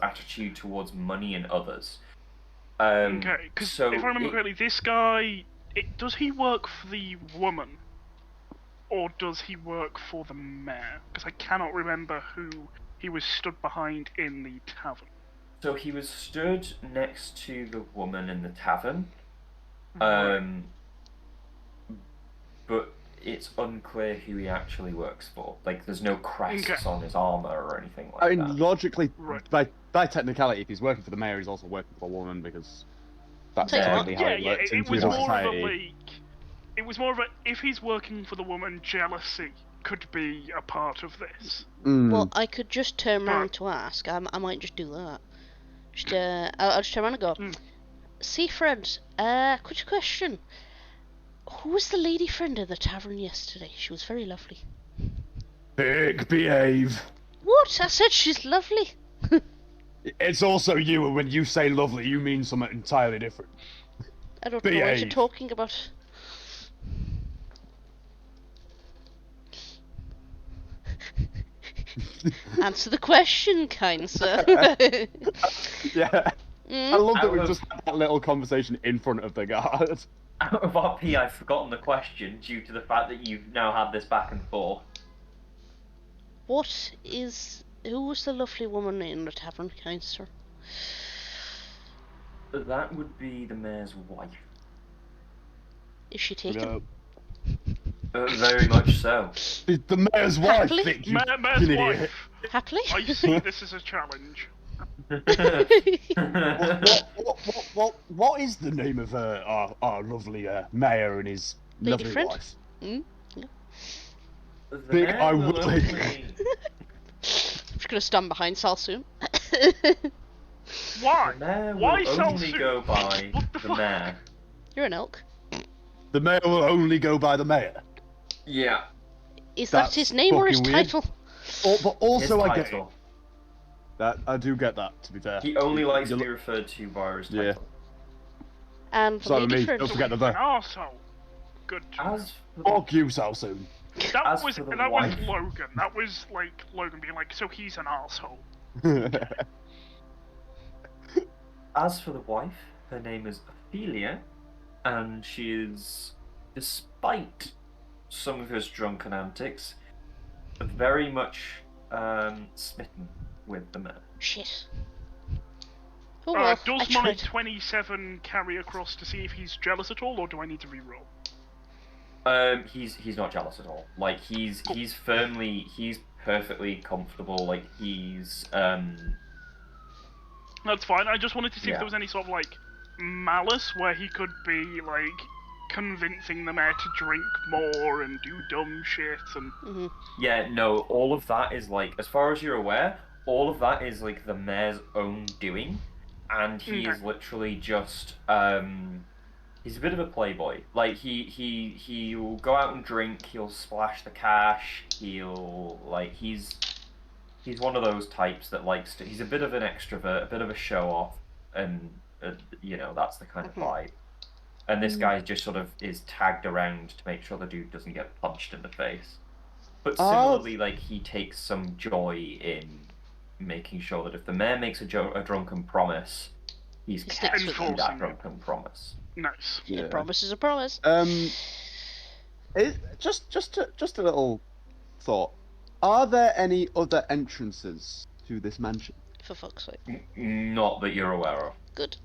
attitude towards money and others. Okay, because so if I remember correctly, this guy, does he work for the woman, or does he work for the mayor? Because I cannot remember who he was stood behind in the tavern. So he was stood next to the woman in the tavern, Right. but it's unclear who he actually works for. Like, there's no crests Okay. on his armor or anything like I that. mean, logically, Right. by technicality, if he's working for the mayor, he's also working for a woman because that's Tell you what. technically how it works in It was feudal more society. of a it was more of a, if he's working for the woman, jealousy could be a part of this. Well, I could just turn round Right. to ask. I might just do that. I'll just turn around and go. See, Fred. Quick question. Who was the lady friend at the tavern yesterday? She was very lovely. Big behave. What? I said she's lovely. It's also you, and when you say lovely, you mean something entirely different. I don't know what you're Behave. talking about. Answer the question, kind sir. Yeah. Mm? I love that Out we've of- just had that little conversation in front of the guard. Out of RP, I've forgotten the question due to the fact that you've now had this back and forth. Who was the lovely woman in the tavern, kind sir? That would be the mayor's wife. Is she taken? Very much so. The mayor's wife, Happily? Vic, you Mayor's fucking idiot. wife. Happily? I see this as a challenge. What is the name of our lovely mayor and his Lady lovely friend? wife? Mm? The Vic, mayor I will will- only- I'm just gonna stand behind Sal soon. Why? The mayor Why will sell only soup? go by What the the fuck? mayor. You're an elk. The mayor will only go by the mayor. Yeah. Is that That's his name or his fucking weird. title? But also, His I get it. title. That I do get that. To be fair, He only likes to You be referred to by his Yeah. title. And the So lady me, friend. don't forget the An ver. arsehole. Good. As for the, Fuck you, Salsoon. That as was for the that wife- was Logan. That was like Logan being like, so he's an arsehole. as for the wife, her name is Ophelia, and she is, despite some of his drunken antics, very much smitten with the man. Shit. Oh well, I Does my tried. 27 carry across to see if he's jealous at all, or do I need to reroll? He's not jealous at all. Like he's perfectly comfortable. Like he's That's fine. I just wanted to see if Yeah. there was any sort of like malice where he could be like convincing the mayor to drink more and do dumb shit and. Mm-hmm. yeah, no, all of that is like, as far as you're aware, all of that is like the mayor's own doing, and he is literally just he's a bit of a playboy. Like he'll go out and drink, he'll splash the cash, he'll like he's one of those types that likes to. He's a bit of an extrovert, a bit of a show off, and you know that's the kind of vibe. And this guy just sort of is tagged around to make sure the dude doesn't get punched in the face. But similarly, like he takes some joy in making sure that if the mayor makes a drunken promise, he's He kept sticks to with it. that drunken promise. Nice. Yeah. A promise is a promise. Just a little thought. Are there any other entrances to this mansion? For fuck's sake. Not that you're aware of. Good.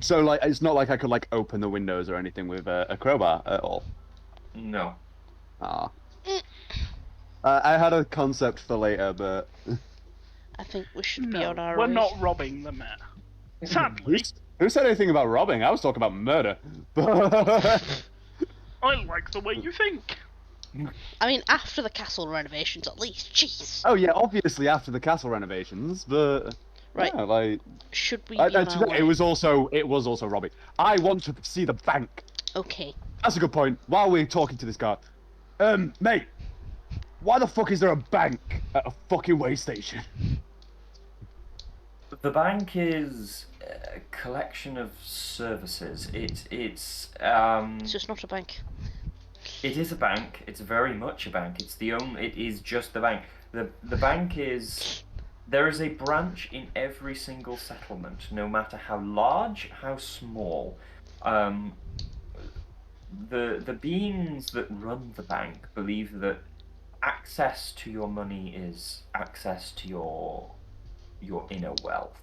So, like, it's not like I could like open the windows or anything with a crowbar at all. No. Ah. I had a concept for later, but I think we should be No, on our we're way. not robbing the mayor. Sadly, who said anything about robbing? I was talking about murder. I like the way you think. I mean, after the castle renovations, at least. Jeez. Oh yeah, obviously after the castle renovations, but Right. yeah, like Should we be on our way? it was also Robbie. I want to see the bank. Okay. That's a good point. While we're talking to this guy, mate, why the fuck is there a bank at a fucking way station? The bank is a collection of services. It's just not a bank. It is a bank. It's very much a bank. It is just the bank. The bank is. There is a branch in every single settlement, no matter how large, how small. The beings that run the bank believe that access to your money is access to your inner wealth.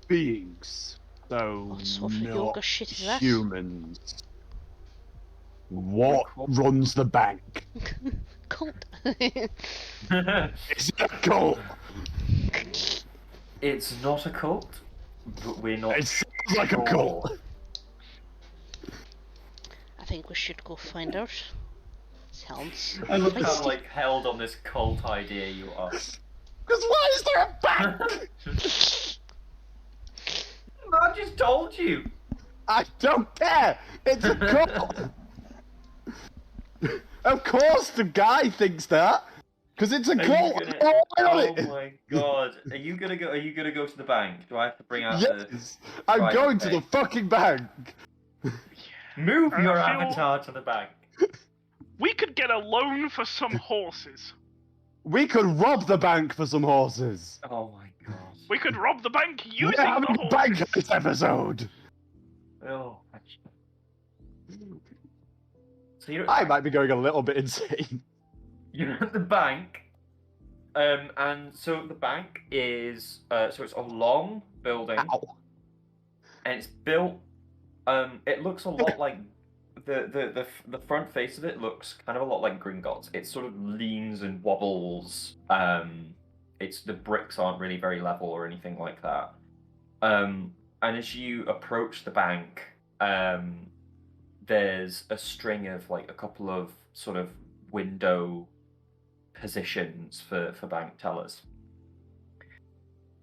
Beings. So What sort of not yoga shit is that? humans. What runs the bank? Cult. Is it a cult? It's not a cult, but we're not. It sounds like a cult. I think we should go find out. Sounds. I love how feisty. like held on this cult idea you are. Because why is there a bank? I just told you. I don't care. It's a cult. Of course, the guy thinks that. Because it's a cult. Oh my god! Are you gonna go? Are you gonna go to the bank? Do I have to bring out the? Yes, I'm private going to the bank? fucking bank. Move I your feel- avatar to the bank. We could get a loan for some horses. We could rob the bank for some horses. Oh my god. We could rob the bank using We're having the a bank horses. this episode. Oh. So you're I might be going a little bit insane. You're at the bank, and so the bank is so it's a long building, Ow. and it's built. It looks a lot like the front face of it looks kind of a lot like Gringotts. It sort of leans and wobbles. It's the bricks aren't really very level or anything like that. And as you approach the bank, there's a string of like a couple of sort of window positions for bank tellers.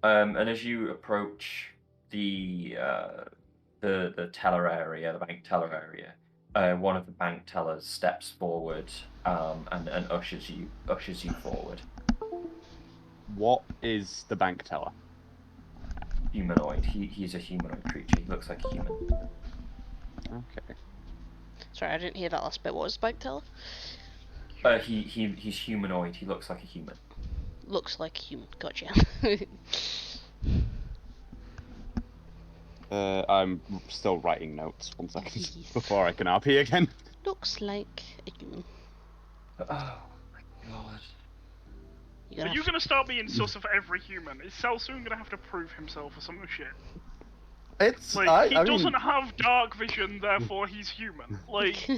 And as you approach the teller area, the bank teller area, one of the bank tellers steps forward and ushers you forward. What is the bank teller? Humanoid. He's a humanoid creature. He looks like a human. Okay. Sorry, I didn't hear that last bit. What was the bank teller? He's humanoid. He looks like a human. Looks like a human. Gotcha. I'm still writing notes. 1 second Yes. before I can RP again. Looks like a human. Oh my god. You're Are gonna you have gonna start being sus of every human? Is Selsoon gonna have to prove himself or some shit? It's Like, he I doesn't mean, have dark vision, therefore he's human. Like,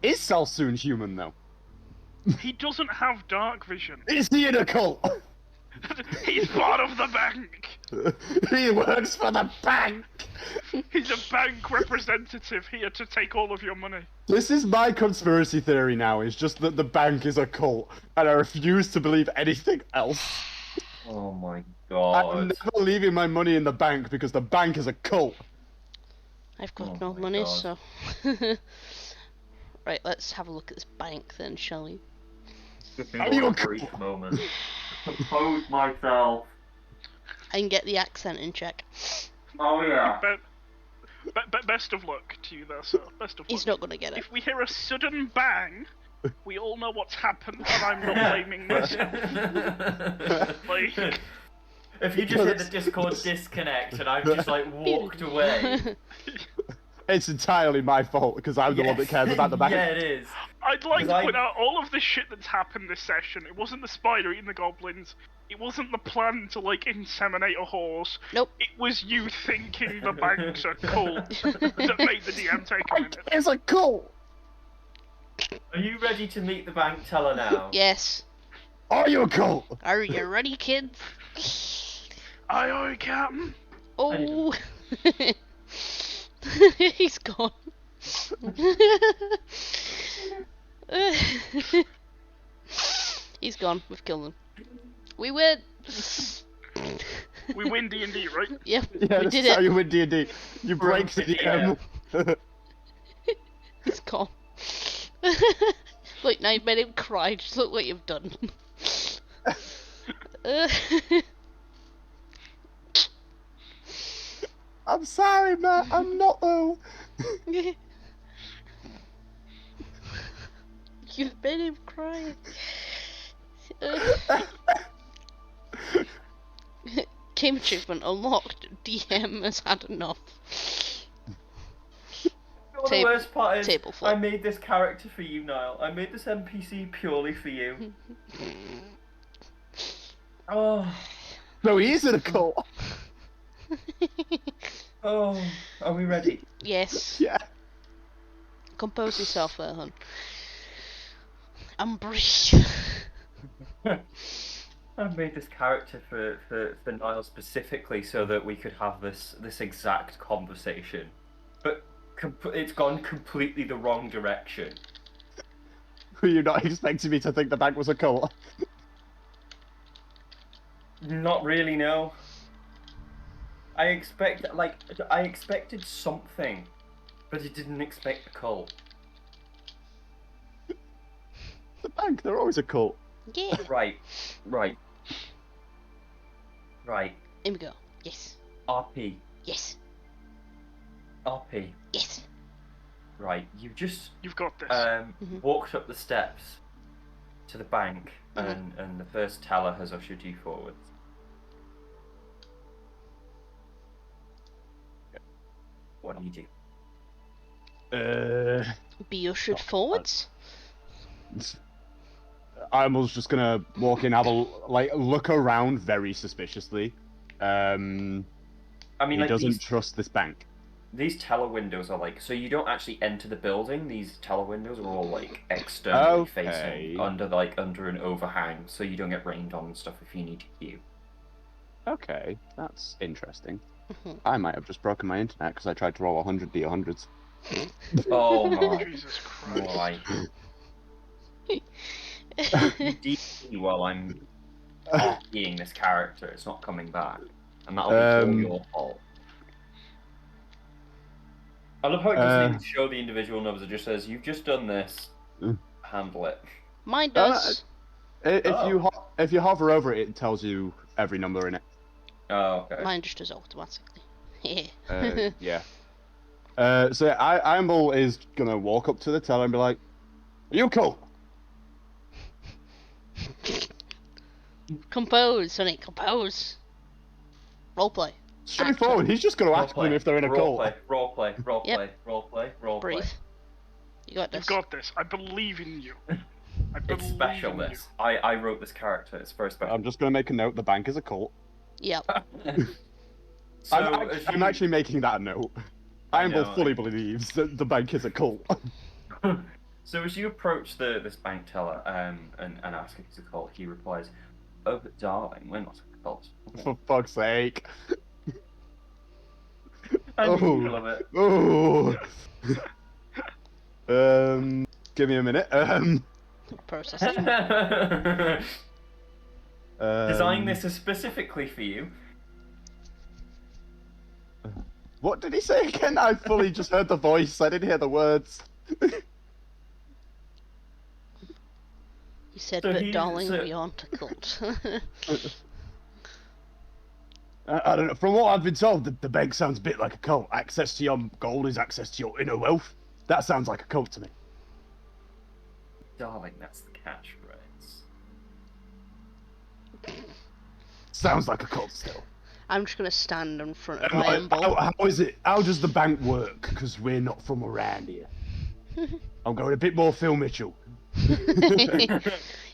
is Selsoon human though? he doesn't have dark vision. Is he in a cult? He's part of the bank. He works for the bank. He's a bank representative here to take all of your money. This is my conspiracy theory now. Is just that the bank is a cult, and I refuse to believe anything else. Oh my I'm god. never leaving my money in the bank because the bank is a cult. I've got Oh no my money, God. so. Right, let's have a look at this bank then, shall we? Are you a brief moment? Compose myself. I can get the accent in check. Oh yeah. Best of luck to you there, sir. Best of luck. He's not gonna get it. If we hear a sudden bang, we all know what's happened, and I'm not blaming myself. Like, If you just hit the Discord disconnect and I've just like walked away. It's entirely my fault because I'm the one that cares about the bank. Yeah, it is. I'd like to Because point out all of the shit that's happened this session. It wasn't the spider eating the goblins. It wasn't the plan to, like, inseminate a horse. Nope. It was you thinking the bank's a cult that made the DM take a minute. It's a cult. Are you ready to meet the bank teller now? Yes. Are you a cult? Are you ready, kids? Aye, aye, Captain. Oh. He's gone. He's gone. We've killed him. We win. We win D&D, right? Yep. Yeah, we this did is how it. you win D&D. You break the DM. He's gone. Look, now you've made him cry. Just look what you've done. I'm sorry, Matt. I'm not though. You've made him cry. Game achievement unlocked. DM has had enough. The worst part is, table flip. I made this character for you, Niall. I made this NPC purely for you. Oh. No, he is in a cult. Oh. Are we ready? Yes. Yeah. Compose yourself there, hun. And breathe. I made this character for Niall specifically so that we could have this exact conversation. But it's gone completely the wrong direction. Were you not expecting me to think the bank was a cult? Not really, no. I expected something, but I didn't expect a cult. The bank, they're always a cult. Yeah. Right. Here we go. Yes. RP. Yes. RP. Yes. Right, you've got this. walked up the steps to the bank, and the first teller has ushered you forward. What do you do? Be ushered forwards. I was just gonna walk in, have a look around very suspiciously. I mean, he like, doesn't trust this bank. These teller windows are like, so you don't actually enter the building. These teller windows are all like externally facing, under an overhang, so you don't get rained on and stuff if you need to queue. Okay, that's interesting. I might have just broken my internet because I tried to roll 100 D100s. Oh my! Jesus Christ! DC while I'm RPing this character, it's not coming back, and that'll be all your fault. I love how it doesn't even show the individual numbers. It just says, "You've just done this. Handle it." Mine does. If you hover over it, it tells you every number in it. Oh, okay. Mine just does automatically. Yeah. So Amble is gonna walk up to the teller and be like, "Are you cool?" Compose, honey, compose. Roleplay. Straightforward. He's just gonna ask them if they're in a cult. Roleplay. Breathe. You got this. You've got this. I believe in you. It's special, this. I wrote this character. It's very special. I'm just gonna make a note. The bank is a cult. Yep. So, I'm actually making that a note. Amble fully believes that the bank is a cult. So as you approach this bank teller and ask if he's a cult, he replies, "Oh, but darling, we're not a cult." For fuck's sake. I love it. Oh. Give me a minute. Processing. Design this specifically for you. What did he say again? I fully just heard the voice. I didn't hear the words. He said, So but darling, we aren't a cult. I don't know. From what I've been told, the bank sounds a bit like a cult. Access to your gold is access to your inner wealth. That sounds like a cult to me. Darling, that's the catchphrase. Sounds like a cult still. I'm just gonna stand in front of my Amble. How is it? How does the bank work? Because we're not from around here. I'm going a bit more Phil Mitchell.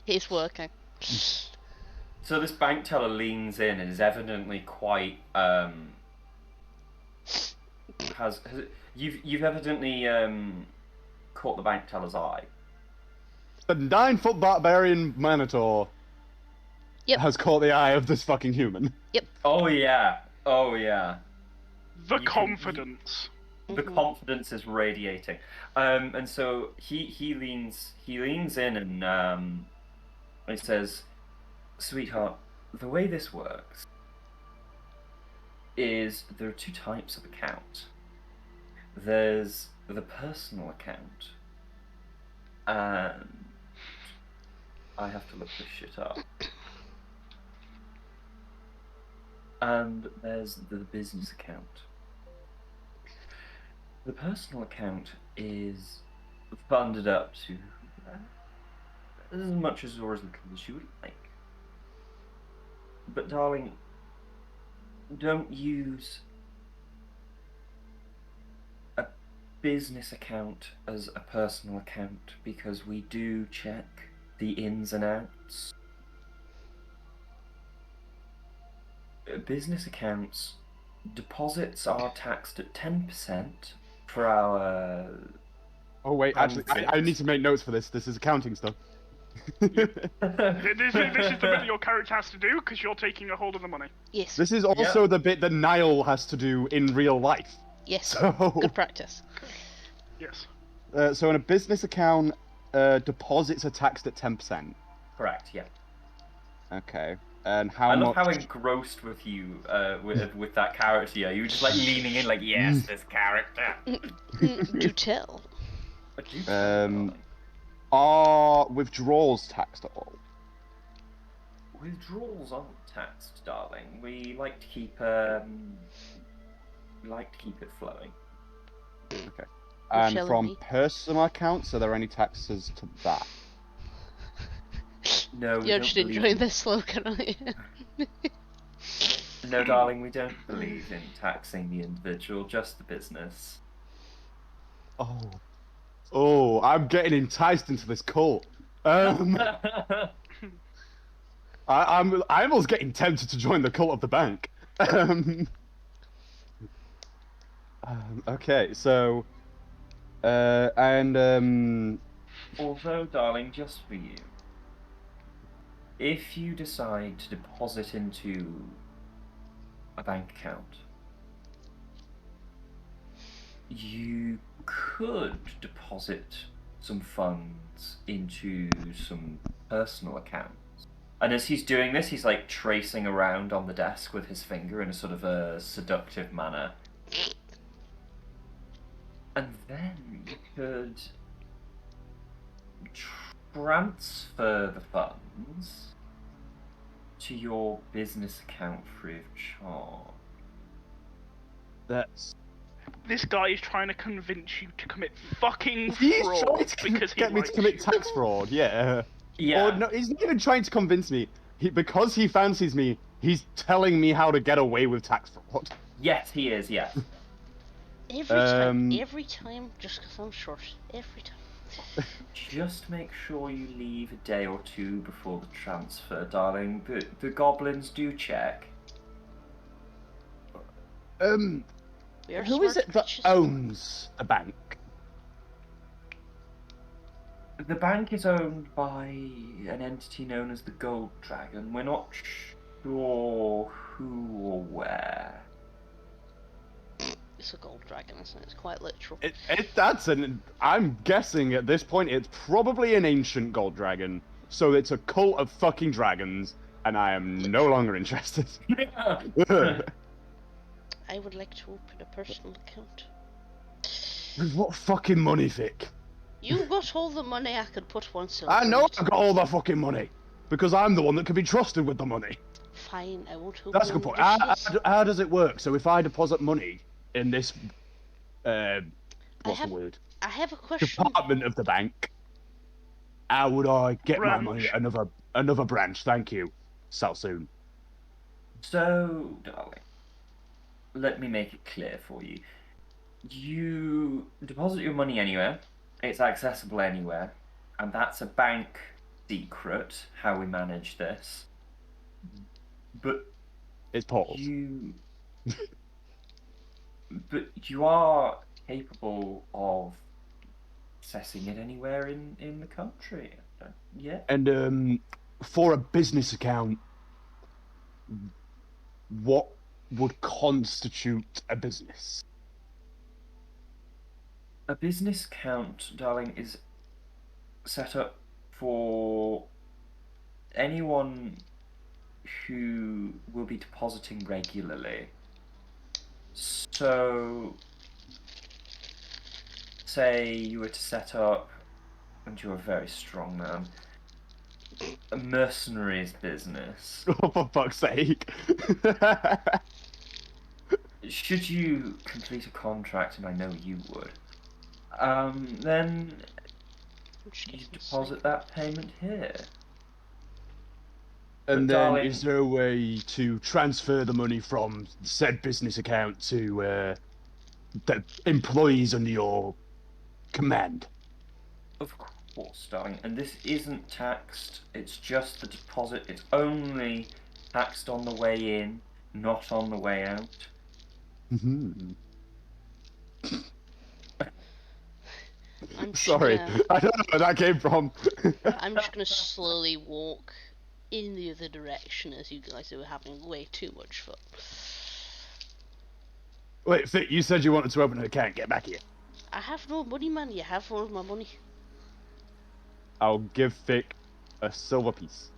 He's working. So this bank teller leans in and is evidently quite you've evidently caught the bank teller's eye. The 9-foot barbarian Minotaur has caught the eye of this fucking human. Yep. Oh yeah. The confidence. The confidence is radiating, and so he leans in and he says, "Sweetheart, the way this works is there are two types of account. There's the personal account, and I have to look this shit up. And there's the business account. The personal account is funded up to as much as or as little as you would like. But darling, don't use a business account as a personal account because we do check the ins and outs. Business accounts, deposits are taxed at 10% for our... Oh wait, actually, I need to make notes for this. This is accounting stuff. This is the bit your character has to do because you're taking a hold of the money. Yes. This is also the bit that Niall has to do in real life. Yes. So... Good practice. Yes. So in a business account, deposits are taxed at 10%. Correct, yeah. Okay. And how I much... love how engrossed with you, with that character. You were just like leaning in, like, yes, this character. Do tell. Are withdrawals taxed at all? Withdrawals aren't taxed, darling. We like to keep it flowing. Okay. And from personal accounts, are there any taxes to that? No, You're just enjoying this slogan, aren't you? No, darling, we don't believe in taxing the individual, just the business. Oh, I'm getting enticed into this cult. I'm almost getting tempted to join the cult of the bank. Okay, so, although, darling, just for you, if you decide to deposit into a bank account, you could deposit some funds into some personal accounts. And as he's doing this, he's like tracing around on the desk with his finger in a sort of a seductive manner. And then you could transfer the funds to your business account free of charge. that's... This guy is trying to convince you to commit fucking He's fraud trying to because he get me to commit tax fraud, yeah. Yeah. Or no, he's not even trying to convince me. Because he fancies me, he's telling me how to get away with tax fraud. Yes, he is, yes. Every time, just because I'm short. Every time. Just make sure you leave a day or two before the transfer, darling. The goblins do check. Who is it that owns the bank? The bank is owned by an entity known as the Gold Dragon. We're not sure who or where. It's a gold dragon, isn't it? It's quite literal. I'm guessing at this point it's probably an ancient gold dragon. So it's a cult of fucking dragons, and I am no longer interested. I would like to open a personal account. With what fucking money, Vic? You got all the money I could put one silver. I know I've got all the fucking money. Because I'm the one that can be trusted with the money. Fine, I won't open. That's a good point. How does it work? So if I deposit money in this, what's the word? I have a question. Department of the bank, how would I get my money at another branch? Thank you. So soon. So, darling, let me make it clear for you. You deposit your money anywhere. It's accessible anywhere. And that's a bank secret, how we manage this. But it's paused. But you are capable of accessing it anywhere in the country. Yeah. And for a business account, what would constitute a business? A business account, darling, is set up for anyone who will be depositing regularly. So, say you were to set up, and you're a very strong man, a mercenaries business. Oh, for fuck's sake. Should you complete a contract, and I know you would, then you deposit that payment here. And But, then, darling, is there a way to transfer the money from said business account to the employees under your command? Of course, darling, and this isn't taxed, it's just the deposit. It's only taxed on the way in, not on the way out. Mm-hmm. I'm just Sorry, gonna, I don't know where that came from. I'm just gonna slowly walk in the other direction as you guys are having way too much fun. Wait, Fit, you said you wanted to open an account. Get back here. I have no money, man. You have all of my money. I'll give Fick a silver piece.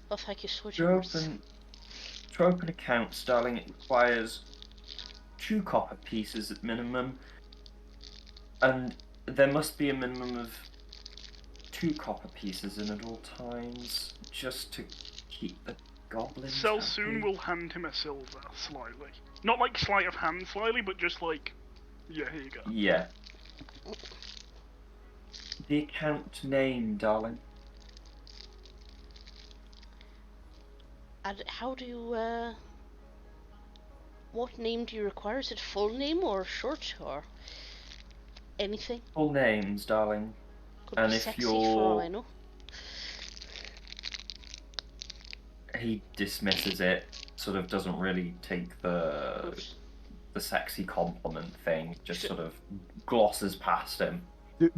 Oh, thank you so much. To open accounts, darling, it requires 2 copper pieces at minimum, and there must be a minimum of 2 copper pieces in at all times, just to keep the goblins Selsoon happy. will hand him a silver, slightly. Not like sleight of hand slightly, but just like, yeah, here you go. Yeah. The account name, darling. And how do you, what name do you require? Is it full name or short or anything? Full names, darling. Could And be if sexy for all I know. He dismisses it, sort of doesn't really take the sexy compliment thing, just sort of glosses past him.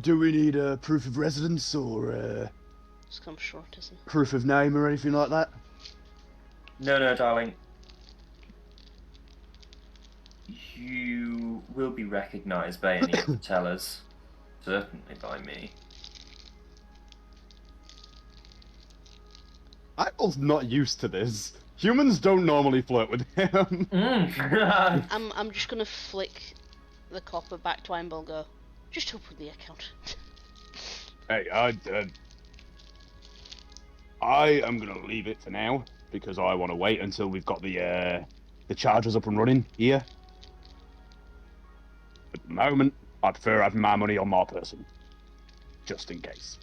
Do we need a proof of residence or It's come short, isn't it? proof of name or anything like that? No, darling. You will be recognised by any of the tellers. Certainly by me. I was not used to this. Humans don't normally flirt with him. I'm just gonna flick the copper back to Ironball and go, just open the account. Hey, I am gonna leave it for now because I want to wait until we've got the chargers up and running here. At the moment, I prefer having my money on my person, just in case.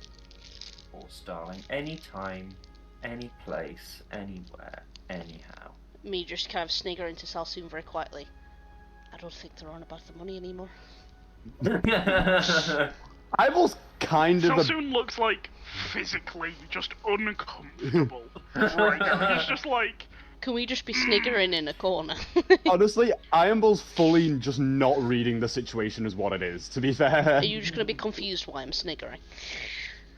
Of course, darling. Anytime, any place, anywhere, anyhow. Me just kind of snigger into Selsoon very quietly. I don't think they're on about the money anymore. I was kind of. Selsoon looks like physically just uncomfortable right now. He's just like, Can we just be sniggering in a corner? Honestly, Ironball's fully just not reading the situation as what it is, to be fair. Are you just gonna be confused why I'm sniggering?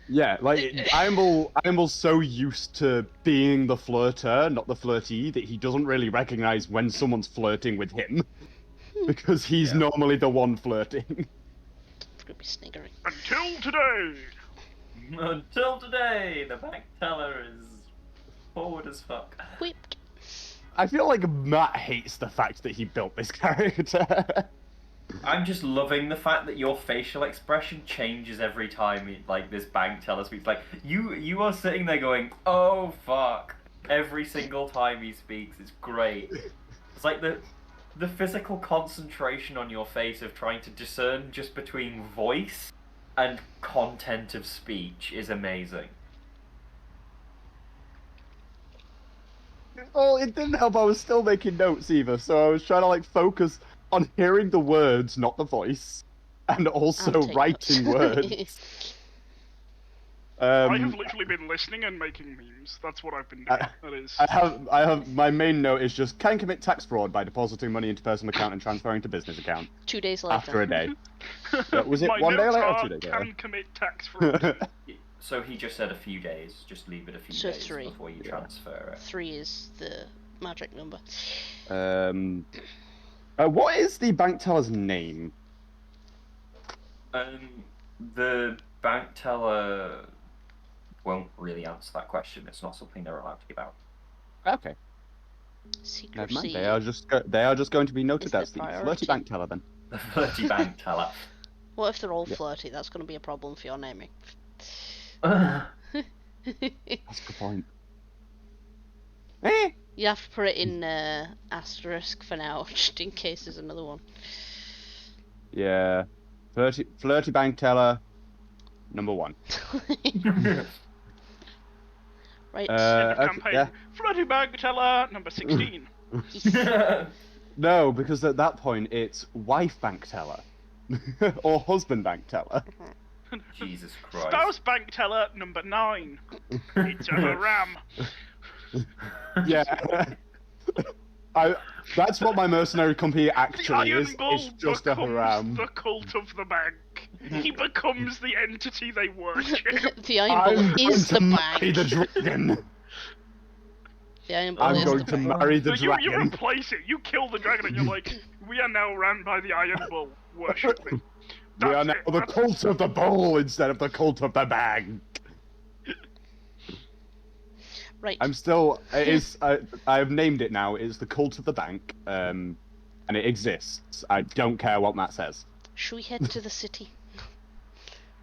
Yeah, like, Ironball's so used to being the flirter, not the flirtee, that he doesn't really recognize when someone's flirting with him. Because he's normally the one flirting. I'm gonna be sniggering. until today. Until today, the bank teller is forward as fuck. Whipped. I feel like Matt hates the fact that he built this character. I'm just loving the fact that your facial expression changes every time like this bank teller speaks. Like you are sitting there going, "Oh fuck!" every single time he speaks. It's great. It's like the physical concentration on your face of trying to discern just between voice and content of speech is amazing. Well, it didn't help. I was still making notes either, so I was trying to like focus on hearing the words, not the voice, and also I'll take writing notes. words. I have literally been listening and making memes. That's what I've been doing. That is. I have my main note is just can commit tax fraud by depositing money into personal account and transferring to business account 2 days later. after a day. Was it My 1 day notes later or are, 2 days can later? commit tax fraud. So he just said a few days. Just leave it a few So days 3. before you transfer it. 3 is the magic number. What is the bank teller's name? The bank teller won't really answer that question. It's not something they're allowed to give out. Okay. Never mind. They are just going to be noted as the flirty bank teller then. The flirty bank teller. What if they're all flirty? That's going to be a problem for your naming. That's a good point. Eh? You have to put it in asterisk for now, just in case there's another one. Yeah. Flirty bank teller, number 1. Right. Campaign. Yeah. Flirty bank teller number 16. No, because at that point it's wife bank teller. Or husband bank teller. Jesus Christ. Spouse bank teller number 9. It's a haram. Yeah. That's what my mercenary company actually is. It's just a haram. The cult of the bank. He becomes the entity they worship. The Iron Bull is the marry the bank. dragon. The Iron Bull I'm is going the to bank. marry the So you dragon. replace it. You kill the dragon and you're like, we are now ran by the Iron Bull. Worship me. We are now the That's- cult of the bull instead of the cult of the bank. Right. I'm still. It is. I have named it now. It's the cult of the bank. And it exists. I don't care what Matt says. Should we head to the city?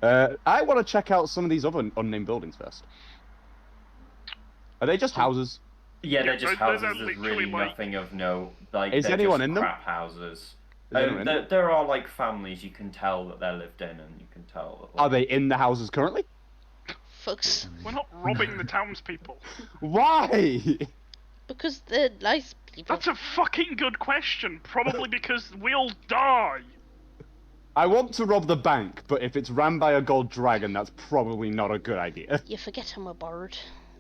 I want to check out some of these other unnamed buildings first. Are they just houses? Yeah, they're just houses. they're There's literally really like- nothing of note. Like, Is they're anyone just in them? crap houses. anyone in them? There are like families you can tell that they're lived in, and you can tell that. Are they in the houses currently? Folks. We're not robbing the townspeople. Why? Because they're nice people. That's a fucking good question. Probably because we'll die. I want to rob the bank, but if it's ran by a gold dragon, that's probably not a good idea. You forget I'm a bird.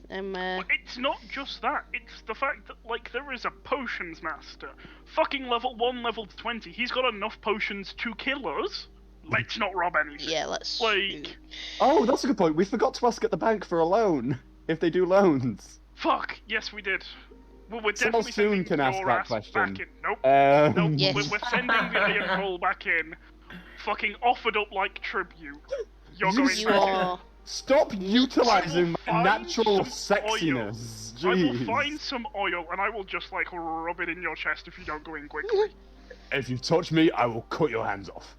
But it's not just that. It's the fact that, like, there is a potions master. Fucking level 1, level 20. He's got enough potions to kill us. Let's not rob anything. Yeah, let's. Like, Oh, that's a good point. We forgot to ask at the bank for a loan, if they do loans. fuck. Yes, we did. Well, we're Someone definitely soon sending can ask your that ass question. back in. Nope. Um, Nope. Yes. We're sending the Iron Bull back in. Fucking offered up like tribute. You're You going You back in. are. Stop utilizing my find natural some oil. sexiness. I will Jeez. find some oil and I will just like rub it in your chest if you don't go in quickly. If you touch me, I will cut your hands off.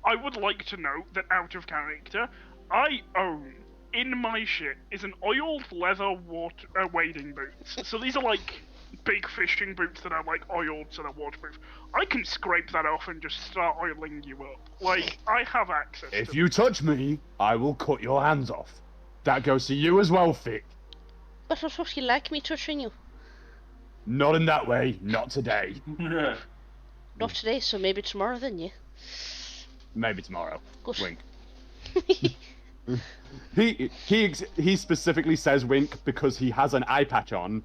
I would like to note that out of character, I own in my shit is an oiled leather wading boots. So these are like big fishing boots that are like oiled so they're waterproof. I can scrape that off and just start oiling you up. Like, I have access If to you touch me, I will cut your hands off. That goes to you as well, Fick. But I thought you like me touching you. Not in that way, not today. Not today, so maybe tomorrow then, yeah. Maybe tomorrow. Good. Wink. He specifically says wink because he has an eye patch on,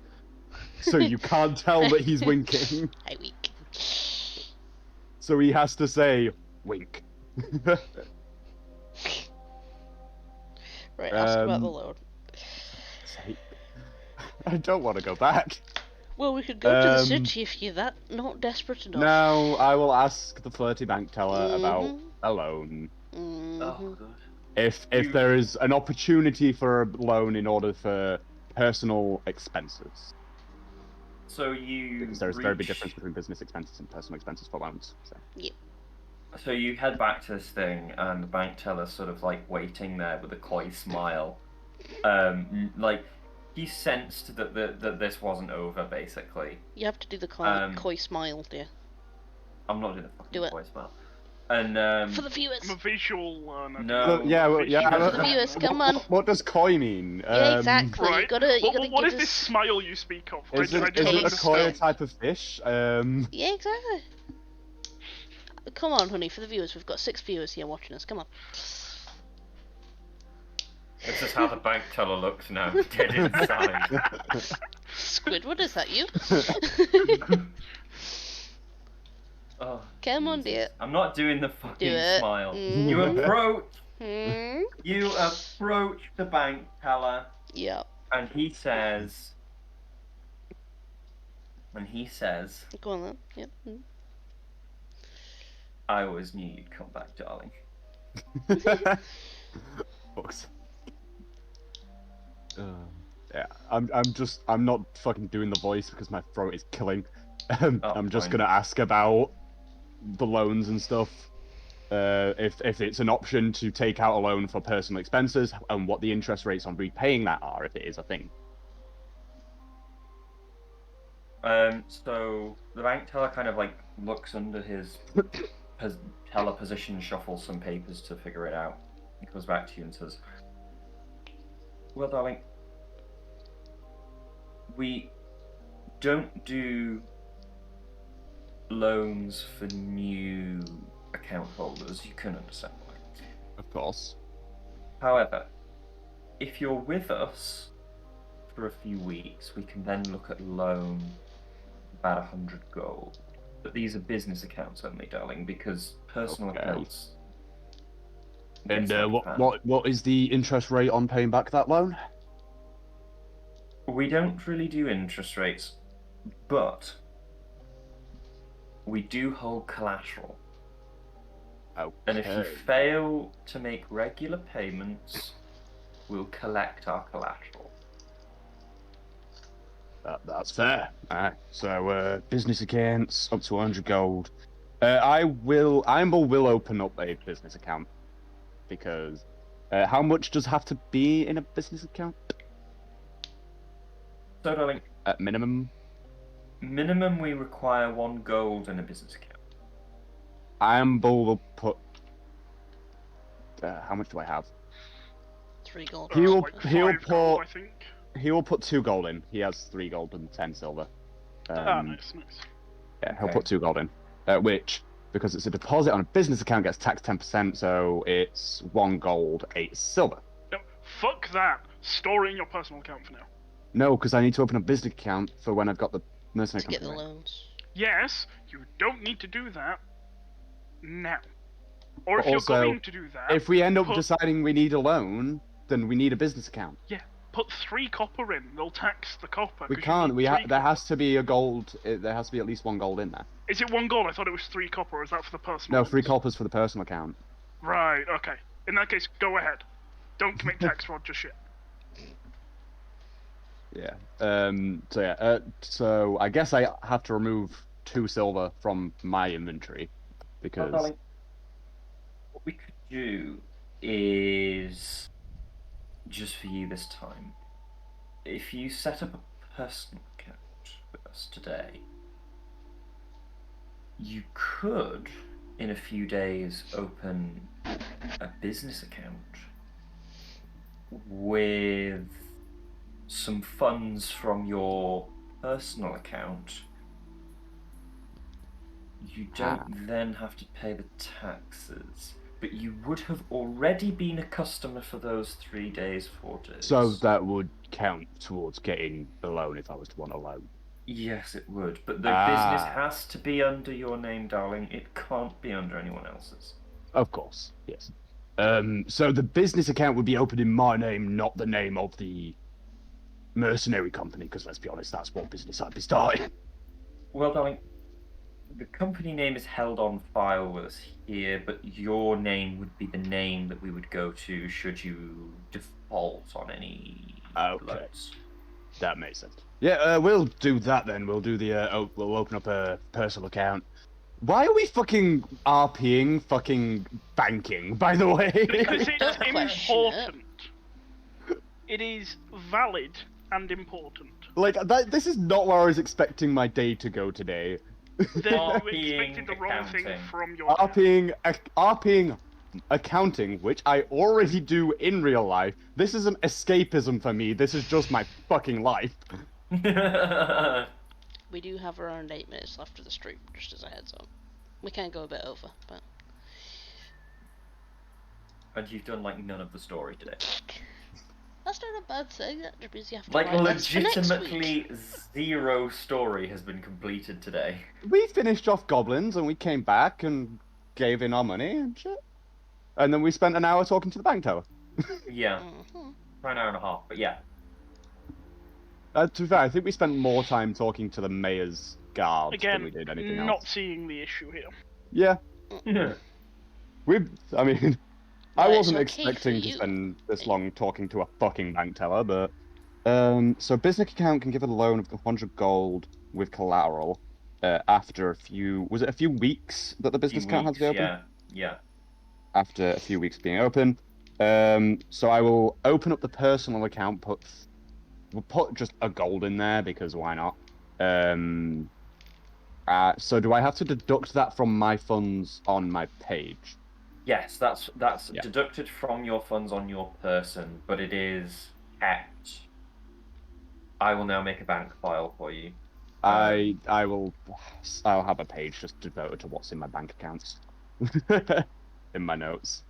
so you can't tell that he's winking. I weak. So he has to say wink. Right, ask about the load. I don't want to go back. Well, we could go to the city if you're that not desperate enough. No, I will ask the flirty bank teller about Mhm. a loan. Oh, good. If there is an opportunity for a loan in order for personal expenses. So you. Because there is a very big reach- difference between business expenses and personal expenses for loans. So. So you head back to this thing, and the bank teller's sort of like waiting there with a coy smile. Like he sensed that this wasn't over, basically. You have to do the coy smile, dear. I'm not doing the fucking Do it. coy smile. And For the viewers. I'm a visual learner. No. For the viewers, come on. What does coy mean? Yeah, exactly. Right. You gotta What give is this us... smile you speak of? Is I it didn't a koi a understand. type of fish? Yeah, exactly. Come on, honey, for the viewers. We've got 6 viewers here watching us. Come on. This is how the bank teller looks now, dead inside. Squidward, is that you? Oh, Come on, Jesus. dear. I'm not doing the fucking Do it. smile. Mm. You approach. Hmm? You approach the bank teller, Yeah. and he says. Go on then. Yep. Mm. I always knew you'd come back, darling. Books. Yeah, I'm not fucking doing the voice because my throat is killing. I'm just fine. gonna ask about the loans and stuff. If it's an option to take out a loan for personal expenses, and what the interest rates on repaying that are, if it is a thing. So the bank teller kind of like looks under his teller position, shuffles some papers to figure it out. He comes back to you and says, "Well, darling, we don't do loans for new account holders. You can understand why. Of course. However, if you're with us for a few weeks, we can then look at loan about 100 gold. But these are business accounts only, darling, because personal accounts. And what is the interest rate on paying back that loan? We don't really do interest rates, but we do hold collateral. Okay. And if you fail to make regular payments, we'll collect our collateral. That's fair. So business accounts up to 100 gold. Imble will open up a business account because how much does have to be in a business account? So, darling, At minimum. Minimum, we require 1 gold in a business account. Imble will put. How much do I have? 3 gold. He'll like he'll 5 gold, I put think. he will put 2 gold in. He has 3 gold and 10 silver. Nice. Yeah, he'll put 2 gold in. Which, because it's a deposit on a business account, gets taxed 10%, so it's 1 gold, 8 silver. No, fuck that. Store it in your personal account for now. No, because I need to open a business account for when I've got the mercenary To get the company. loans. Yes, you don't need to do that now. Or if But you're also, going to do that, if we end up deciding we need a loan, then we need a business account. yeah, put 3 copper in. They'll tax the copper. We 'cause you can't. need There 3 has to be a gold. There has to be at least 1 gold in there. Is it 1 gold? I thought it was 3 copper. Or is that for the personal? No, 3 ones? coppers for the personal account. Right. Okay. In that case, go ahead. Don't commit tax fraud just yet. Yeah. So I guess I have to remove 2 silver from my inventory because. Well, darling, what we could do is just for you this time. If you set up a personal account with us today, you could, in a few days, open a business account with some funds from your personal account. You don't then have to pay the taxes, but you would have already been a customer for those 3 days, 4 days. So that would count towards getting the loan if I was to want a loan. Yes, it would, but the business has to be under your name, darling. It can't be under anyone else's. Of course, yes. So the business account would be opened in my name, not the name of the mercenary company, because let's be honest, that's what business I'd be starting. Well, darling, the company name is held on file with us here, but your name would be the name that we would go to should you default on any loans. That makes sense. Yeah, we'll do that then. We'll do the we'll open up a personal account. Why are we fucking RPing fucking banking, by the way? Because it's Question important. It is valid and important. Like, this is not where I was expecting my day to go today. Then you expected the wrong thing accounting. from your RPing accounting, which I already do in real life. This isn't escapism for me. This is just my fucking life. We do have around 8 minutes left of the stream, just as a heads up. We can go a bit over, but... And you've done, like, none of the story today. That's not a bad thing, that just means you have to Like, write less for next week. legitimately 0 story has been completed today. We finished off goblins and we came back and gave in our money and shit. And then we spent an hour talking to the bank teller. Yeah. Mhm. For an hour and a half, but yeah. To be fair, I think we spent more time talking to the mayor's guards Again, than we did anything not else. seeing the issue here. Yeah, I mean, I Well, it's wasn't okay expecting for to you. spend this long talking to a fucking bank teller, but so business account can give a loan of 100 gold with collateral after a few, was it a few weeks that the business Few account had to be weeks, open? yeah. After a few weeks being open. So I will open up the personal account, we'll put just a gold in there because why not? So do I have to deduct that from my funds on my page? Yes, that's Yeah. deducted from your funds on your person, but it is kept. I will now make a bank file for you. I'll have a page just devoted to what's in my bank accounts. In my notes.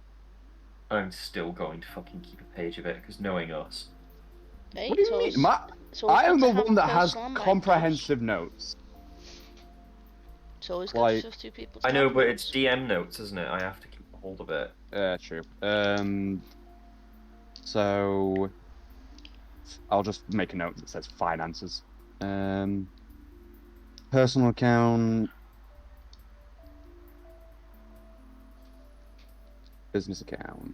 I'm still going to fucking keep a page of it because knowing us. Hey, What do you mean? it's always I good am to the have one that has personal and bank notes. comprehensive notes. It's always good Like, for two people to I know, have but notes. it's DM notes, isn't it? I have to keep a hold of it. True. So I'll just make a note that says finances. Personal account, business account.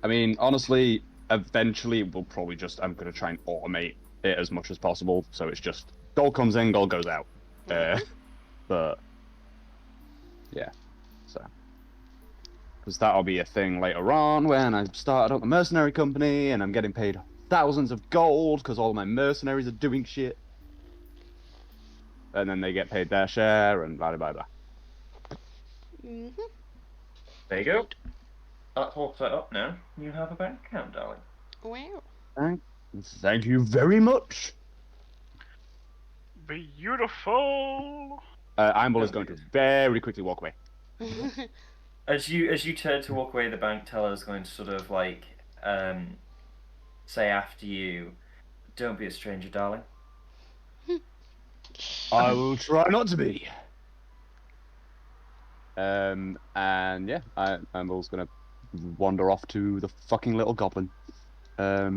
I mean, honestly, eventually I'm going to try and automate it as much as possible. So it's just gold comes in, gold goes out. But yeah, so. Because that'll be a thing later on when I started up a mercenary company and I'm getting paid thousands of gold because all my mercenaries are doing shit. And then they get paid their share and blah, blah, blah. There you go. That's all set up now. You have a bank account, darling. Wow. Thank you very much. Beautiful. Imbal is going to very quickly walk away. As you turn to walk away, the bank teller is going to sort of like say after you, "Don't be a stranger, darling." I will try not to be. And yeah, Imbal's gonna wander off to the fucking little goblin. I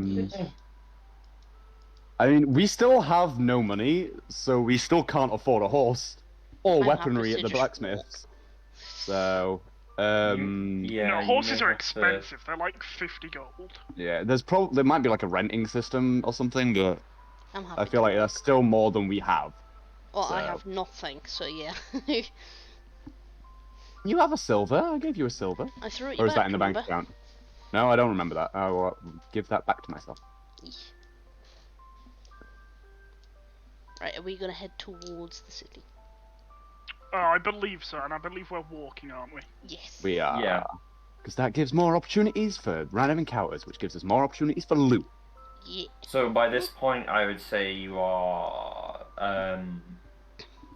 mean, we still have no money, so we still can't afford a horse or I'm weaponry happy at to the just blacksmiths. So, Yeah, No, you horses may are have to- expensive. They're like 50 gold. yeah, there might be like a renting system or something, but I'm happy I feel like that's still more than we have. Well, I so. have nothing, so yeah. You have a silver. I gave you a silver. I threw it you Or is back, that in the remember? bank account? No, I don't remember that. I will give that back to myself. Right, are we gonna head towards the city? I believe so, and I believe we're walking, aren't we? Yes. We are. Yeah. Because that gives more opportunities for random encounters, which gives us more opportunities for loot. Yeah. So by this point, I would say you are.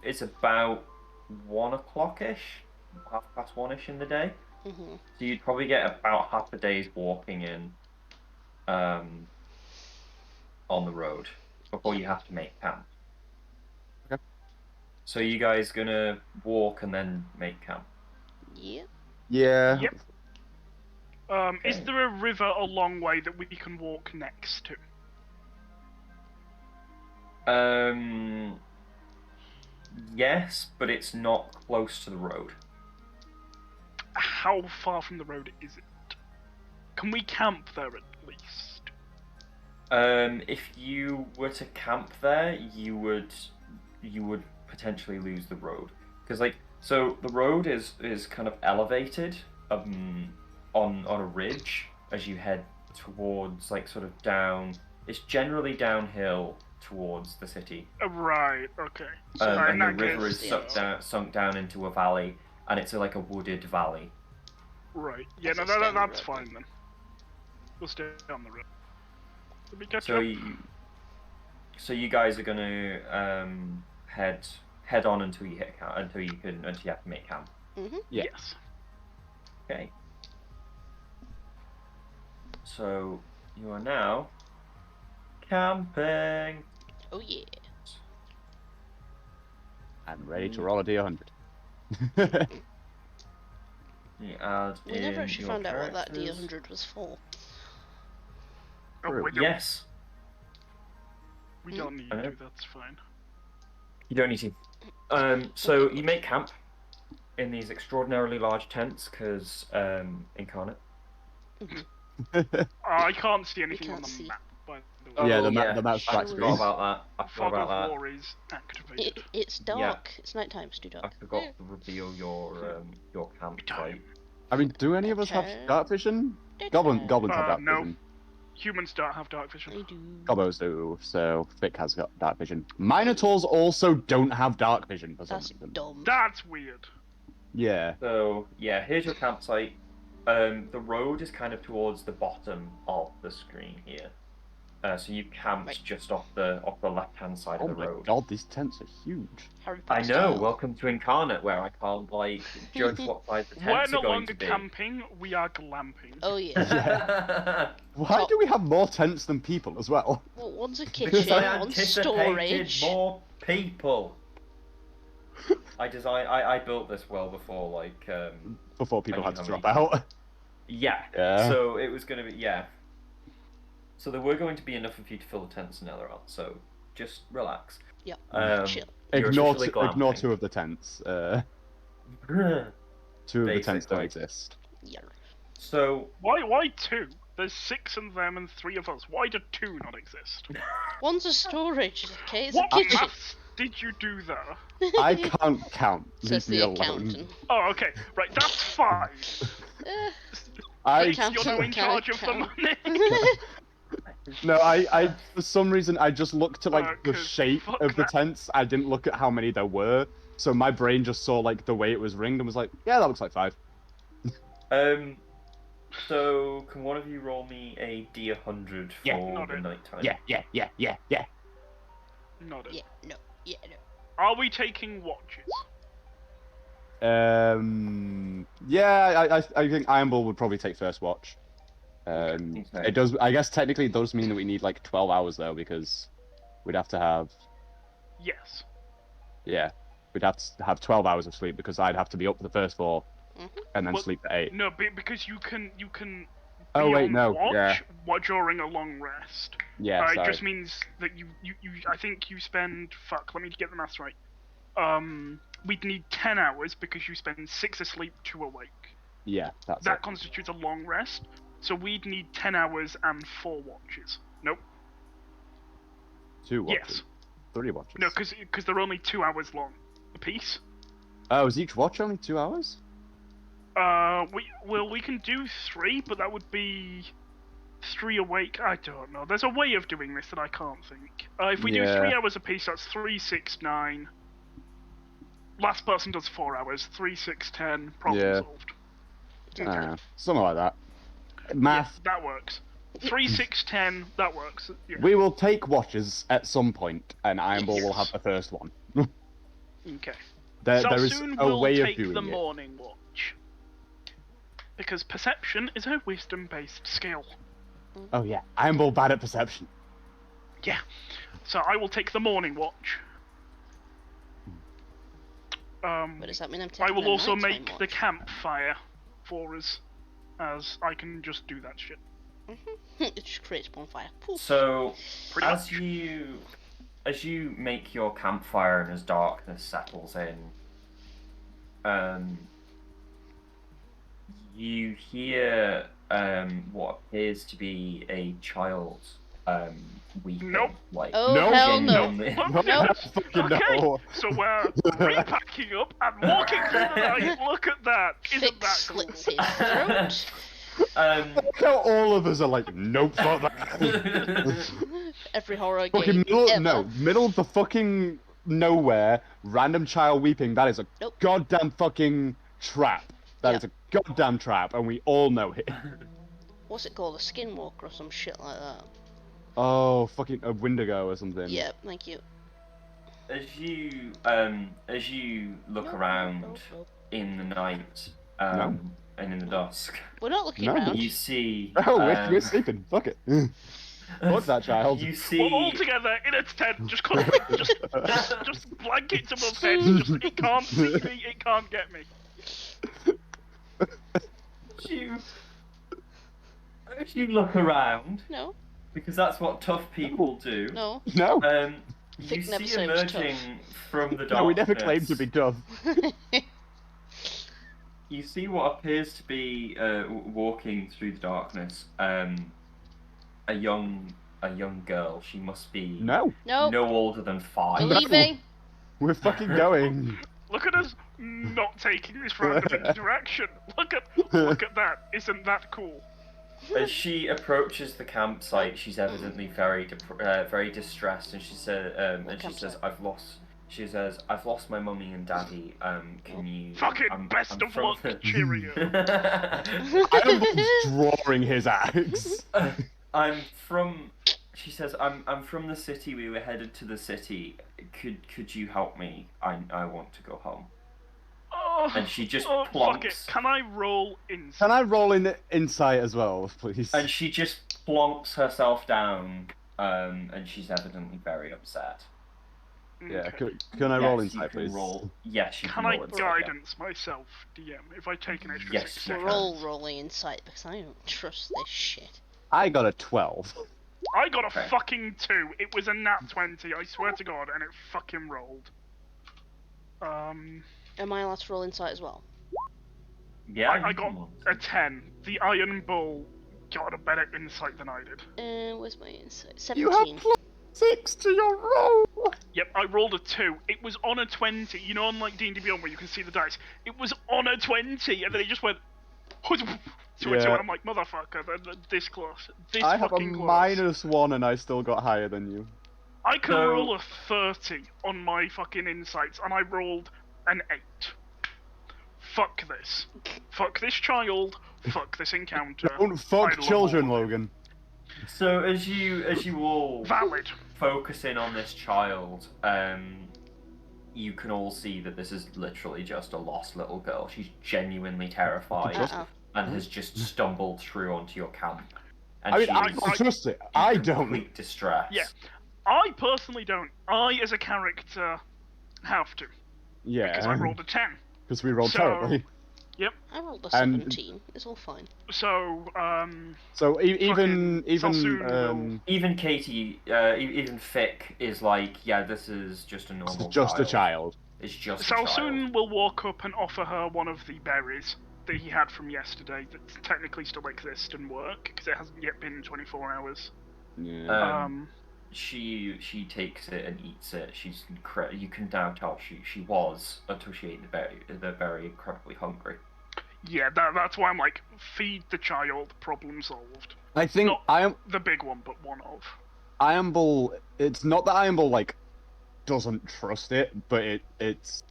It's about 1 o'clock-ish, 1:30 in the day. Mhm. So you'd probably get about half a day's walking in, on the road before you have to make camp. Okay. So you guys gonna walk and then make camp? Yeah. Yeah. Yep. Is there a river a long way that we can walk next to? Yes, but it's not close to the road. How far from the road is it? Can we camp there at least? If you were to camp there, you would potentially lose the road because so the road is kind of elevated on a ridge as you head towards sort of down. It's generally downhill towards the city. Right. Okay. So And in the that river case, is sunk down into a valley, and it's like a wooded valley. right. Yeah. No, Let's stay on the that's road fine then. then. We'll stay on the road. Did we catch So up? you guys are gonna head on until you hit camp, until you have to make camp. Mhm. Yeah. Yes. Okay. So you are now camping. Oh yeah. I'm ready to roll a D100. You add We never in actually your found out what that characters. D100 was for. Oh, True. we don't, Yes. we don't need I know. to. That's fine. You don't need to. So you make camp in these extraordinarily large tents, because incarnate. I can't see anything on can't the see. map. By the way. Oh, Yeah, the yeah. map's I black forgot screen. about that. I forgot Fog about of that. War is activated. It's dark. It's nighttime. It's too dark. I forgot to reveal your campsite. I mean, do any of us have dark vision? Goblins have dark no. vision. Humans don't have dark vision. I do. Gobos do, so Vic has got dark vision. Minotaurs also don't have dark vision for some That's reason. dumb. That's weird. Yeah. So yeah, here's your campsite. The road is kind of towards the bottom of the screen here. So you camped just off the left-hand side Oh of the my road. god, these tents are huge. Harry I Potter know. style. Welcome to Incarnate, where I can't judge what size the We're tents no are going longer to be. camping, we are glamping. Oh yeah. Why do we have more tents than people as well? Well, one's a Because kitchen, I one's anticipated storage. more people. I built this well before Before people I had to knew drop how out. Yeah. Yeah. So it was gonna be So there were going to be enough of you to fill the tents, and now there aren't. So just relax. Yep. Chill. Ignore two of the tents. Two of the tents don't Basically. exist. Yeah. So Why two? There's 6 of them and 3 of us. Why do 2 not exist? One's a storage, okay? It's What a kitchen. maths did you do there? I can't count. Says Leave me the alone. accountant. Oh, okay. Right, that's 5. I Accountant You're now in charge of the can't money. No, I for some reason I just looked at the 'Cause shape fuck of the that. tents. I didn't look at how many there were. So my brain just saw the way it was ringed and was like, yeah, that looks like 5. So can one of you roll me a D100 for Yeah. Not the it. nighttime? Yeah. Not it. Yeah, no. Are we taking watches? Yeah, I think Iron Bull would probably take first watch. Okay. It does. I guess technically it does mean that we need 12 hours though, because we'd have to have Yes. we'd have to have 12 hours of sleep because I'd have to be up for the first 4 and then Well, sleep at 8. No, because you can Oh be wait, on no, watch during a long rest. Yeah, It sorry. just means that you I think you spend let me get the maths right. We'd need 10 hours because you spend 6 asleep, 2 awake. Yeah, that's That it. constitutes a long rest. So we'd need 10 hours and 4 watches. Nope. 2 watches. Yes. 3 watches. No, because they're only 2 hours long a piece. Oh, is each watch only 2 hours? We can do 3, but that would be 3 awake. I don't know. There's a way of doing this that I can't think. If we do 3 hours a piece, that's 3, 6, 9. Last person does 4 hours. 3, 6, 10. Problem solved. Something like that. Math. Yeah, that works. 3, 6, 10. That works. Yeah. We will take watches at some point, and Iron Bull will have the first one. Okay. There is soon a we'll way of take doing the it. morning watch. Because perception is a wisdom-based skill. Oh yeah, Iron Bull bad at perception. Yeah. So I will take the morning watch. But does that mean I'm taking I will the also nighttime make the watch? campfire for us, as I can just do that shit. It just creates bonfire. Poof. So Pretty as much. you make your campfire and as darkness settles in, you hear what appears to be a child weeping. Nope. Oh, No. hell no. genuinely. No. Fucking Okay, no. so we're repacking up and walking through the night. Look at that! Isn't that Fix cool? slits his throat. Look how all of us are like, nope, fuck that. Every horror Fucking game ever. middle of the fucking nowhere, random child weeping. That is a Nope. goddamn fucking trap. That Yeah. is a goddamn trap, and we all know it. What's it called? A skinwalker or some shit like that. Oh, fucking a Wendigo or something. Yeah, thank you. As you look No, around no. in the night No. and in the dusk, We're not looking No. around. you see. Oh, we're sleeping. Fuck it. Fuck that child. You We're see. all together in a tent, just just blankets above heads. Just, it can't see me. It can't get me. As you look around, No, because that's what tough people do. no. No. You Vic never see say it was emerging from the darkness. No, we never claimed to be tough. You see what appears to be walking through the darkness. A young girl. She must be No, No, no older than 5. we're leaving. we're fucking going. Look at us not taking this random interaction. Look at that. Isn't that cool? As she approaches the campsite, she's evidently very distressed, and she says, campsite? She says, "I've lost my mummy and daddy. Can you?" Fucking best of luck, cheerio. I'm drawing his axe. She says, I'm from the city. We were headed to the city. Could you help me? I want to go home. Oh, And she just fuck it. plonks. Can I roll insight? Can I roll in insight as well, please? And she just plonks herself down. And she's evidently very upset. Yeah, Okay. can I roll Yes, you insight, can please? roll. Yes, you Can can I roll insight. Yeah. guidance myself, DM, if I take an extra Yes, 6 you We're seconds? all rolling insight because I don't trust this shit. I got a 12. I got a Okay. fucking 2. It was a nat 20, I swear to God, and it fucking rolled. Am I allowed to roll insight as well? Yeah, I you got can roll a insight. 10. The Iron Bull got a better insight than I did. Where's my insight? You 17. have +6 to your roll. Yep, I rolled a 2. It was on a 20. You know, on like D&D Beyond where you can see the dice. It was on a 20, and then it just went to a 2, Yeah. and I'm like, motherfucker, this close. This I have a fucking close. -1 and I still got higher than you. I can So- roll a 30 on my fucking insights, and I rolled an 8. Fuck this. Fuck this child. Fuck this encounter. Don't fuck I love children, all of Logan. So as you all Valid. focus in on this child, you can all see that this is literally just a lost little girl. She's genuinely terrified Uh-oh. and has just stumbled through onto your camp. And I mean, she I is don't trust it. in I don't. complete distress. Yeah. I personally don't. I, as a character, have to. Yeah. Because I rolled a 10. Because we rolled So- terribly. I rolled a And- 17. It's all fine. So, So even Salsoon will- Even Katie, even Fick is like, yeah, this is just a normal just a child. It's just a child. Salsoon will walk up and offer her one of the berries that he had from yesterday that technically still exist and work, because it hasn't yet been 24 hours. Yeah. She takes it and eats it. You can now tell she was until she ate the berry incredibly hungry. Yeah, that's why I'm like, feed the child, problem solved. I think not- The big one, but one of. Iron Bull. It's not that Iron Bull like doesn't trust it, but it's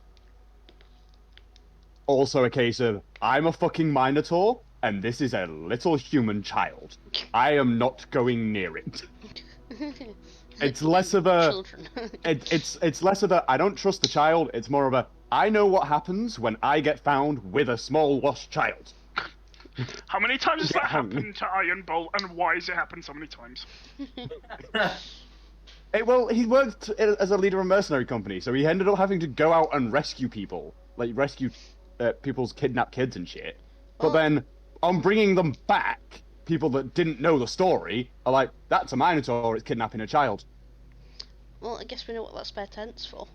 also a case of I'm a fucking Minotaur, and this is a little human child. I am not going near it. It's less of a. Children. It's less of a I don't trust the child. It's more of a I know what happens when I get found with a small lost child. How many times has that Hung. happened to Iron Bull, and why has it happened so many times? Well, he worked as a leader of a mercenary company, so he ended up having to go out and rescue people, like rescue people's kidnapped kids and shit. But Well- then, on bringing them back, people that didn't know the story are like, "That's a Minotaur. It's kidnapping a child." Well, I guess we know what that spare tent's for.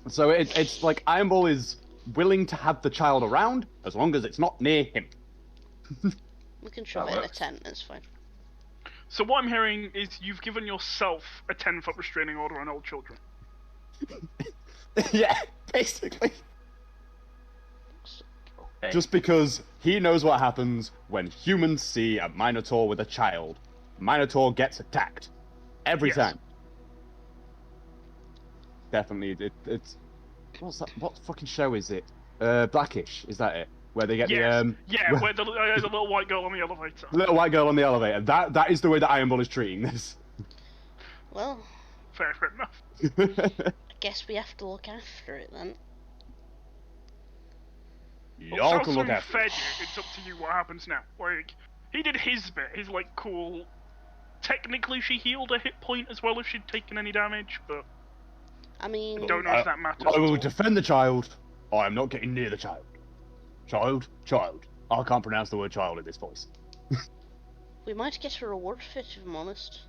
So it's like Iron Bull is willing to have the child around as long as it's not near him. We can shove That it in a works. tent, it's fine. So what I'm hearing is you've given yourself a 10-foot restraining order on all children. Yeah, basically. Okay. Just because he knows what happens when humans see a Minotaur with a child. Minotaur gets attacked. Every Yes. time. Definitely, it's... What's that? What fucking show is it? Blackish, is that it? Where they get Yes. the, Yeah, where there's a little white girl on the elevator. little white girl on the elevator. That is the way that Iron Bull is treating this. Well, Fair enough. I guess we have to look after it then. Y'all can look Salsoon after it. fed you, it's up to you what happens now. Like, he did his bit, his like cool... Technically she healed a hit point as well if she'd taken any damage, but I mean, don't know if that matters I at will all. defend the child. I am not getting near the child. Child. I can't pronounce the word child in this voice. We might get a reward for it, if I'm honest.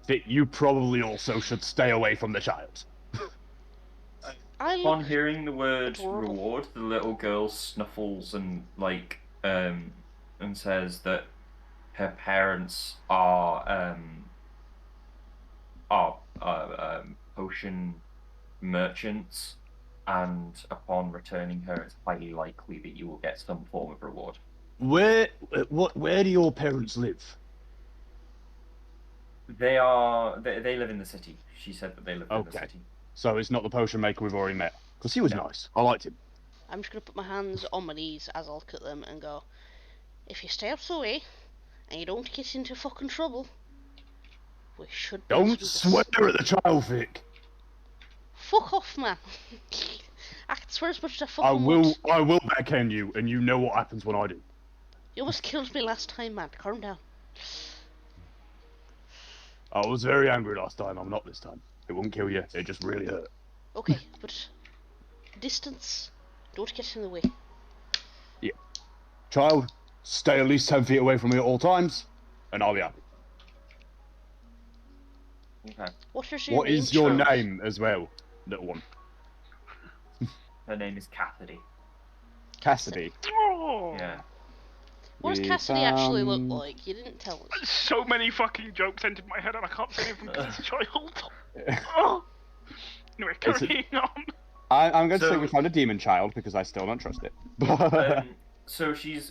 Fit, you probably also should stay away from the child. I look Upon hearing the word adorable. reward, the little girl snuffles and and says that her parents are potion merchants, and upon returning her, it's highly likely that you will get some form of reward. Where do your parents live? They live in the city. She said that they live in the Okay. city. So it's not the potion maker we've already met. Because he was No. nice. I liked him. I'm just gonna put my hands on my knees as I look at them and go, if you stay out of the way and you don't get into fucking trouble, we should be able to Don't do this. swear at the child, Vic. Fuck off, man. I can swear as much as I fucking I want. will backhand you, and you know what happens when I do. You almost killed me last time, man. Calm down. I was very angry last time. I'm not this time. It won't kill you. It just really hurt. Okay, but distance. Don't get in the way. Child, stay at least 10 feet away from me at all times, and I'll be happy. Okay. What is your What name, is your child? name as well, little one? Her name is Cassidy. Cassidy. Oh, Yeah. What does We Cassidy actually look found- like? You didn't tell us. so many fucking jokes entered my head and I can't say anything because it's a child. Oh. Anyway, carrying on. I'm going to say So- we found a demon child because I still don't trust it. So she's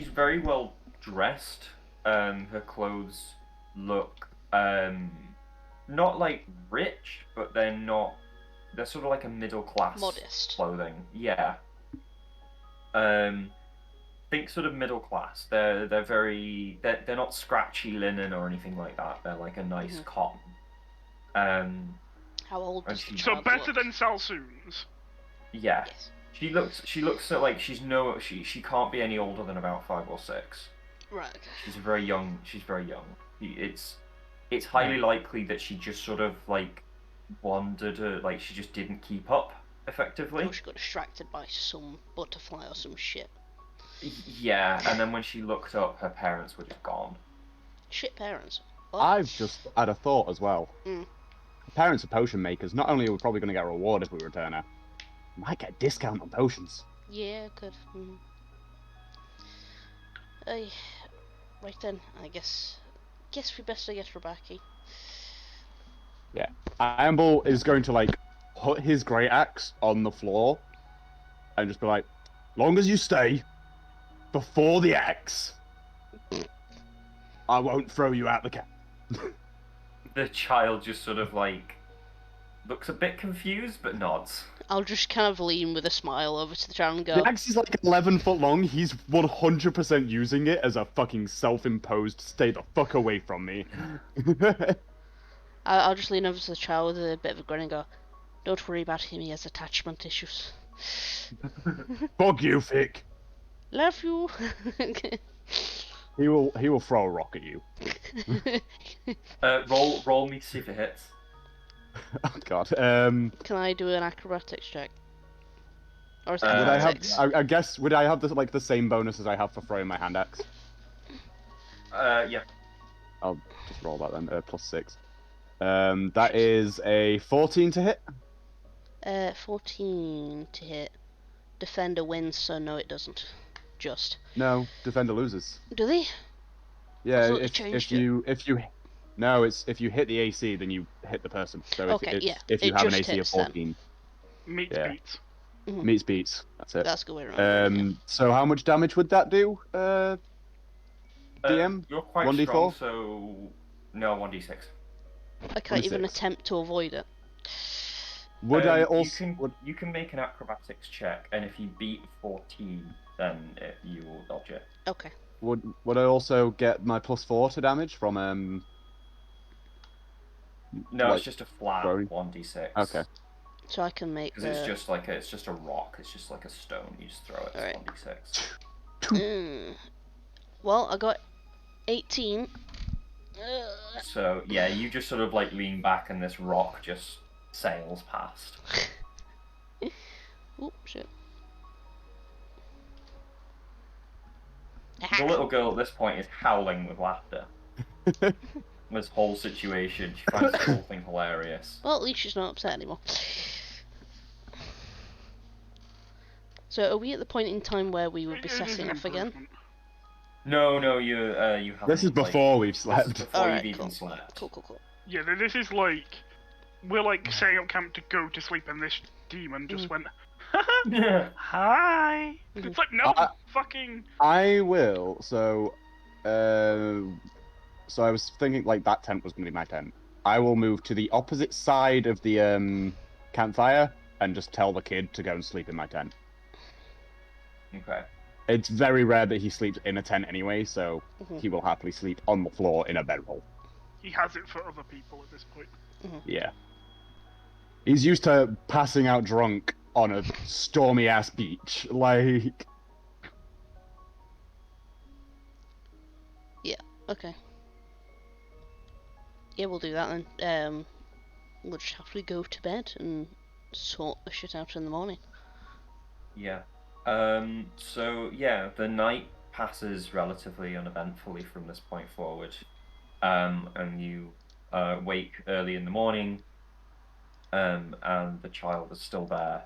very well dressed. Her clothes look not like rich, but they're sort of like a middle class Modest. clothing. Yeah. Think sort of middle class. They're not scratchy linen or anything like that. They're like a nice Mhm. cotton. How old And does the she- So child better look? than Salsoon's. Yeah. Yes. She looks so like she can't be any older than about 5 or 6. Right, okay. She's very young. It's highly likely that she just sort of like wandered, like she just didn't keep up effectively. Or she got distracted by some butterfly or some shit. Yeah, and then when she looked up, her parents were just gone. Shit parents. What? I've just had a thought as well. Mm. Parents are potion makers. Not only are we probably going to get a reward if we return her, we might get a discount on potions. Yeah, good. Right then, I guess we best get Rebecca. Amble is going to like put his great axe on the floor and just be like, long as you stay before the axe, I won't throw you out the cab. The child just sort of like looks a bit confused but nods. I'll just kind of lean with a smile over to the child and go, The axe is like 11 foot long. He's 100% using it as a fucking self-imposed stay the fuck away from me. I'll just lean over to the child with a bit of a grin and go, don't worry about him, he has attachment issues. Fuck you, Vic. Love you. He will throw a rock at you. Roll me to see if it hits. Oh god. Can I do an acrobatics check? Or is it Would Would I have? athletics? I guess would I have the same bonus as I have for throwing my hand axe? Yeah. I'll just roll that then. +6. That is a 14 to hit. 14 to hit. Defender wins, so no it doesn't. Just. No, defender loses. Do they? Yeah, thought they if changed you no, it's if you hit the AC, then you hit the person. So Okay, if, yeah, if you it have an just AC of hits them. 14, Meat Yeah. beats. meets beats. That's it. That's a good way around it, So how much damage would that do? DM? You're quite 1d4? strong, so no 1d6. yeah. I can't even 26. attempt to avoid it. Would I also? You can make an acrobatics check, and if you beat 14, then you will dodge it. Okay. Would I also get my +4 to damage from No, Like, it's just a flat throwing? 1d6. Okay. So I can make Because it's just a rock. It's just like a stone. You just throw it. It's Alright. 1d6. Well, I got 18. So yeah, you just sort of like lean back, and this rock just sails past. Oop, shit. the little girl at this point is howling with laughter. This whole situation, she finds the whole thing hilarious. Well, at least she's not upset anymore. So, are we at the point in time where we would be It is setting an off again? improvement. No, you haven't. This is before we've This is slept. before Alright, you've even cool. slept. Cool. Yeah, this is like we're like setting up camp to go to sleep, and this demon just went, "Hi." It's like no, fucking. I will. So I was thinking like that tent was gonna be my tent. I will move to the opposite side of the campfire and just tell the kid to go and sleep in my tent. Okay. It's very rare that he sleeps in a tent anyway, so he will happily sleep on the floor in a bedroll. He has it for other people at this point. Yeah. He's used to passing out drunk on a stormy ass beach. Like. Yeah. Okay. Yeah, we'll do that then. We'll just happily go to bed and sort the shit out in the morning. Yeah. So yeah, the night passes relatively uneventfully from this point forward. And you wake early in the morning, and the child is still there,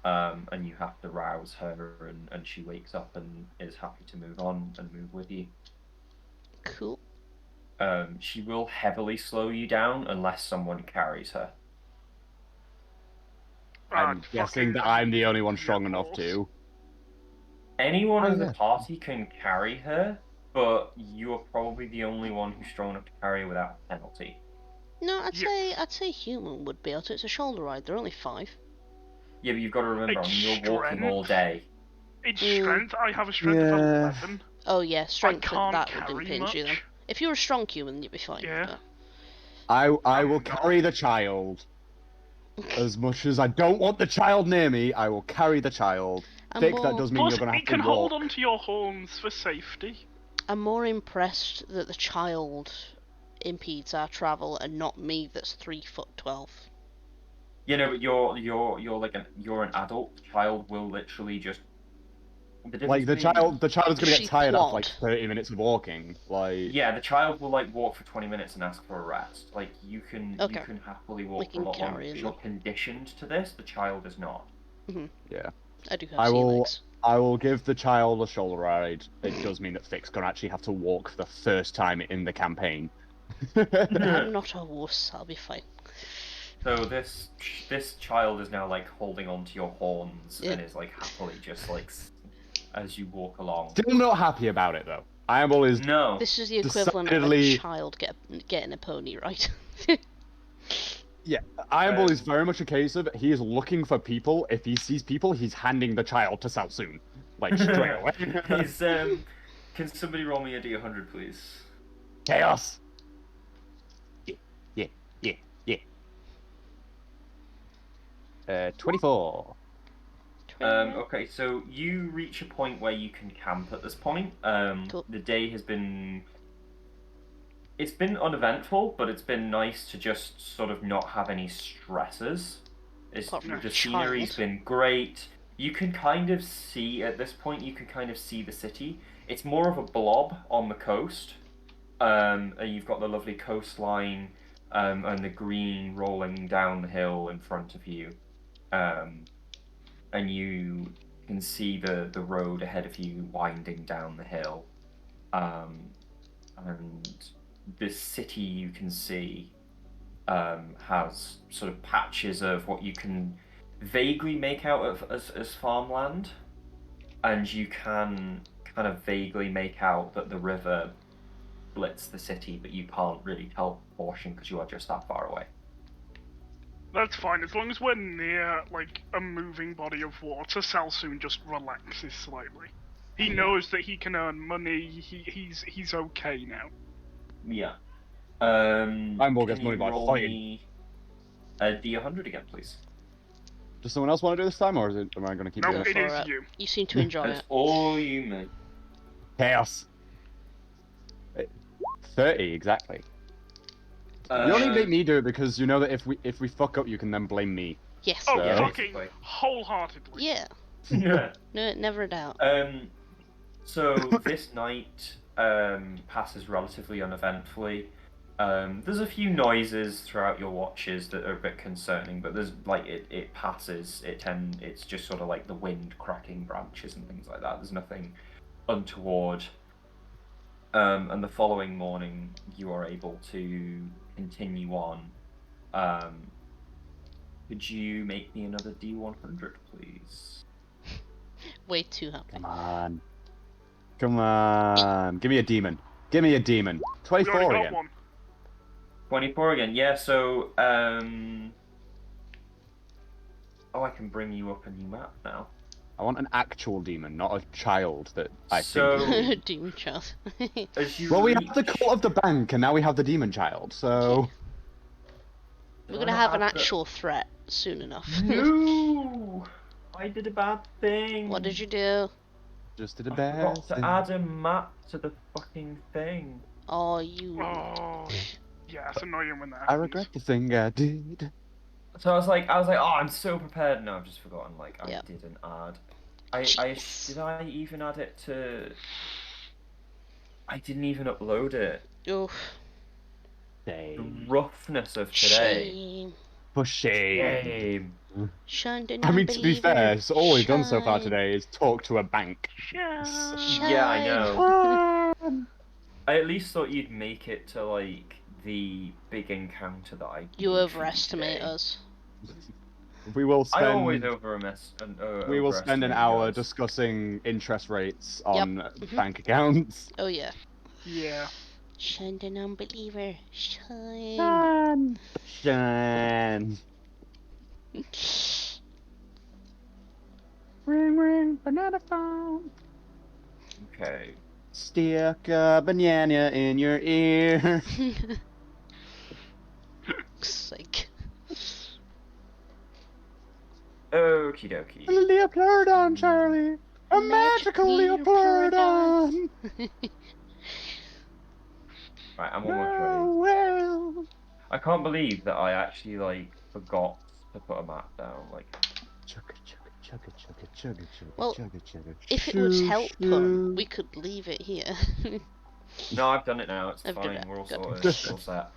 and you have to rouse her, and she wakes up and is happy to move on and move with you. Cool. She will heavily slow you down unless someone carries her. I'm guessing that I'm the only one strong enough to. Anyone in the yeah. party can carry her, but you're probably the only one who's strong enough to carry her without a penalty. No, I'd say human would be able to. It's a shoulder ride. They're only 5. Yeah, but you've got to remember, It's you're walking all strength. day. It's strength. I have a strength of 11. Oh yeah, strength. can't That would carry impinge you then. much. If you were a strong human, you'd be fine. Yeah. but- I will carry the child. As much as I don't want the child near me, I will carry the child. I'm Dick, more, that does mean Plus, you're gonna it have can to walk. hold onto your horns for safety. I'm more impressed that the child impedes our travel and not me that's 3'12". You know, but you're an adult. The child will literally just. Like the child is gonna She get tired after like plod. 30 minutes of walking. Like Yeah, the child will like walk for 20 minutes and ask for a rest. Like you can Okay. happily We walk for can a lot longer. carry Because him. you're conditioned to this. The child is not. yeah. I do have I sea will legs. I will give the child a shoulder ride. It does mean that Fick's gonna actually have to walk for the first time in the campaign. I'm not a wuss. I'll be fine. So this child is now like holding onto your horns Yeah. and is like happily just like as you walk along. Still not happy about it though. I am always No. This is the equivalent of Decidedly- a child getting a pony, right? I am always very much a case of he is looking for people. If he sees people, he's handing the child to Salsoon. Like straight away. Is can somebody roll me a D100, please? Chaos. Yeah. 24. Okay, so you reach a point where you can camp at this point. Cool. The day has been. It's been uneventful, but it's been nice to just sort of not have any stresses. Apart from The a scenery's child. been great. You can kind of see, at this point, you can kind of see the city. It's more of a blob on the coast. And you've got the lovely coastline and the green rolling down the hill in front of you. And you can see the road ahead of you winding down the hill. And this city you can see has sort of patches of what you can vaguely make out of as farmland. And you can kind of vaguely make out that the river splits the city, but you can't really tell proportion because you are just that far away. That's fine, as long as we're near, like, a moving body of water, Salsoon just relaxes slightly. He knows that he can earn money, he's okay now. Yeah. More gets can money you by roll fighting. me a D100 again, please? Does someone else want to do this time, or am I going to keep No, doing it it? is Alright. you. You seem to enjoy That's it. all you make. Chaos. 30 exactly. You only make me do it because you know that if we fuck up, you can then blame me. Yes. Oh, Yeah, fucking basically. wholeheartedly. Yeah. Yeah. No, never a doubt. So this night passes relatively uneventfully. There's a few noises throughout your watches that are a bit concerning, but there's like it passes. It's just sort of like the wind cracking branches and things like that. There's nothing untoward. And the following morning, you are able to continue on. Could you make me another D100, please? Way too happy. Come on. Come on. Give me a demon. Give me a demon. We 24 already got again. one. 24 again, yeah, so, oh, I can bring you up a new map now. I want an actual demon, not a child that I So- think. Demon child. As you Well, we reach... have the Cult of the Bank, and now we have the demon child, so. We're Did gonna I have an not the- actual threat soon enough. No! I did a bad thing. What did you do? Just did a I bad forgot to thing. add a map to the fucking thing. Oh, you. Oh, yeah, it's annoying when that I happens. regret the thing I did. So I was like, oh, I'm so prepared. No, I've just forgotten. Like, I Yep. didn't add. Jeez. Did I even add it to? I didn't even upload it. Oof. The Shame. roughness of today. Shame. For shame. Shame. Shine the I mean, to be non-believer. fair, so all we've done so far Shine. today is talk to a bank. Shine. Yeah, I know. Shine. I at least thought you'd make it to like the big encounter that I. You gave you overestimate today. us. We will I always spend. We will spend an overestimate hour yours. discussing interest rates on Mhm. bank accounts. Oh yeah. Yeah. Shine the non-believer. Shine. Shine. Shine. Ring ring banana phone. Okay. Stick a banana in your ear. Sake. Okie dokie. A leopardon, Charlie. A magical leopardon. Right, I'm almost ready. Oh, well. I can't believe that I actually like forgot to put a map down. Like, Chugga, chugga, chugga, chugga, chugga, chugga, Well, chugga, chugga. If it would Shoo, help shoo. them, we could leave it here. no, I've done it now. It's I've done fine. it. We're all Good. sorted. We're all set.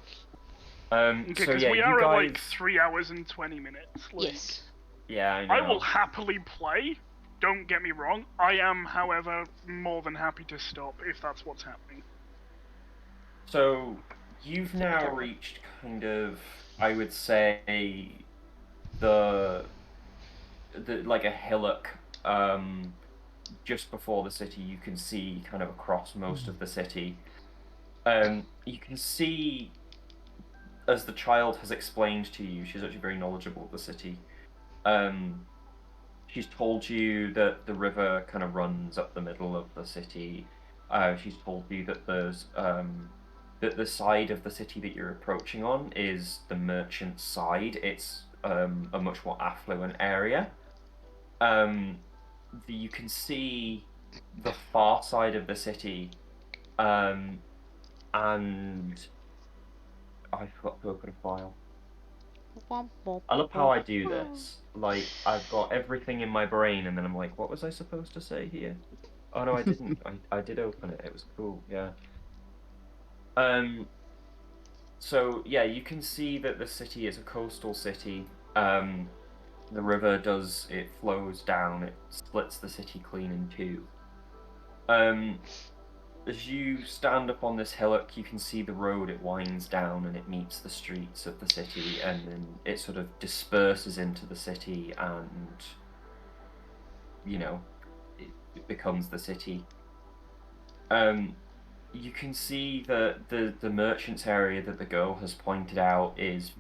Okay, So because yeah, we you are guys. at like 3 hours and 20 minutes. Like, Yes. Yeah, I know. I will happily play. Don't get me wrong. I am, however, more than happy to stop if that's what's happening. So you've now reached kind of, I would say, the like a hillock. Just before the city, you can see kind of across most of the city. You can see, as the child has explained to you, she's actually very knowledgeable of the city. She's told you that the river kind of runs up the middle of the city. She's told you that there's that the side of the city that you're approaching on is the merchant side. It's a much more affluent area. You can see the far side of the city, and I forgot to open a file. I love how I do this. Like, I've got everything in my brain, and then I'm like, what was I supposed to say here? Oh no, I didn't. I did open it. It was cool. Yeah. So yeah, you can see that the city is a coastal city. The river it flows down. It splits the city clean in two. As you stand up on this hillock, you can see the road. It winds down and it meets the streets of the city, and then it sort of disperses into the city, and it becomes the city. You can see that the merchants area that the girl has pointed out is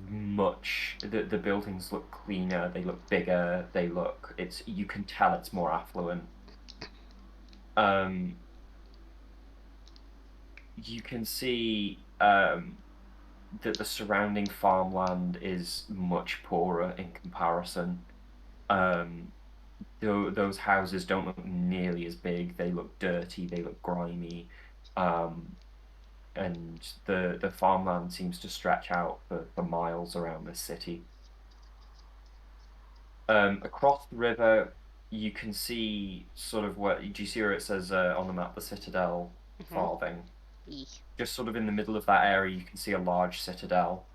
the buildings look cleaner, they look bigger, you can tell it's more affluent. You can see that the surrounding farmland is much poorer in comparison. Those houses don't look nearly as big, they look dirty, they look grimy. And the farmland seems to stretch out for miles around the city. Across the river, you can see sort of where, do you see where it says on the map, the Citadel farthing? Just sort of in the middle of that area, you can see a large citadel.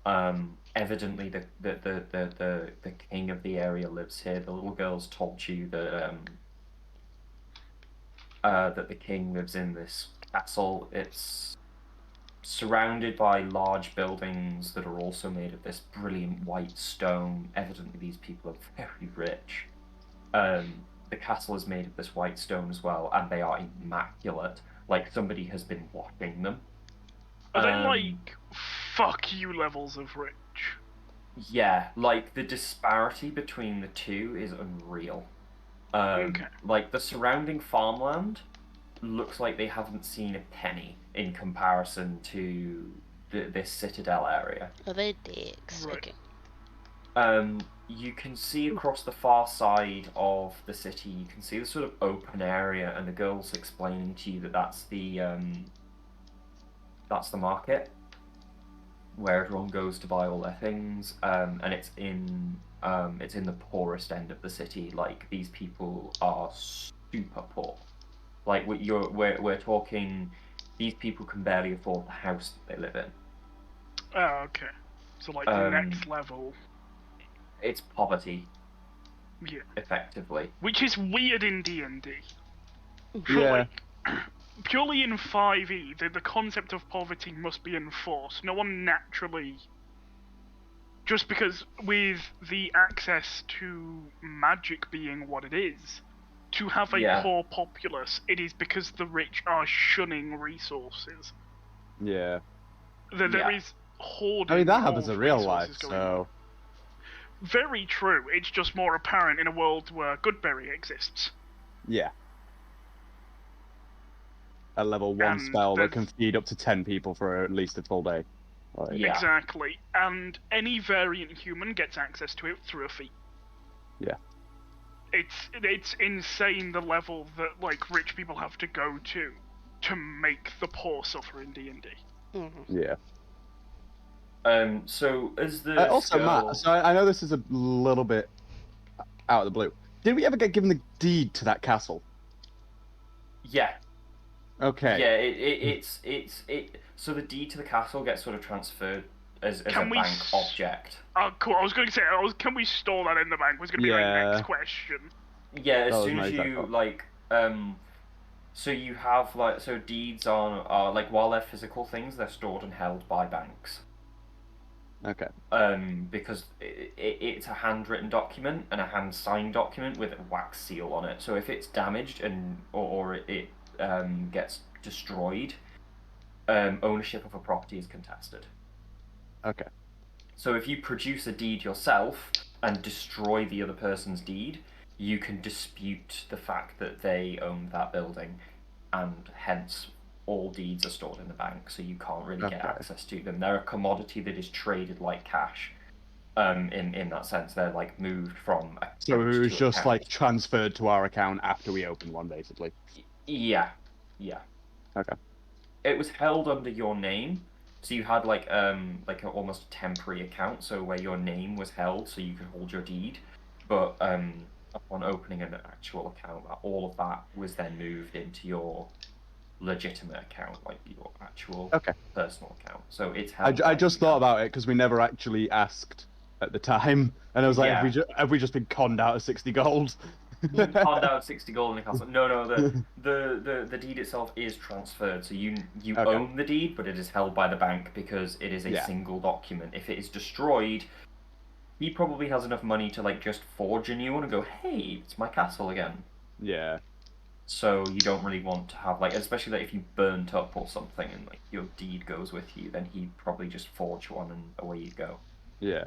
Evidently, the king of the area lives here. The little girls told you that that the king lives in this castle. It's surrounded by large buildings that are also made of this brilliant white stone. Evidently, these people are very rich. The castle is made of this white stone as well, and they are immaculate. Like somebody has been washing them. Are they like fuck you levels of rich? Yeah, like the disparity between the two is unreal. Okay. Like the surrounding farmland looks like they haven't seen a penny in comparison to this citadel area. Are they dicks? Right. Okay. You can see across the far side of the city, you can see the sort of open area, and the girl's explaining to you that that's the market where everyone goes to buy all their things, and it's in the poorest end of the city. Like these people are super poor. Like we're talking, these people can barely afford the house that they live in. Oh, okay. So like the next level. It's poverty. Yeah. Effectively. Which is weird in D&D. Yeah. Like, purely in 5e, the concept of poverty must be enforced. No one naturally... Just because with the access to magic being what it is, to have a poor populace, it is because the rich are shunning resources. Yeah. There is hoarding. I mean, that happens in real life, resources going so... on. Very true. It's just more apparent in a world where Goodberry exists. Yeah. A level 1 And spell that can feed up to 10 people for at least a full day. Like, Yeah. Exactly. And any variant human gets access to it through a fee. Yeah. It's insane the level that like rich people have to go to make the poor suffer in D&D. Yeah. So as the also, girl... Matt, so I know this is a little bit out of the blue. Did we ever get given the deed to that castle? Yeah. Okay. Yeah, so the deed to the castle gets sort of transferred as a bank object. Oh, cool. I was going to say, can we store that in the bank? Was going to be my next question. Yeah, as soon as you, like, so you have, like, so deeds are, like, while they're physical things, they're stored and held by banks. Okay. Because it's a handwritten document and a hand-signed document with a wax seal on it. So if it's damaged or it gets destroyed, ownership of a property is contested. Okay. So if you produce a deed yourself and destroy the other person's deed, you can dispute the fact that they own that building, and hence all deeds are stored in the bank, so you can't really get access to them. They're a commodity that is traded like cash. In that sense, they're like moved from. So it was just like transferred to our account after we opened one, basically. Yeah. Okay. It was held under your name, so you had like almost a temporary account, so where your name was held, so you could hold your deed. But upon opening an actual account, all of that was then moved into your legitimate account, like your actual personal account. So it's held. I just thought about it because we never actually asked at the time, and I was like, have we just been conned out of 60 gold? Conned out of 60 gold in the castle. No, the deed itself is transferred, so you own the deed, but it is held by the bank because it is a single document. If it is destroyed, he probably has enough money to like just forge a new one and go, hey, it's my castle again. Yeah. So you don't really want to have like, especially like if you burnt up or something and like your deed goes with you, then he'd probably just forge one and away you go. Yeah.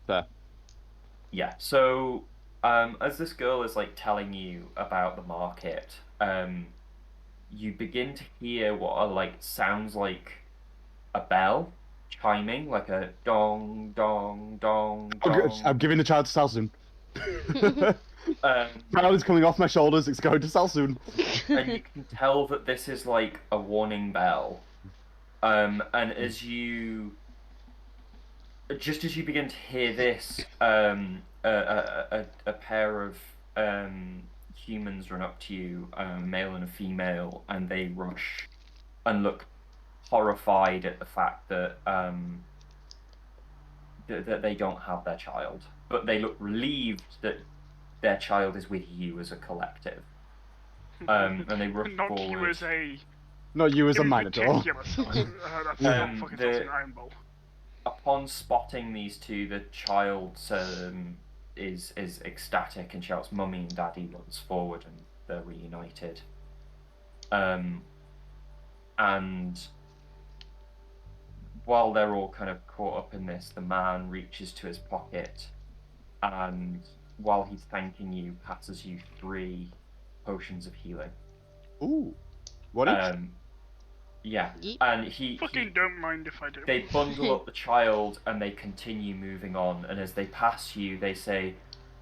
Fair. Yeah. So as this girl is like telling you about the market, you begin to hear what like sounds like a bell chiming, like a dong dong dong dong. I'm giving the child to Salsoon. Child is coming off my shoulders. It's going to Salsoon. And you can tell that this is like a warning bell. And as you begin to hear this, a pair of humans run up to you, male and a female, and they rush and look horrified at the fact that that they don't have their child, but they look relieved that their child is with you as a collective. And they rush Not forward. you as a. Not you as a in minotaur. particular, that's not fucking something Iron Ball. Upon spotting these two, the child is ecstatic and shouts, "Mummy and Daddy!" runs forward, and they're reunited. And while they're all kind of caught up in this, the man reaches to his pocket, and while he's thanking you, passes you 3 potions of healing. Ooh. What each? Yeah, Yeet. and he Fucking don't mind if I do. they bundle up the child and they continue moving on, and as they pass you, they say,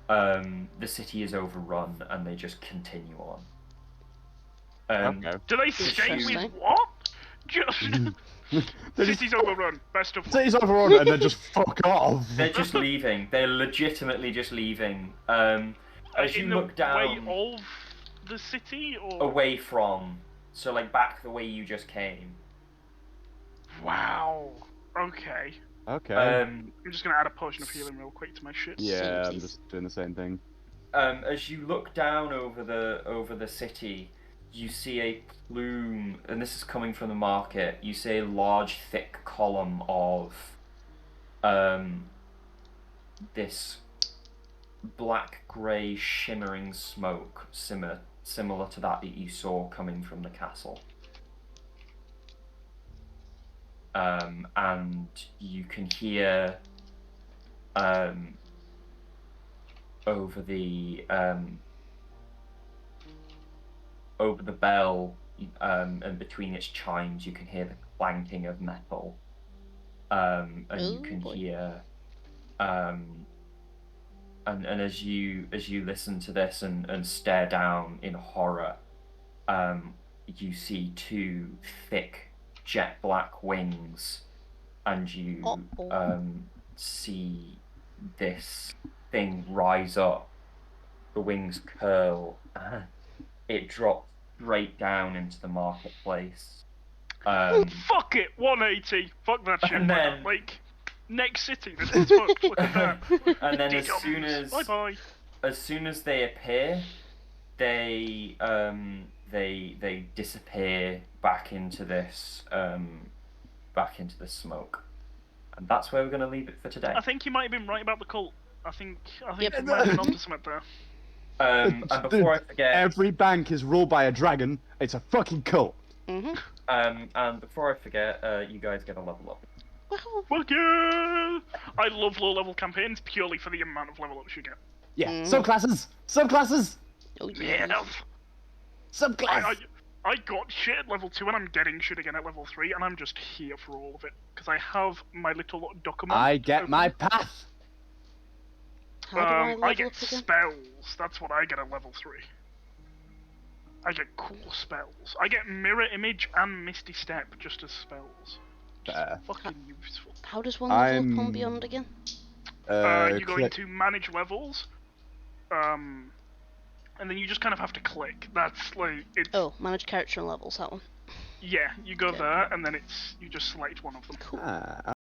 "The city is overrun," and they just continue on. Okay. Do they stay with Interesting. what? Just They just- city's overrun. Best of luck. City's overrun and then just fuck off. They're just leaving. They're legitimately just leaving. As you in look the down, way of the city, or away from, so like back the way you just came. wow. Okay. Okay. I'm just gonna add a potion of healing real quick to my shit. Yeah, I'm Samesies. just doing the same thing. As you look down over the city, you see a plume, and this is coming from the market. You see a large, thick column of this black-grey shimmering smoke, similar to that you saw coming from the castle. And you can hear over the bell, and between its chimes, you can hear the clanking of metal, and you can hear, and as you listen to this and stare down in horror, you see 2 thick jet black wings, and you see this thing rise up. The wings curl. It drops straight down into the marketplace. Fuck it, 180. Fuck that shit. And then- like next city. This one's fucked. Look at that. And then Bye bye. as soon as they appear, they disappear back into this smoke, and that's where we're gonna leave it for today. I think you might have been right about the cult. I think Yep. you might have been onto something there. And before I forget, Every bank is ruled by a dragon. It's a fucking cult. Mhm. and before I forget, you guys get a level up. Woohoo. Fuck yeah! I love low-level campaigns purely for the amount of level ups you get. Yeah. Mhm. Subclasses. Oh Yeah. yeah. Subclass. I got shit at level 2 and I'm getting shit again at level 3 and I'm just here for all of it. Because I have my little document. I get open. my path. How do I level I get up again? spells. That's what I get at level 3. I get cool spells. I get Mirror Image and Misty Step just as spells. Fair. Fucking useful. How does one level up on I'm- Beyond again? You go click- into Manage Levels. And then you just kind of have to click. That's like it's Oh, manage character and levels, that one. yeah. You go Okay. there and then you just select one of them. Cool. Ah,